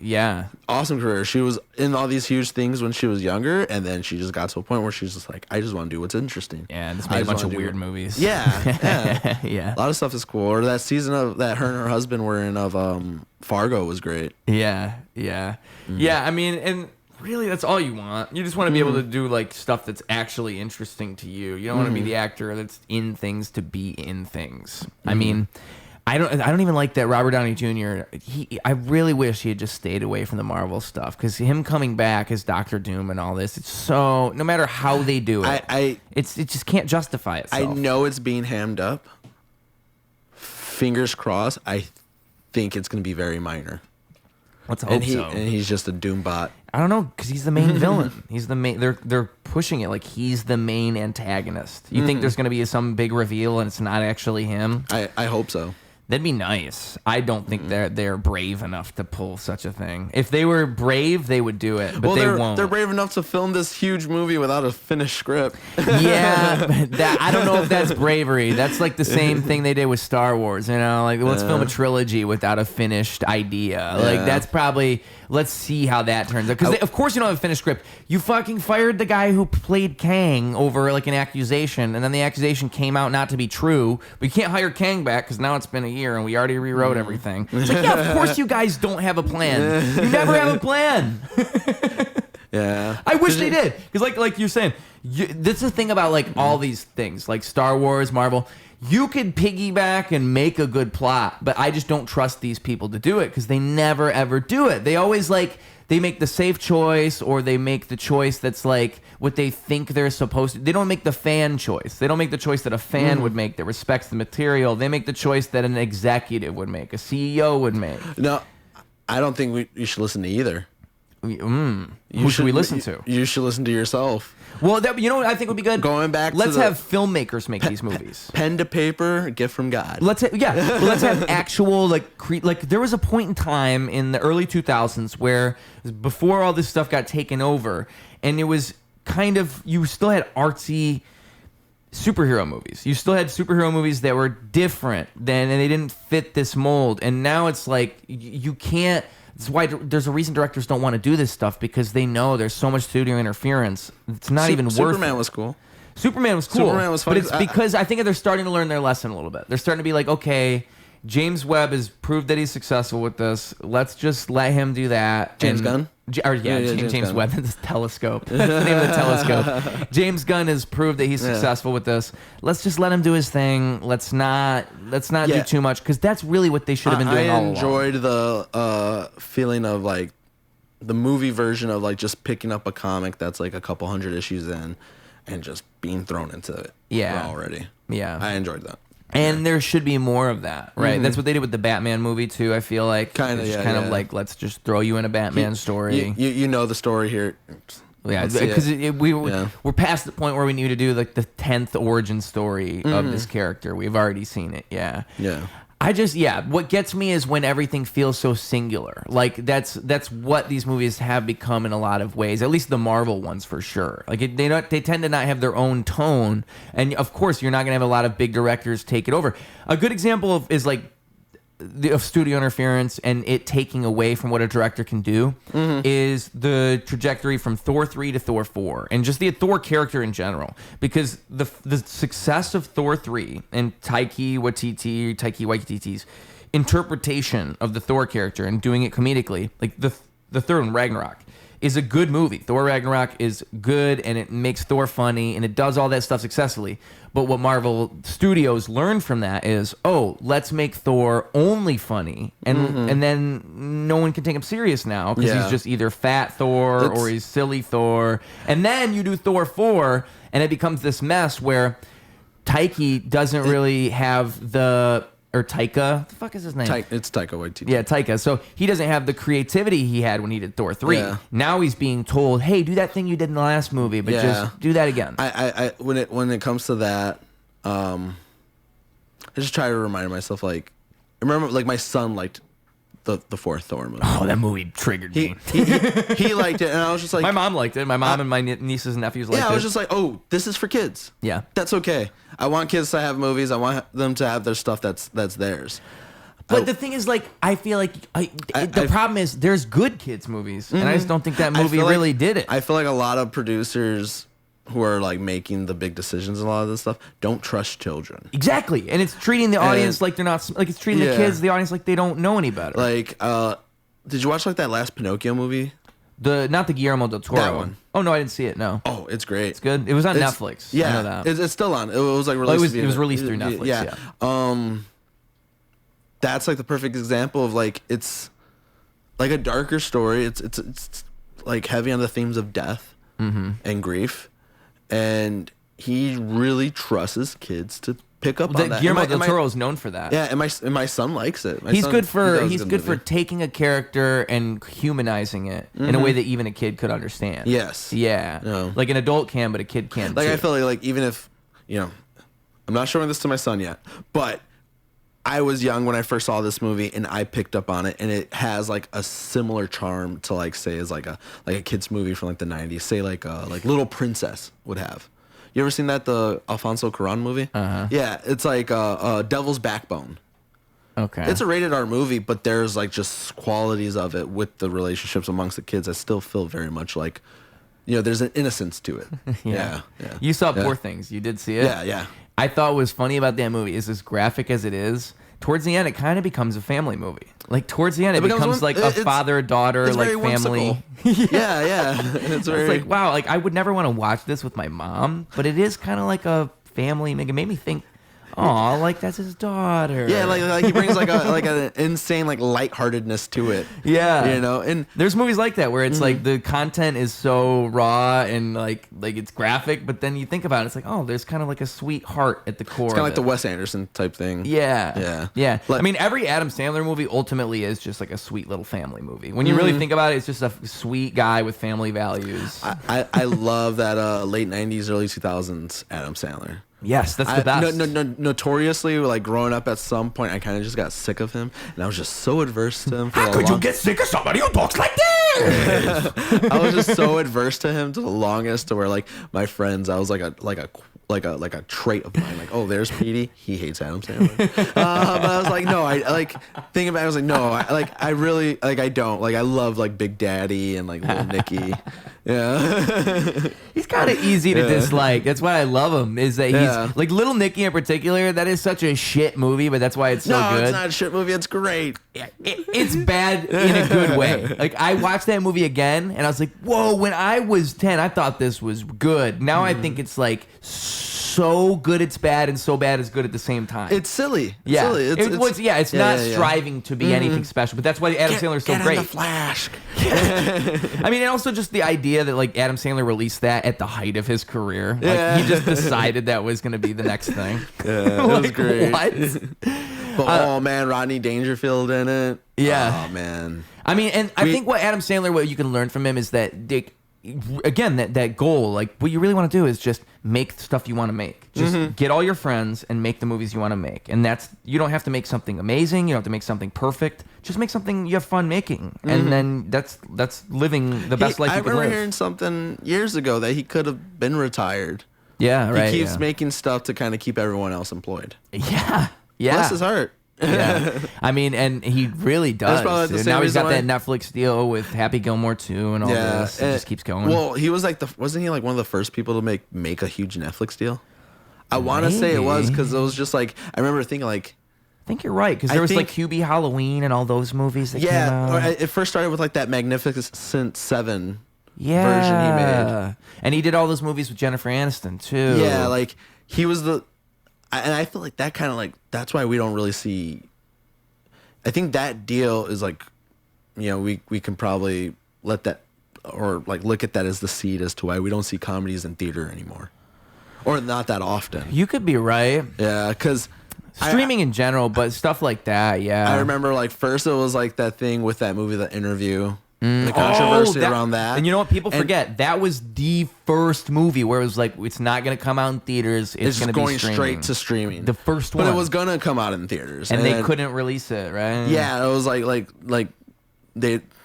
S1: Yeah.
S3: awesome career. She was in all these huge things when she was younger, and then she just got to a point where she's just like, I just want to do what's interesting.
S1: Yeah, and it's
S3: I
S1: made a
S3: just
S1: bunch of
S3: wanna do
S1: weird
S3: it.
S1: movies.
S3: Yeah.
S1: Yeah.
S3: A lot of stuff is cool. Or that season of that her and her husband were in of Fargo was great.
S1: Yeah. Yeah. Yeah. I mean, and really, that's all you want. You just want to be able to do like stuff that's actually interesting to you. You don't want to be the actor that's in things to be in things. I mean, I don't even like that Robert Downey Jr. I really wish he had just stayed away from the Marvel stuff, because him coming back as Doctor Doom and all this, it's so, no matter how they do it, it just can't justify itself.
S3: I know it's being hammed up. Fingers crossed. I think it's going to be very minor.
S1: Let's hope so.
S3: And he's just a Doom bot.
S1: I don't know, because he's the main villain. He's the main. They're pushing it like he's the main antagonist. You think there's going to be some big reveal and it's not actually him?
S3: I hope so.
S1: That'd be nice. I don't think they're brave enough to pull such a thing. If they were brave, they would do it, but they won't.
S3: They're brave enough to film this huge movie without a finished script.
S1: Yeah, I don't know if that's bravery. That's like the same thing they did with Star Wars. You know, like let's film a trilogy without a finished idea. Like that's probably. Let's see how that turns out. Because of course you don't have a finished script. You fucking fired the guy who played Kang over like an accusation, and then the accusation came out not to be true. But you can't hire Kang back because now it's been a year and we already rewrote everything. It's like, yeah, of course you guys don't have a plan. You never have a plan.
S3: Yeah.
S1: I wish they did. Because like you're saying, this is the thing about like all these things, like Star Wars, Marvel. You could piggyback and make a good plot, but I just don't trust these people to do it because they never ever do it. They always they make the safe choice, or they make the choice that's like what they think they're supposed to. They don't make the fan choice. They don't make the choice that a fan would make that respects the material. They make the choice that an executive would make, a CEO would make.
S3: No, I don't think you should listen to either.
S1: Who should we listen to?
S3: You should listen to yourself.
S1: Well, you know what I think would be good?
S3: Going back
S1: let's
S3: to
S1: have filmmakers make these movies.
S3: Pen to paper, gift from God.
S1: Let's have actual like there was a point in time in the early 2000s where before all this stuff got taken over, and it was kind of, you still had artsy superhero movies. You still had superhero movies that were different and they didn't fit this mold. And now it's like you can't. That's why there's a reason directors don't want to do this stuff, because they know there's so much studio interference. It's not even worth it.
S3: Superman was cool.
S1: Superman was cool.
S3: Superman was fun.
S1: But it's because I think they're starting to learn their lesson a little bit. They're starting to be like, okay, James Webb has proved that he's successful with this. Let's just let him do that.
S3: James Gunn?
S1: James Webb. That's telescope. That's the name of the telescope. James Gunn has proved that he's successful with this. Let's just let him do his thing. Let's not do too much, because that's really what they should have been doing all along.
S3: I enjoyed the feeling of like the movie version of like just picking up a comic that's like a couple hundred issues in and just being thrown into it already. Yeah. I enjoyed that.
S1: And there should be more of that, right? Mm-hmm. That's what they did with the Batman movie too. I feel like
S3: kind of
S1: like, let's just throw you in a Batman story.
S3: You know the story here.
S1: Yeah, because we're past the point where we need to do like the 10th origin story of this character. We've already seen it. Yeah. What gets me is when everything feels so singular. Like that's what these movies have become in a lot of ways. At least the Marvel ones, for sure. Like they tend to not have their own tone, and of course you're not gonna have a lot of big directors take it over. A good example is like of studio interference and it taking away from what a director can do is the trajectory from Thor 3 to Thor 4, and just the Thor character in general, because the success of Thor 3 and Taika Waititi's interpretation of the Thor character and doing it comedically, like the third one, Ragnarok, is a good movie. Thor Ragnarok is good, and it makes Thor funny, and it does all that stuff successfully. But what Marvel Studios learned from that is, let's make Thor only funny, and then no one can take him serious now, because he's just either fat Thor or he's silly Thor. And then you do Thor 4, and it becomes this mess where Taika doesn't really have the... Or Taika, the fuck is his name?
S3: It's Taika Waititi.
S1: Yeah, Taika. So he doesn't have the creativity he had when he did Thor 3.
S3: Yeah.
S1: Now he's being told, "Hey, do that thing you did in the last movie, but just do that again."
S3: I when it comes to that, I just try to remind myself, like, I remember, like, my son liked the fourth Thor movie.
S1: Oh, that movie triggered me.
S3: He liked it, and I was just like...
S1: My mom liked it. My mom and my nieces and nephews liked it.
S3: Yeah, I was just like, oh, this is for kids.
S1: Yeah.
S3: That's okay. I want kids to have movies. I want them to have their stuff that's theirs.
S1: But the thing is, like, I feel like the problem is there's good kids movies, and I just don't think that movie really did it.
S3: I feel like a lot of producers who are like making the big decisions and a lot of this stuff don't trust children.
S1: Exactly. And it's treating the audience like they're not, like it's treating the kids, the audience, like they don't know any better.
S3: Like, did you watch like that last Pinocchio movie?
S1: Not the Guillermo del Toro
S3: that one.
S1: Oh no, I didn't see it. No.
S3: Oh, it's great.
S1: It's good. It was on Netflix.
S3: Yeah,
S1: I know that.
S3: It's still on. It was like released.
S1: It was released through Netflix. Yeah.
S3: that's like the perfect example of like it's like a darker story. It's like heavy on the themes of death and grief, and he really trusts his kids to pick up on that.
S1: Guillermo del Toro is known for that.
S3: Yeah, and my son likes it.
S1: He's good for taking a character and humanizing it in a way that even a kid could understand.
S3: Yes.
S1: Yeah.
S3: No.
S1: Like an adult can, but a kid can't.
S3: Like
S1: too.
S3: I feel like even if I'm not showing this to my son yet, but I was young when I first saw this movie and I picked up on it, and it has like a similar charm to like say as like a kid's movie from like the 90s, say like Little Princess would have. You ever seen that, the Alfonso Cuarón movie? Yeah, it's like Devil's Backbone.
S1: Okay.
S3: It's a rated R movie, but there's like just qualities of it with the relationships amongst the kids. I still feel very much like, there's an innocence to it. Yeah.
S1: You saw Poor Things. You did see it?
S3: Yeah.
S1: I thought what was funny about that movie is as graphic as it is, towards the end it kind of becomes a family movie. Like towards the end it becomes like a father-daughter like family.
S3: Yeah. It's
S1: like, wow, like I would never want to watch this with my mom, but it is kind of like a family. It made me think, oh, like that's his daughter.
S3: Yeah, like he brings like an insane like lightheartedness to it.
S1: Yeah,
S3: and
S1: there's movies like that where it's like the content is so raw and like it's graphic, but then you think about it, it's like, oh, there's kind of like a sweet heart at the core.
S3: It's kind of like the Wes Anderson type thing.
S1: Yeah. I mean, every Adam Sandler movie ultimately is just like a sweet little family movie. When you really think about it, it's just a sweet guy with family values.
S3: I love that late 90s, early 2000s Adam Sandler.
S1: Yes, that's the best.
S3: Notoriously, like growing up at some point, I kind of just got sick of him, and I was just so adverse to him.
S1: How could you get sick of somebody who talks like this?
S3: I was just so adverse to him to the longest, to where like my friends, I was like a trait of mine. Like, oh, there's Petey. He hates Adam Sandler. But I was like, no, I like thinking about it. I was like, no, I really I don't like. I love like Big Daddy and like Lil Dicky. Yeah,
S1: he's kind of easy to dislike. That's why I love him. Is that he's like Little Nicky in particular. That is such a shit movie, but that's why it's so good.
S3: No, it's not a shit movie. It's great.
S1: It's bad in a good way. Like I watched that movie again, and I was like, whoa! When I was 10, I thought this was good. Now I think it's like so good it's bad, and so bad it's good at the same time.
S3: It's silly.
S1: Yeah,
S3: silly.
S1: It's not striving to be anything special, but that's why Adam Sandler's so great.
S3: Get the Flash.
S1: I mean, and also just the idea that like Adam Sandler released that at the height of his career. Like he just decided that was going to be the next thing.
S3: Yeah, it was great.
S1: What?
S3: But oh man, Rodney Dangerfield in it.
S1: Yeah.
S3: Oh man.
S1: I mean, and I think what Adam Sandler, what you can learn from him is that again, that goal, like what you really want to do is just make stuff you want to make. Just get all your friends and make the movies you want to make. And you don't have to make something amazing. You don't have to make something perfect. Just make something you have fun making. And then that's living the best life you can live.
S3: I remember hearing something years ago that he could have been retired.
S1: Yeah, right.
S3: He keeps making stuff to kind of keep everyone else employed.
S1: Yeah.
S3: Bless his heart.
S1: Yeah, I mean, and he really does. Now he's got that Netflix deal with Happy Gilmore 2 and all this. It just keeps going.
S3: Well, he was like wasn't he like one of the first people to make a huge Netflix deal? I want to say it was, because it was just like, I remember thinking like,
S1: I think you're right, because there was like Hubie Halloween and all those movies that came out.
S3: It first started with like that Magnificent Seven version he made,
S1: and he did all those movies with Jennifer Aniston too.
S3: Yeah, like he was and I feel like that kind of like, that's why we don't really see. I think that deal is like, we can probably let that, or like look at that as the seed as to why we don't see comedies in theater anymore, or not that often.
S1: You could be right.
S3: Yeah, because
S1: streaming in general, but stuff like that. Yeah,
S3: I remember like first it was like that thing with that movie, The Interview. The controversy around that.
S1: And you know what people forget? That was the first movie where it was like, it's not going to come out in theaters. It's going to be
S3: going straight to streaming.
S1: The first one.
S3: But it was going to come out in theaters.
S1: And they couldn't release it, right?
S3: Yeah, it was like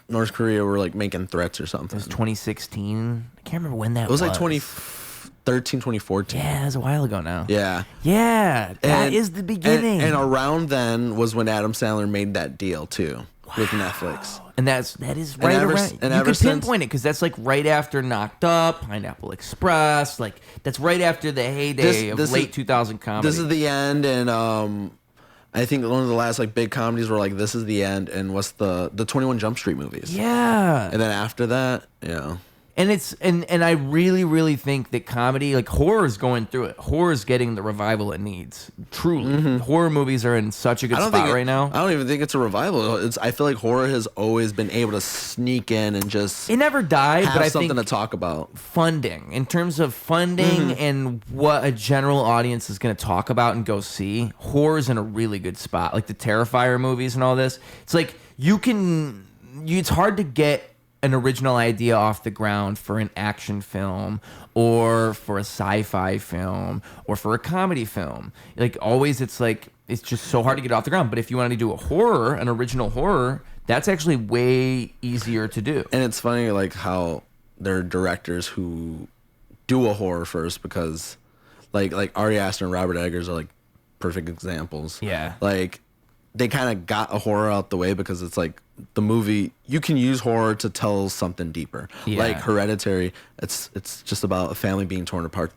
S3: North Korea were like making threats or something.
S1: It was 2016. I can't remember when that was.
S3: It was like 2013, 2014.
S1: Yeah, it was a while ago now.
S3: Yeah.
S1: Yeah, that is the beginning.
S3: And around then was when Adam Sandler made that deal too. With Netflix.
S1: And that is right around. And you could pinpoint it because that's like right after Knocked Up, Pineapple Express. Like that's right after the heyday of late 2000 comedy.
S3: This is the end, and I think one of the last like big comedies were like, this is the end, and what's the 21 Jump Street movies?
S1: Yeah.
S3: And then after that,
S1: And I really, really think that comedy, like horror, is going through it. Horror is getting the revival it needs. Truly, horror movies are in such a good spot right now.
S3: I don't even think it's a revival. I feel like horror has always been able to sneak in and just
S1: It never died,
S3: have
S1: but I
S3: something
S1: think
S3: to talk about.
S1: funding, in terms of funding and what a general audience is going to talk about and go see, horror's in a really good spot. Like the Terrifier movies and all this. It's like it's hard to get an original idea off the ground for an action film or for a sci-fi film or for a comedy film. Like always, it's just so hard to get off the ground. But if you want to do an original horror, that's actually way easier to do.
S3: And it's funny, like, how there are directors who do a horror first, because like Ari Aster and Robert Eggers are like perfect examples.
S1: Yeah.
S3: Like, they kind of got a horror out the way because it's like the movie, you can use horror to tell something deeper.
S1: Yeah.
S3: Like Hereditary, it's just about a family being torn apart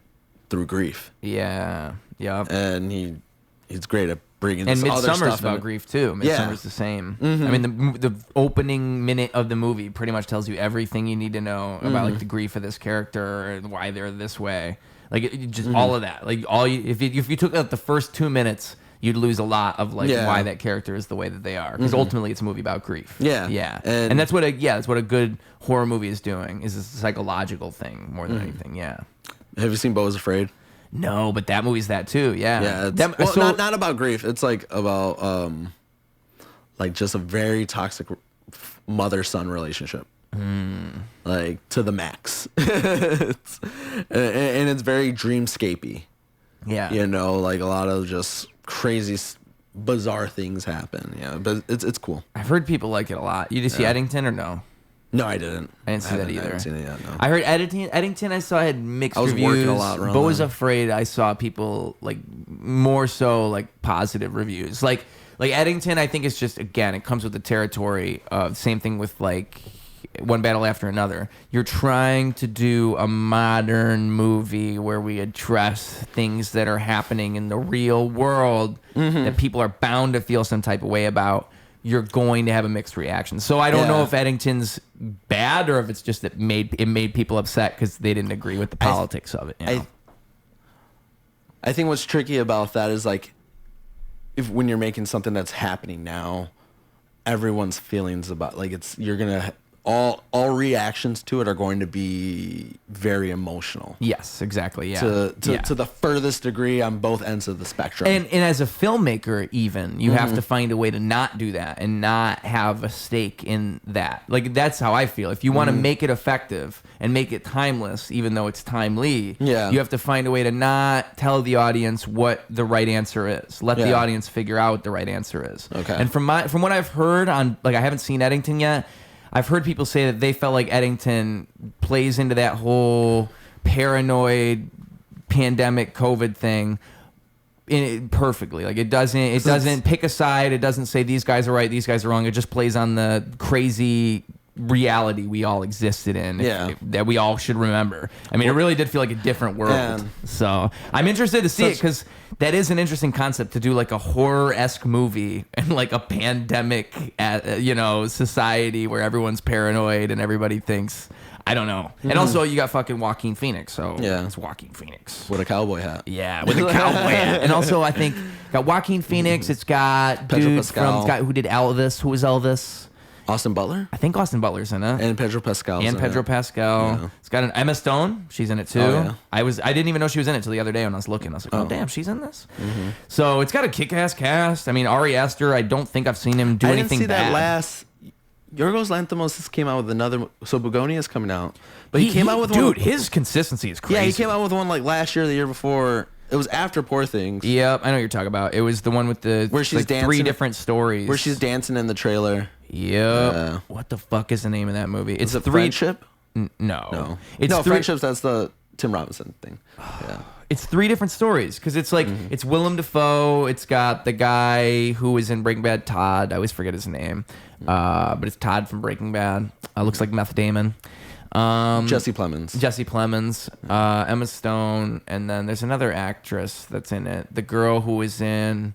S3: through grief.
S1: Yeah. Yeah.
S3: And he's great at bringing
S1: And
S3: this other
S1: Midsummer's
S3: stuff
S1: about
S3: in.
S1: grief too. Midsummer's the same. I mean, the opening minute of the movie pretty much tells you everything you need to know about like the grief of this character and why they're this way. Like it just all of that. Like if you took out the first 2 minutes, you'd lose a lot of like why that character is the way that they are. Because ultimately, it's a movie about grief.
S3: Yeah.
S1: Yeah.
S3: And
S1: that's what a good horror movie is doing. Is a psychological thing more than anything. Yeah.
S3: Have you seen Beau is Afraid?
S1: No, but that movie's that too. Yeah.
S3: Yeah. Not about grief. It's like about like just a very toxic mother-son relationship. Like to the max. And it's very dreamscapey.
S1: Yeah.
S3: You know, like a lot of just crazy, bizarre things happen. Yeah, but it's cool.
S1: I've heard people like it a lot. You did see Eddington or no?
S3: No, I didn't.
S1: I didn't see that either.
S3: I haven't seen it yet, no.
S1: I heard Eddington. I saw had mixed
S3: I was
S1: reviews.
S3: working a lot around
S1: Beau was
S3: then.
S1: Afraid. I saw people like more so like positive reviews. Like Eddington, I think it's just, again, it comes with the territory of same thing with like One Battle After Another. You're trying to do a modern movie where we address things that are happening in the real world that people are bound to feel some type of way about. You're going to have a mixed reaction. So I don't know if Eddington's bad or if it's just that it made people upset because they didn't agree with the politics of it. You know?
S3: I think what's tricky about that is like, when you're making something that's happening now, everyone's feelings about like you're gonna all reactions to it are going to be very emotional.
S1: Yes, exactly. Yeah.
S3: To the furthest degree on both ends of the spectrum.
S1: And as a filmmaker, even you have to find a way to not do that and not have a stake in that. Like that's how I feel. If you want to make it effective and make it timeless, even though it's timely, you have to find a way to not tell the audience what the right answer is. Let the audience figure out what the right answer is.
S3: Okay.
S1: And from what I've heard on, like, I haven't seen Eddington yet. I've heard people say that they felt like Eddington plays into that whole paranoid pandemic COVID thing perfectly. Like it doesn't pick a side. It doesn't say these guys are right, these guys are wrong. It just plays on the crazy reality we all existed in, that we all should remember. I mean, it really did feel like a different world. So I'm interested to see it because that is an interesting concept to do, like a horror-esque movie and like a pandemic, society where everyone's paranoid and everybody thinks, I don't know. And also you got fucking Joaquin Phoenix, so it's Joaquin Phoenix
S3: with a cowboy hat.
S1: Yeah, with a cowboy hat. And also I think got Joaquin Phoenix. It's got
S3: Pedro
S1: dude
S3: Pascal.
S1: from guy who did Elvis. Who was Elvis?
S3: Austin Butler?
S1: I think Austin Butler's in it.
S3: And Pedro Pascal.
S1: Yeah. It's got an Emma Stone. She's in it too.
S3: Oh, yeah.
S1: I didn't even know she was in it till the other day when I was looking. I was like, oh damn, she's in this. So it's got a kick-ass cast. I mean, Ari Aster, I don't think I've seen him do anything bad.
S3: I didn't see that last. Yorgos Lanthimos just came out with another. So Begonia's coming out, but he came out with one.
S1: His consistency is crazy.
S3: Yeah, he came out with one like last year, or the year before. It was after Poor Things.
S1: Yep, I know what you're talking about. It was the one with the
S3: where she's
S1: like
S3: dancing,
S1: 3 different stories.
S3: where she's dancing in the trailer.
S1: Yep. What the fuck is the name of that movie? It's
S3: it
S1: 3
S3: Friendship?
S1: No.
S3: It's Friendships. That's the Tim Robinson thing. Yeah.
S1: It's 3 different stories because it's like it's Willem Dafoe. It's got the guy who was in Breaking Bad, Todd. I always forget his name, but it's Todd from Breaking Bad. Looks like Meth Damon.
S3: Jesse Plemons,
S1: Emma Stone, and then there's another actress that's in it. The girl who was in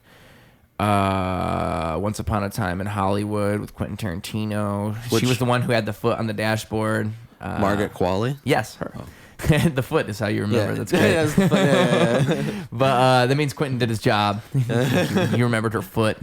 S1: Once Upon a Time in Hollywood with Quentin Tarantino. She was the one who had the foot on the dashboard.
S3: Margaret Qualley.
S1: Yes, her. The foot is how you remember. That's
S3: Yeah,
S1: great.
S3: that's the foot. Yeah.
S1: But that means Quentin did his job. You remembered her foot.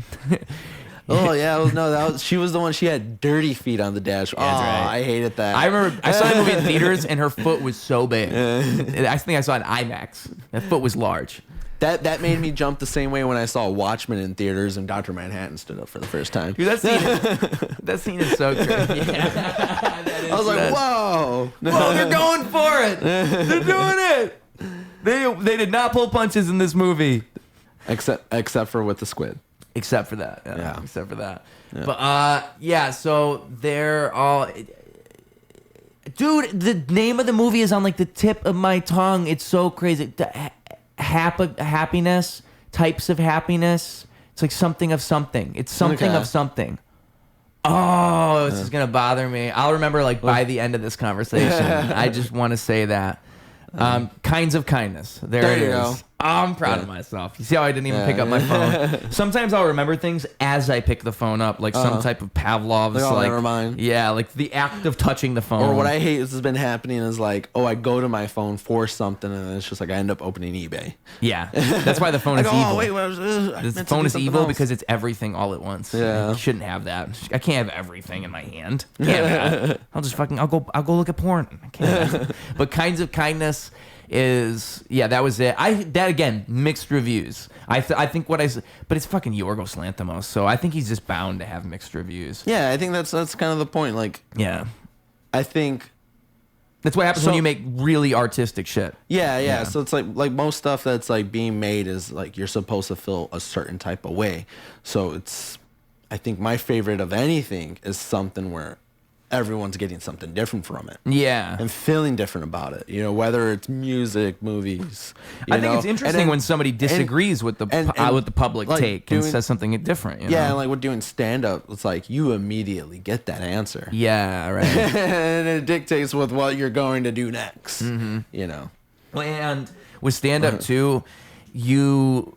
S3: Oh yeah, she was the one. She had dirty feet on the dash. Oh,
S1: that's right.
S3: I hated that.
S1: I remember I saw the movie in theaters and her foot was so big. I think I saw it in IMAX. That foot was large.
S3: That made me jump the same way when I saw Watchmen in theaters and Dr. Manhattan stood up for the first time.
S1: Dude, that scene is so great. Yeah,
S3: I was like, whoa.
S1: Whoa, they're going for it. They're doing it. They did not pull punches in this movie.
S3: Except for with the squid.
S1: Except for that.
S3: Yeah.
S1: Except for that. Yeah. But so they're all dude, the name of the movie is on like the tip of my tongue. It's so crazy. Happiness, types of happiness. It's like something of something. It's something of something. Oh, this is gonna bother me. I'll remember like by the end of this conversation. I just want to say that. Kinds of kindness. There it is.
S3: Go.
S1: I'm proud of myself. You see how I didn't even pick up my phone? Sometimes I'll remember things as I pick the phone up, like some type of Pavlov's.
S3: Like, never mind.
S1: Yeah, like the act of touching the phone.
S3: Or what I hate has been happening is like, I go to my phone for something and it's just like I end up opening eBay.
S1: Yeah, that's why the phone is evil.
S3: Oh wait,
S1: the phone is evil because it's everything all at once.
S3: Yeah,
S1: you shouldn't have that. I can't have everything in my hand. Can't have that. I'll go look at porn. I can't have that. But kinds of kindness is that was it. That again, mixed reviews. I think but it's fucking Yorgos Lanthimos, so I think he's just bound to have mixed reviews.
S3: Yeah, I think that's kind of the point. Like,
S1: yeah,
S3: I think
S1: that's what happens when you make really artistic shit.
S3: Yeah. So it's like most stuff that's like being made is like you're supposed to feel a certain type of way. So I think my favorite of anything is something where everyone's getting something different from it.
S1: Yeah.
S3: And feeling different about it. You know, whether it's music, movies.
S1: I think it's interesting when somebody disagrees with the public
S3: like
S1: take and says something different. You know?
S3: And like with doing stand-up, it's like you immediately get that answer.
S1: Yeah, right.
S3: And it dictates with what you're going to do next.
S1: Mm-hmm.
S3: You know.
S1: Well, and with stand-up too, you...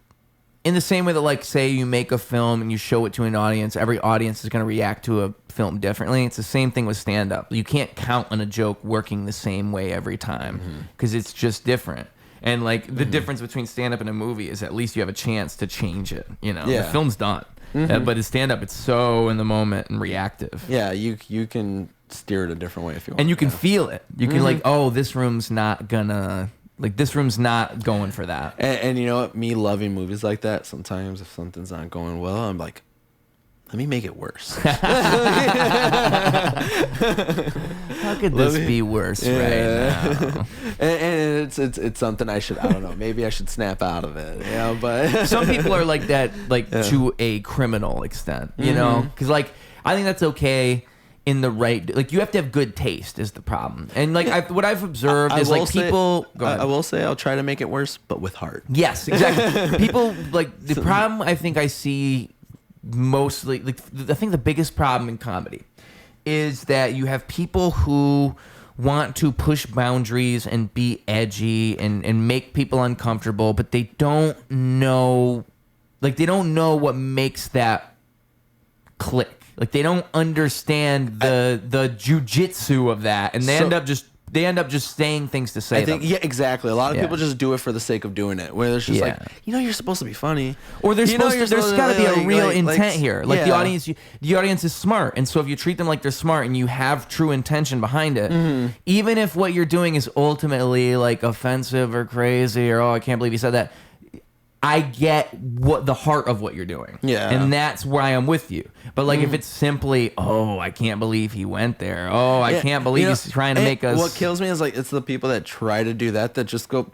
S1: In the same way that, like, say you make a film and you show it to an audience, every audience is going to react to a film differently. It's the same thing with stand-up. You can't count on a joke working the same way every time because it's just different. And, like, the difference between stand-up and a movie is at least you have a chance to change it. You know, the film's done. But in stand-up, it's so in the moment and reactive.
S3: Yeah, you can steer it a different way if you want.
S1: And you can feel it. You can, like, this room's not gonna... Like, this room's not going for that.
S3: And you know what? Me loving movies like that, sometimes if something's not going well, I'm like, let me make it worse.
S1: How could this be worse right now?
S3: And it's something I don't know, maybe I should snap out of it. You know, but
S1: some people are like that, like to a criminal extent, you know? Because, like, I think that's okay in the right, like, you have to have good taste is the problem. And like what I've observed is like people
S3: I will say I'll try to make it worse, but with heart.
S1: Yes, exactly. People like the problem I think I see mostly, like, I think the biggest problem in comedy is that you have people who want to push boundaries and be edgy and make people uncomfortable, but they don't know what makes that click. Like, they don't understand the jujitsu of that, and they end up just saying things to say.
S3: I think exactly. A lot of people just do it for the sake of doing it. Where there's just like, you're supposed to be funny,
S1: or there's got to be a real intent here. Like, the audience is smart, and so if you treat them like they're smart and you have true intention behind it, even if what you're doing is ultimately like offensive or crazy or I can't believe you said that. I get what the heart of what you're doing. Yeah. And that's where I am with you. But like if it's simply, I can't believe he went there. I can't believe he's trying to make us.
S3: What kills me is like it's the people that try to do that just go,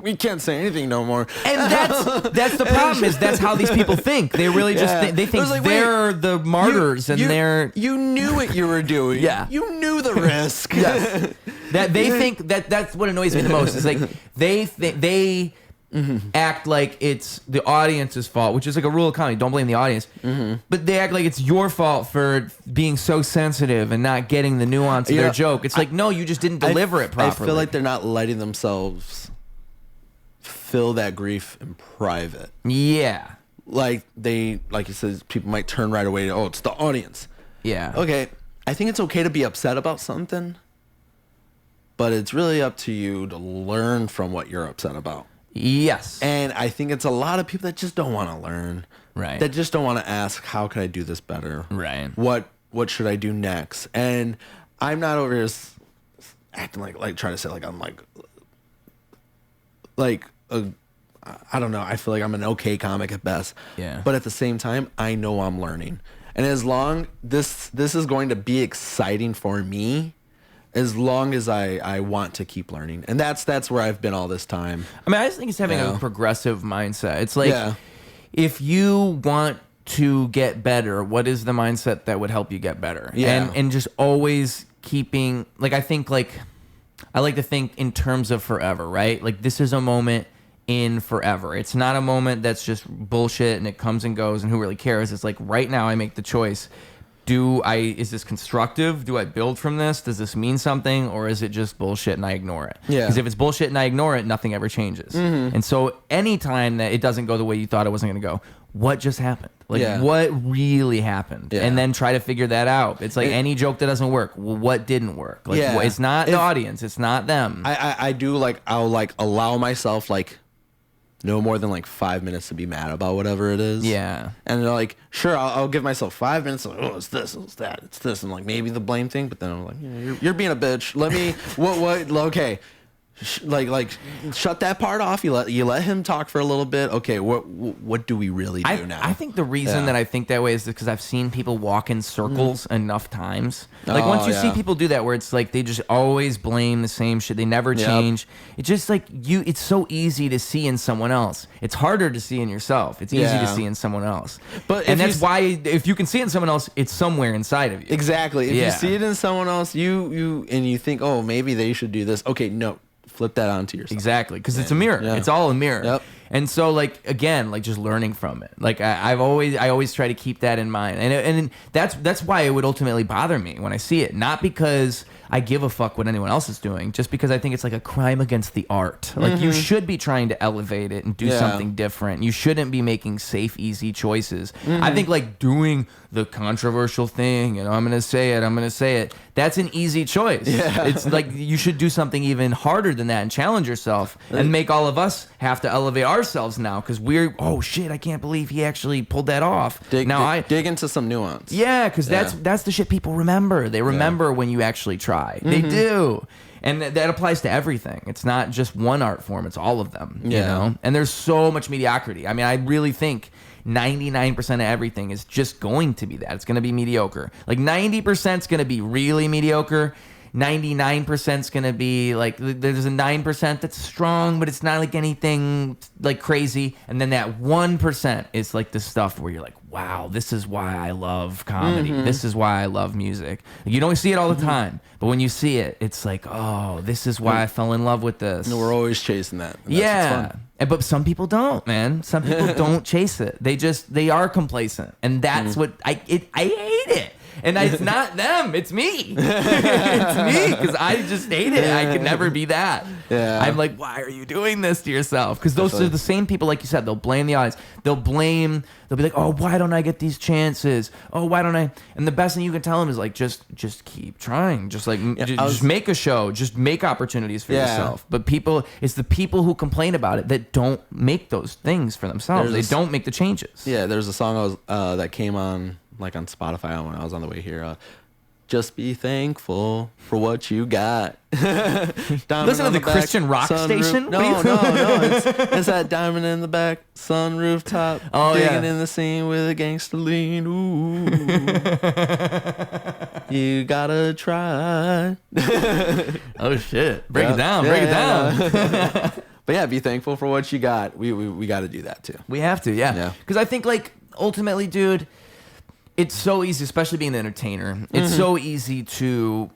S3: we can't say anything no more.
S1: And that's the problem is that's how these people think. They really just they think like, they're the martyrs and they're
S3: you knew what you were doing.
S1: Yeah.
S3: You knew the risk.
S1: Yes. That they think that's what annoys me the most. Is like they act like it's the audience's fault, which is like a rule of comedy. Don't blame the audience. But they act like it's your fault for being so sensitive and not getting the nuance of their joke. It's like, no, you just didn't deliver it properly.
S3: I feel like they're not letting themselves feel that grief in private.
S1: Yeah.
S3: Like you said, people might turn right away to, it's the audience.
S1: Yeah.
S3: Okay. I think it's okay to be upset about something, but it's really up to you to learn from what you're upset about.
S1: Yes.
S3: And I think it's a lot of people that just don't want to learn.
S1: Right.
S3: That just don't want to ask, how can I do this better?
S1: Right.
S3: What should I do next? And I'm not over here acting like trying to say like I'm I don't know. I feel like I'm an okay comic at best.
S1: Yeah.
S3: But at the same time, I know I'm learning. And as long this is going to be exciting for me, as long as I want to keep learning. And that's where I've been all this time.
S1: I mean, I just think it's having a progressive mindset. It's like, if you want to get better, what is the mindset that would help you get better?
S3: Yeah.
S1: And just always keeping, like, I think, like, I like to think in terms of forever, right? Like, this is a moment in forever. It's not a moment that's just bullshit and it comes and goes and who really cares. It's like, right now I make the choice. Is this constructive? Do I build from this? Does this mean something? Or is it just bullshit and I ignore it?
S3: Yeah.
S1: Because if it's bullshit and I ignore it, nothing ever changes. And so anytime that it doesn't go the way you thought it wasn't going to go, what just happened? Like, what really happened?
S3: Yeah.
S1: And then try to figure that out. It's like any joke that doesn't work. Well, what didn't work? Like, it's not the audience. It's not them.
S3: I do, like, I'll, like, allow myself, like, no more than like 5 minutes to be mad about whatever it is.
S1: Yeah.
S3: And they're like, sure, I'll give myself 5 minutes. Like, oh, it's this, it's that, it's this, and like maybe the blame thing. But then I'm like, you're being a bitch. Let me what? Okay, like shut that part off. You let him talk for a little bit. Okay, what do we really do now?
S1: I think the reason that I think that way is because I've seen people walk in circles enough times. Like, once you see people do that, where it's like they just always blame the same shit, they never change. It's just like it's so easy to see in someone else. It's harder to see in yourself. It's easy to see in someone else. And that's why if you can see it in someone else, it's somewhere inside of you.
S3: Exactly. If you see it in someone else, you think, oh, maybe they should do this. Okay, no. Flip that onto yourself.
S1: Exactly, because it's a mirror. It's all a mirror.
S3: Yep.
S1: And so, like, again, like, just learning from it. Like, I always try to keep that in mind, and that's why it would ultimately bother me when I see it. Not because I give a fuck what anyone else is doing, just because I think it's like a crime against the art. Like, you should be trying to elevate it and do something different. You shouldn't be making safe, easy choices. I think, like, doing the controversial thing, I'm gonna say it. That's an easy choice. It's like you should do something even harder than that and challenge yourself and make all of us have to elevate ourselves now, because oh shit, I can't believe he actually pulled that off.
S3: Dig into some nuance.
S1: Yeah, because that's the shit people remember. They remember when you actually try. They do. And that applies to everything. It's not just one art form, it's all of them. You know? And there's so much mediocrity. I mean, I really think 99% of everything is just going to be that. It's going to be mediocre. Like, 90% is going to be really mediocre. 99% is going to be like, there's a 9% that's strong, but it's not like anything like crazy. And then that 1% is like the stuff where you're like, wow, this is why I love comedy. This is why I love music. You don't see it all the time, but when you see it, it's like, oh, this is why I fell in love with this.
S3: And we're always chasing that.
S1: But some people don't, man. Some people don't chase it. They are complacent, and that's what I hate it. And it's not them, it's me. It's me, because I just hate it. I could never be that. I'm like, why are you doing this to yourself? Because those are the same people, like you said, they'll blame the audience. They'll be like, oh, why don't I get these chances? Oh, why don't I? And the best thing you can tell them is like, just keep trying. Just like, just make a show. Just make opportunities for yourself. But it's the people who complain about it that don't make those things for themselves. They don't make the changes.
S3: Yeah, there's a song that came on, like, on Spotify when I was on the way here. Just be thankful for what you got.
S1: Listen to the Christian rock station?
S3: No. It's that diamond in the back, sunroof top, digging in the scene with a gangster lean. Ooh, you gotta try.
S1: Oh shit! Break it down.
S3: But yeah, be thankful for what you got. We got to do that too.
S1: We have to, yeah. Because I think, like, ultimately, dude, it's so easy, especially being an entertainer. It's so easy to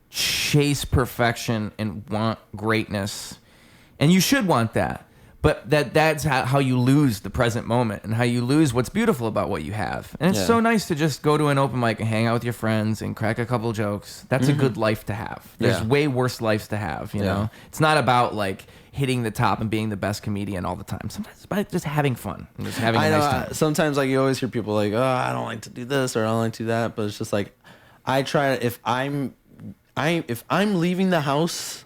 S1: chase perfection and want greatness. And you should want that. But that's how you lose the present moment and how you lose what's beautiful about what you have. And it's so nice to just go to an open mic and hang out with your friends and crack a couple jokes. That's a good life to have. There's way worse lives to have, you know? It's not about, like, hitting the top and being the best comedian all the time. Sometimes it's about just having fun and just having a nice time.
S3: Sometimes, like, you always hear people like, oh, I don't like to do this or I don't like to do that. But it's just like, I try, if I'm if I'm leaving the house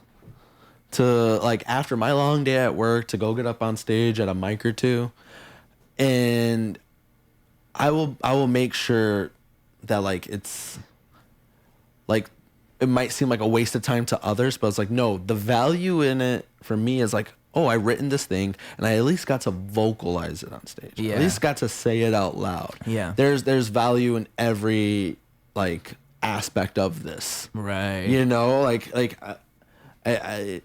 S3: to like after my long day at work to go get up on stage at a mic or two, and I will make sure that like it's like it might seem like a waste of time to others, but it's like no, the value in it for me is like, oh, I've written this thing and I at least got to vocalize it on stage.
S1: Yeah.
S3: At least got to say it out loud.
S1: Yeah.
S3: There's value in every like aspect of this.
S1: Right.
S3: You know, like I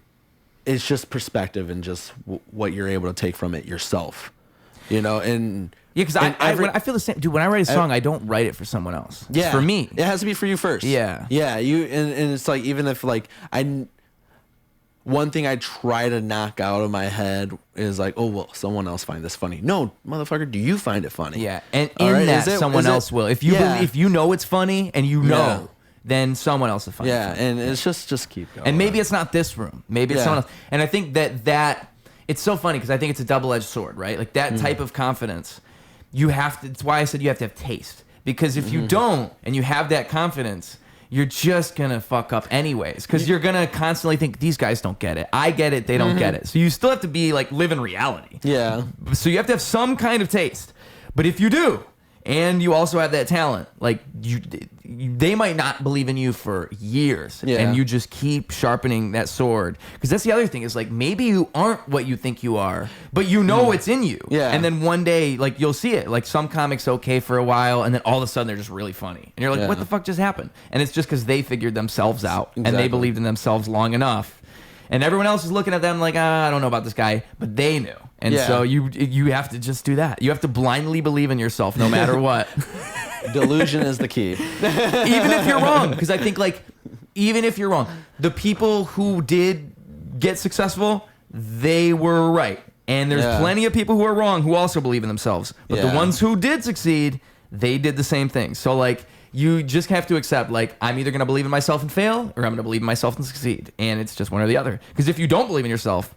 S3: it's just perspective and just what you're able to take from it yourself. You know, and
S1: yeah, because I feel the same, dude. When I write a song, I don't write it for someone else.
S3: yeah,
S1: it's for me.
S3: It has to be for you first.
S1: Yeah,
S3: yeah. You and it's like even if like one thing I try to knock out of my head is like, oh well, someone else find this funny. No, motherfucker, do you find it funny?
S1: Yeah, and
S3: All
S1: in
S3: right?
S1: that someone else will. If you if you know it's funny and you know.
S3: Yeah.
S1: Then someone else will find it funny.
S3: And it's just keep going.
S1: And maybe it's not this room. Maybe it's someone else. And I think that it's so funny because I think it's a double-edged sword, right? Like that type of confidence, you have to. It's why I said you have to have taste. Because if you don't and you have that confidence, you're just gonna fuck up anyways. Because you're gonna constantly think these guys don't get it. I get it. They don't get it. So you still have to be like live in reality.
S3: Yeah.
S1: So you have to have some kind of taste. But if you do, and you also have that talent, like they might not believe in you for years, and you just keep sharpening that sword. Because that's the other thing is like maybe you aren't what you think you are, but you know it's in you.
S3: Yeah.
S1: And then one day, like you'll see it. Like some comics okay for a while, and then all of a sudden they're just really funny, and you're like, what the fuck just happened? And it's just because they figured themselves out and they believed in themselves long enough. And everyone else is looking at them like, I don't know about this guy, but they knew. And so you have to just do that. You have to blindly believe in yourself no matter what.
S3: Delusion is the key.
S1: Even if you're wrong. Because I think like, even if you're wrong, the people who did get successful, they were right. And there's plenty of people who are wrong who also believe in themselves. But the ones who did succeed, they did the same thing. So like, you just have to accept, like, I'm either going to believe in myself and fail, or I'm going to believe in myself and succeed. And it's just one or the other. Because if you don't believe in yourself,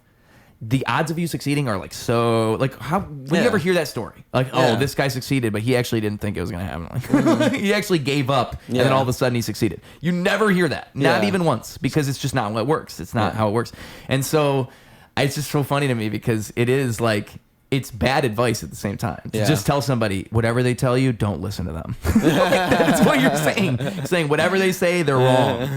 S1: the odds of you succeeding are like so, like, how, when you ever hear that story, like, oh, this guy succeeded, but he actually didn't think it was going to happen. Like, he actually gave up, and then all of a sudden he succeeded. You never hear that. Not even once, because it's just not what works. It's not how it works. And so it's just so funny to me because it is like, it's bad advice at the same time. To just tell somebody, whatever they tell you, don't listen to them. That's what you're saying. Saying whatever they say, they're wrong.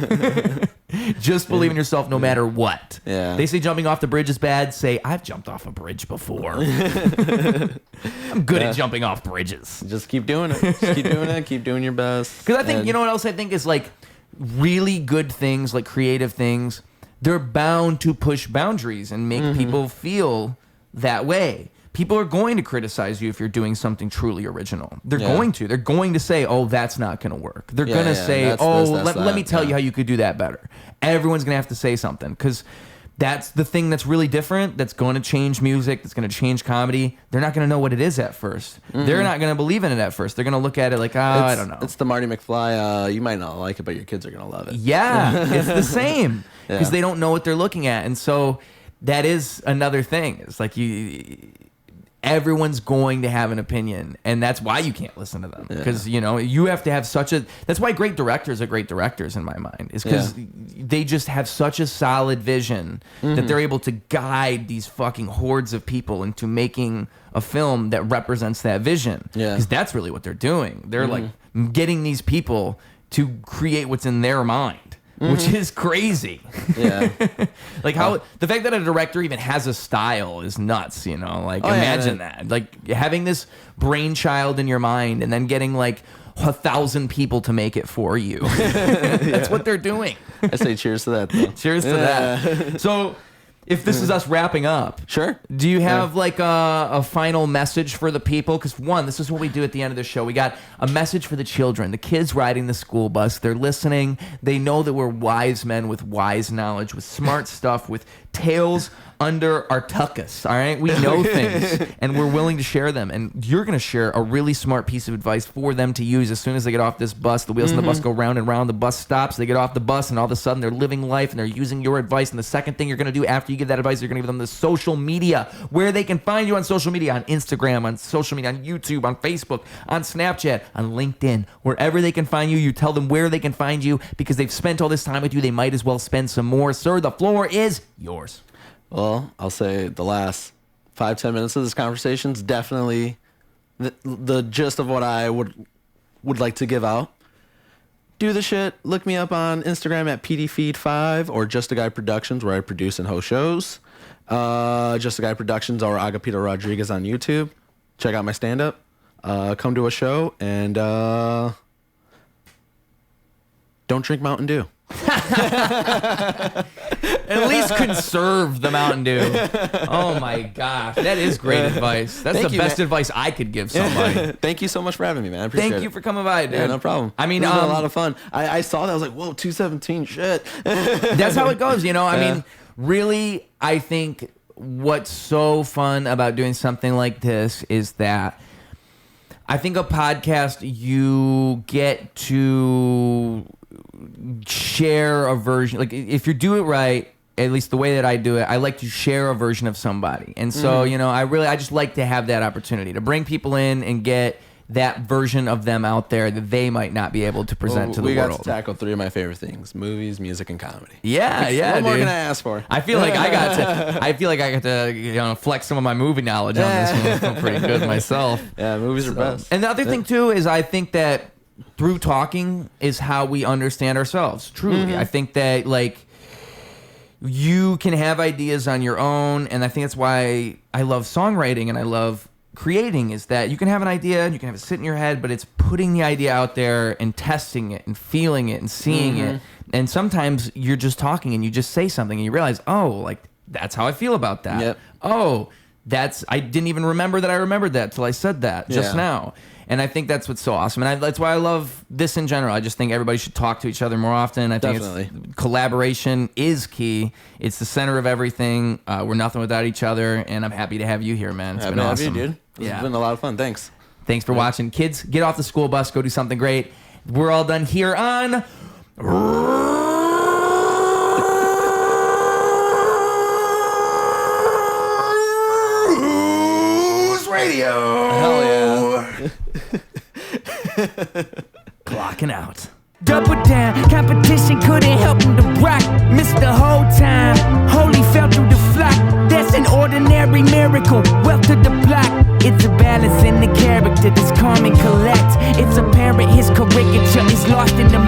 S1: Just believe in yourself no matter what.
S3: Yeah.
S1: They say jumping off the bridge is bad. Say, I've jumped off a bridge before. I'm good at jumping off bridges.
S3: Just keep doing it. Just keep doing it. Keep doing your best.
S1: Because I think, you know what else I think is like really good things, like creative things, they're bound to push boundaries and make people feel that way. People are going to criticize you if you're doing something truly original. They're going to. They're going to say, oh, that's not going to work. They're going to say, let me tell you how you could do that better. Everyone's going to have to say something because that's the thing that's really different, that's going to change music, that's going to change comedy. They're not going to know what it is at first. They're not going to believe in it at first. They're going to look at it like, I don't know.
S3: It's the Marty McFly, you might not like it, but your kids are going to love it.
S1: Yeah, it's the same because they don't know what they're looking at. And so that is another thing. It's like everyone's going to have an opinion, and that's why you can't listen to them because you know you have to have such a. That's why great directors are great directors in my mind, is because they just have such a solid vision that they're able to guide these fucking hordes of people into making a film that represents that vision. Because that's really what they're doing. They're like getting these people to create what's in their mind. Which is crazy. Yeah. Like how the fact that a director even has a style is nuts, you know? Like imagine that. Like having this brainchild in your mind and then getting like 1,000 people to make it for you. That's what they're doing.
S3: I say cheers to that though.
S1: Cheers to that. So if this is us wrapping up,
S3: sure.
S1: Do you have like a final message for the people? Because one, this is what we do at the end of the show. We got a message for the children, the kids riding the school bus. They're listening. They know that we're wise men with wise knowledge, with smart stuff, with tails under our tuckus, all right? We know things, and we're willing to share them. And you're going to share a really smart piece of advice for them to use as soon as they get off this bus. The wheels of the bus go round and round. The bus stops. They get off the bus, and all of a sudden, they're living life, and they're using your advice. And the second thing you're going to do after you give that advice, you're going to give them the social media, where they can find you on social media, on Instagram, on social media, on YouTube, on Facebook, on Snapchat, on LinkedIn, wherever they can find you. You tell them where they can find you, because they've spent all this time with you. They might as well spend some more. Sir, the floor is yours.
S3: Well, I'll say the last 5-10 minutes of this conversation is definitely the gist of what I would like to give out. Do the shit. Look me up on Instagram at PDFeed5 or Just a Guy Productions, where I produce and host shows. Just a Guy Productions or Agapito Rodriguez on YouTube. Check out my stand-up. Come to a show, and don't drink Mountain Dew.
S1: At least conserve the Mountain Dew. Oh my gosh, that is great advice. That's the best advice I could give somebody.
S3: Thank you so much for having me, man. I appreciate it.
S1: Thank you for coming by, dude.
S3: Yeah, no problem.
S1: I mean,
S3: it's been a lot of fun. I saw that. I was like, whoa, 217, shit.
S1: That's how it goes, you know? I mean, really, I think what's so fun about doing something like this is that I think a podcast, you get to share a version. Like, if you do it right, at least the way that I do it, I like to share a version of somebody. And so, you know, I just like to have that opportunity to bring people in and get that version of them out there that they might not be able to present to the world.
S3: We got to tackle 3 of my favorite things: movies, music, and comedy.
S1: Yeah,
S3: What more
S1: dude.
S3: can I ask for?
S1: I feel like I got to you know, flex some of my movie knowledge on this one. I feel pretty good myself.
S3: Yeah, movies are best.
S1: And the other thing too is I think that through talking is how we understand ourselves. Truly, I think that like you can have ideas on your own, and I think that's why I love songwriting and I love creating, is that you can have an idea and you can have it sit in your head, but it's putting the idea out there and testing it and feeling it and seeing it. And sometimes you're just talking and you just say something and you realize, oh, like that's how I feel about that.
S3: Yep.
S1: Oh, I didn't even remember that I remembered that till I said that just now. And I think that's what's so awesome. And that's why I love this in general. I just think everybody should talk to each other more often. I think collaboration is key. It's the center of everything. We're nothing without each other. And I'm happy to have you here, man. It's been awesome.
S3: Happy to have you, dude. It's been a lot of fun. Thanks.
S1: Thanks for watching. Kids, get off the school bus. Go do something great. We're all done here on... Radio.
S3: Hell yeah.
S1: Clocking out.
S4: Double down, competition couldn't help him to rock. Missed the whole time, holy fell through the flock. That's an ordinary miracle, wealth to the block. It's a balance in the character that's calm and collect. It's apparent his caricature is lost in the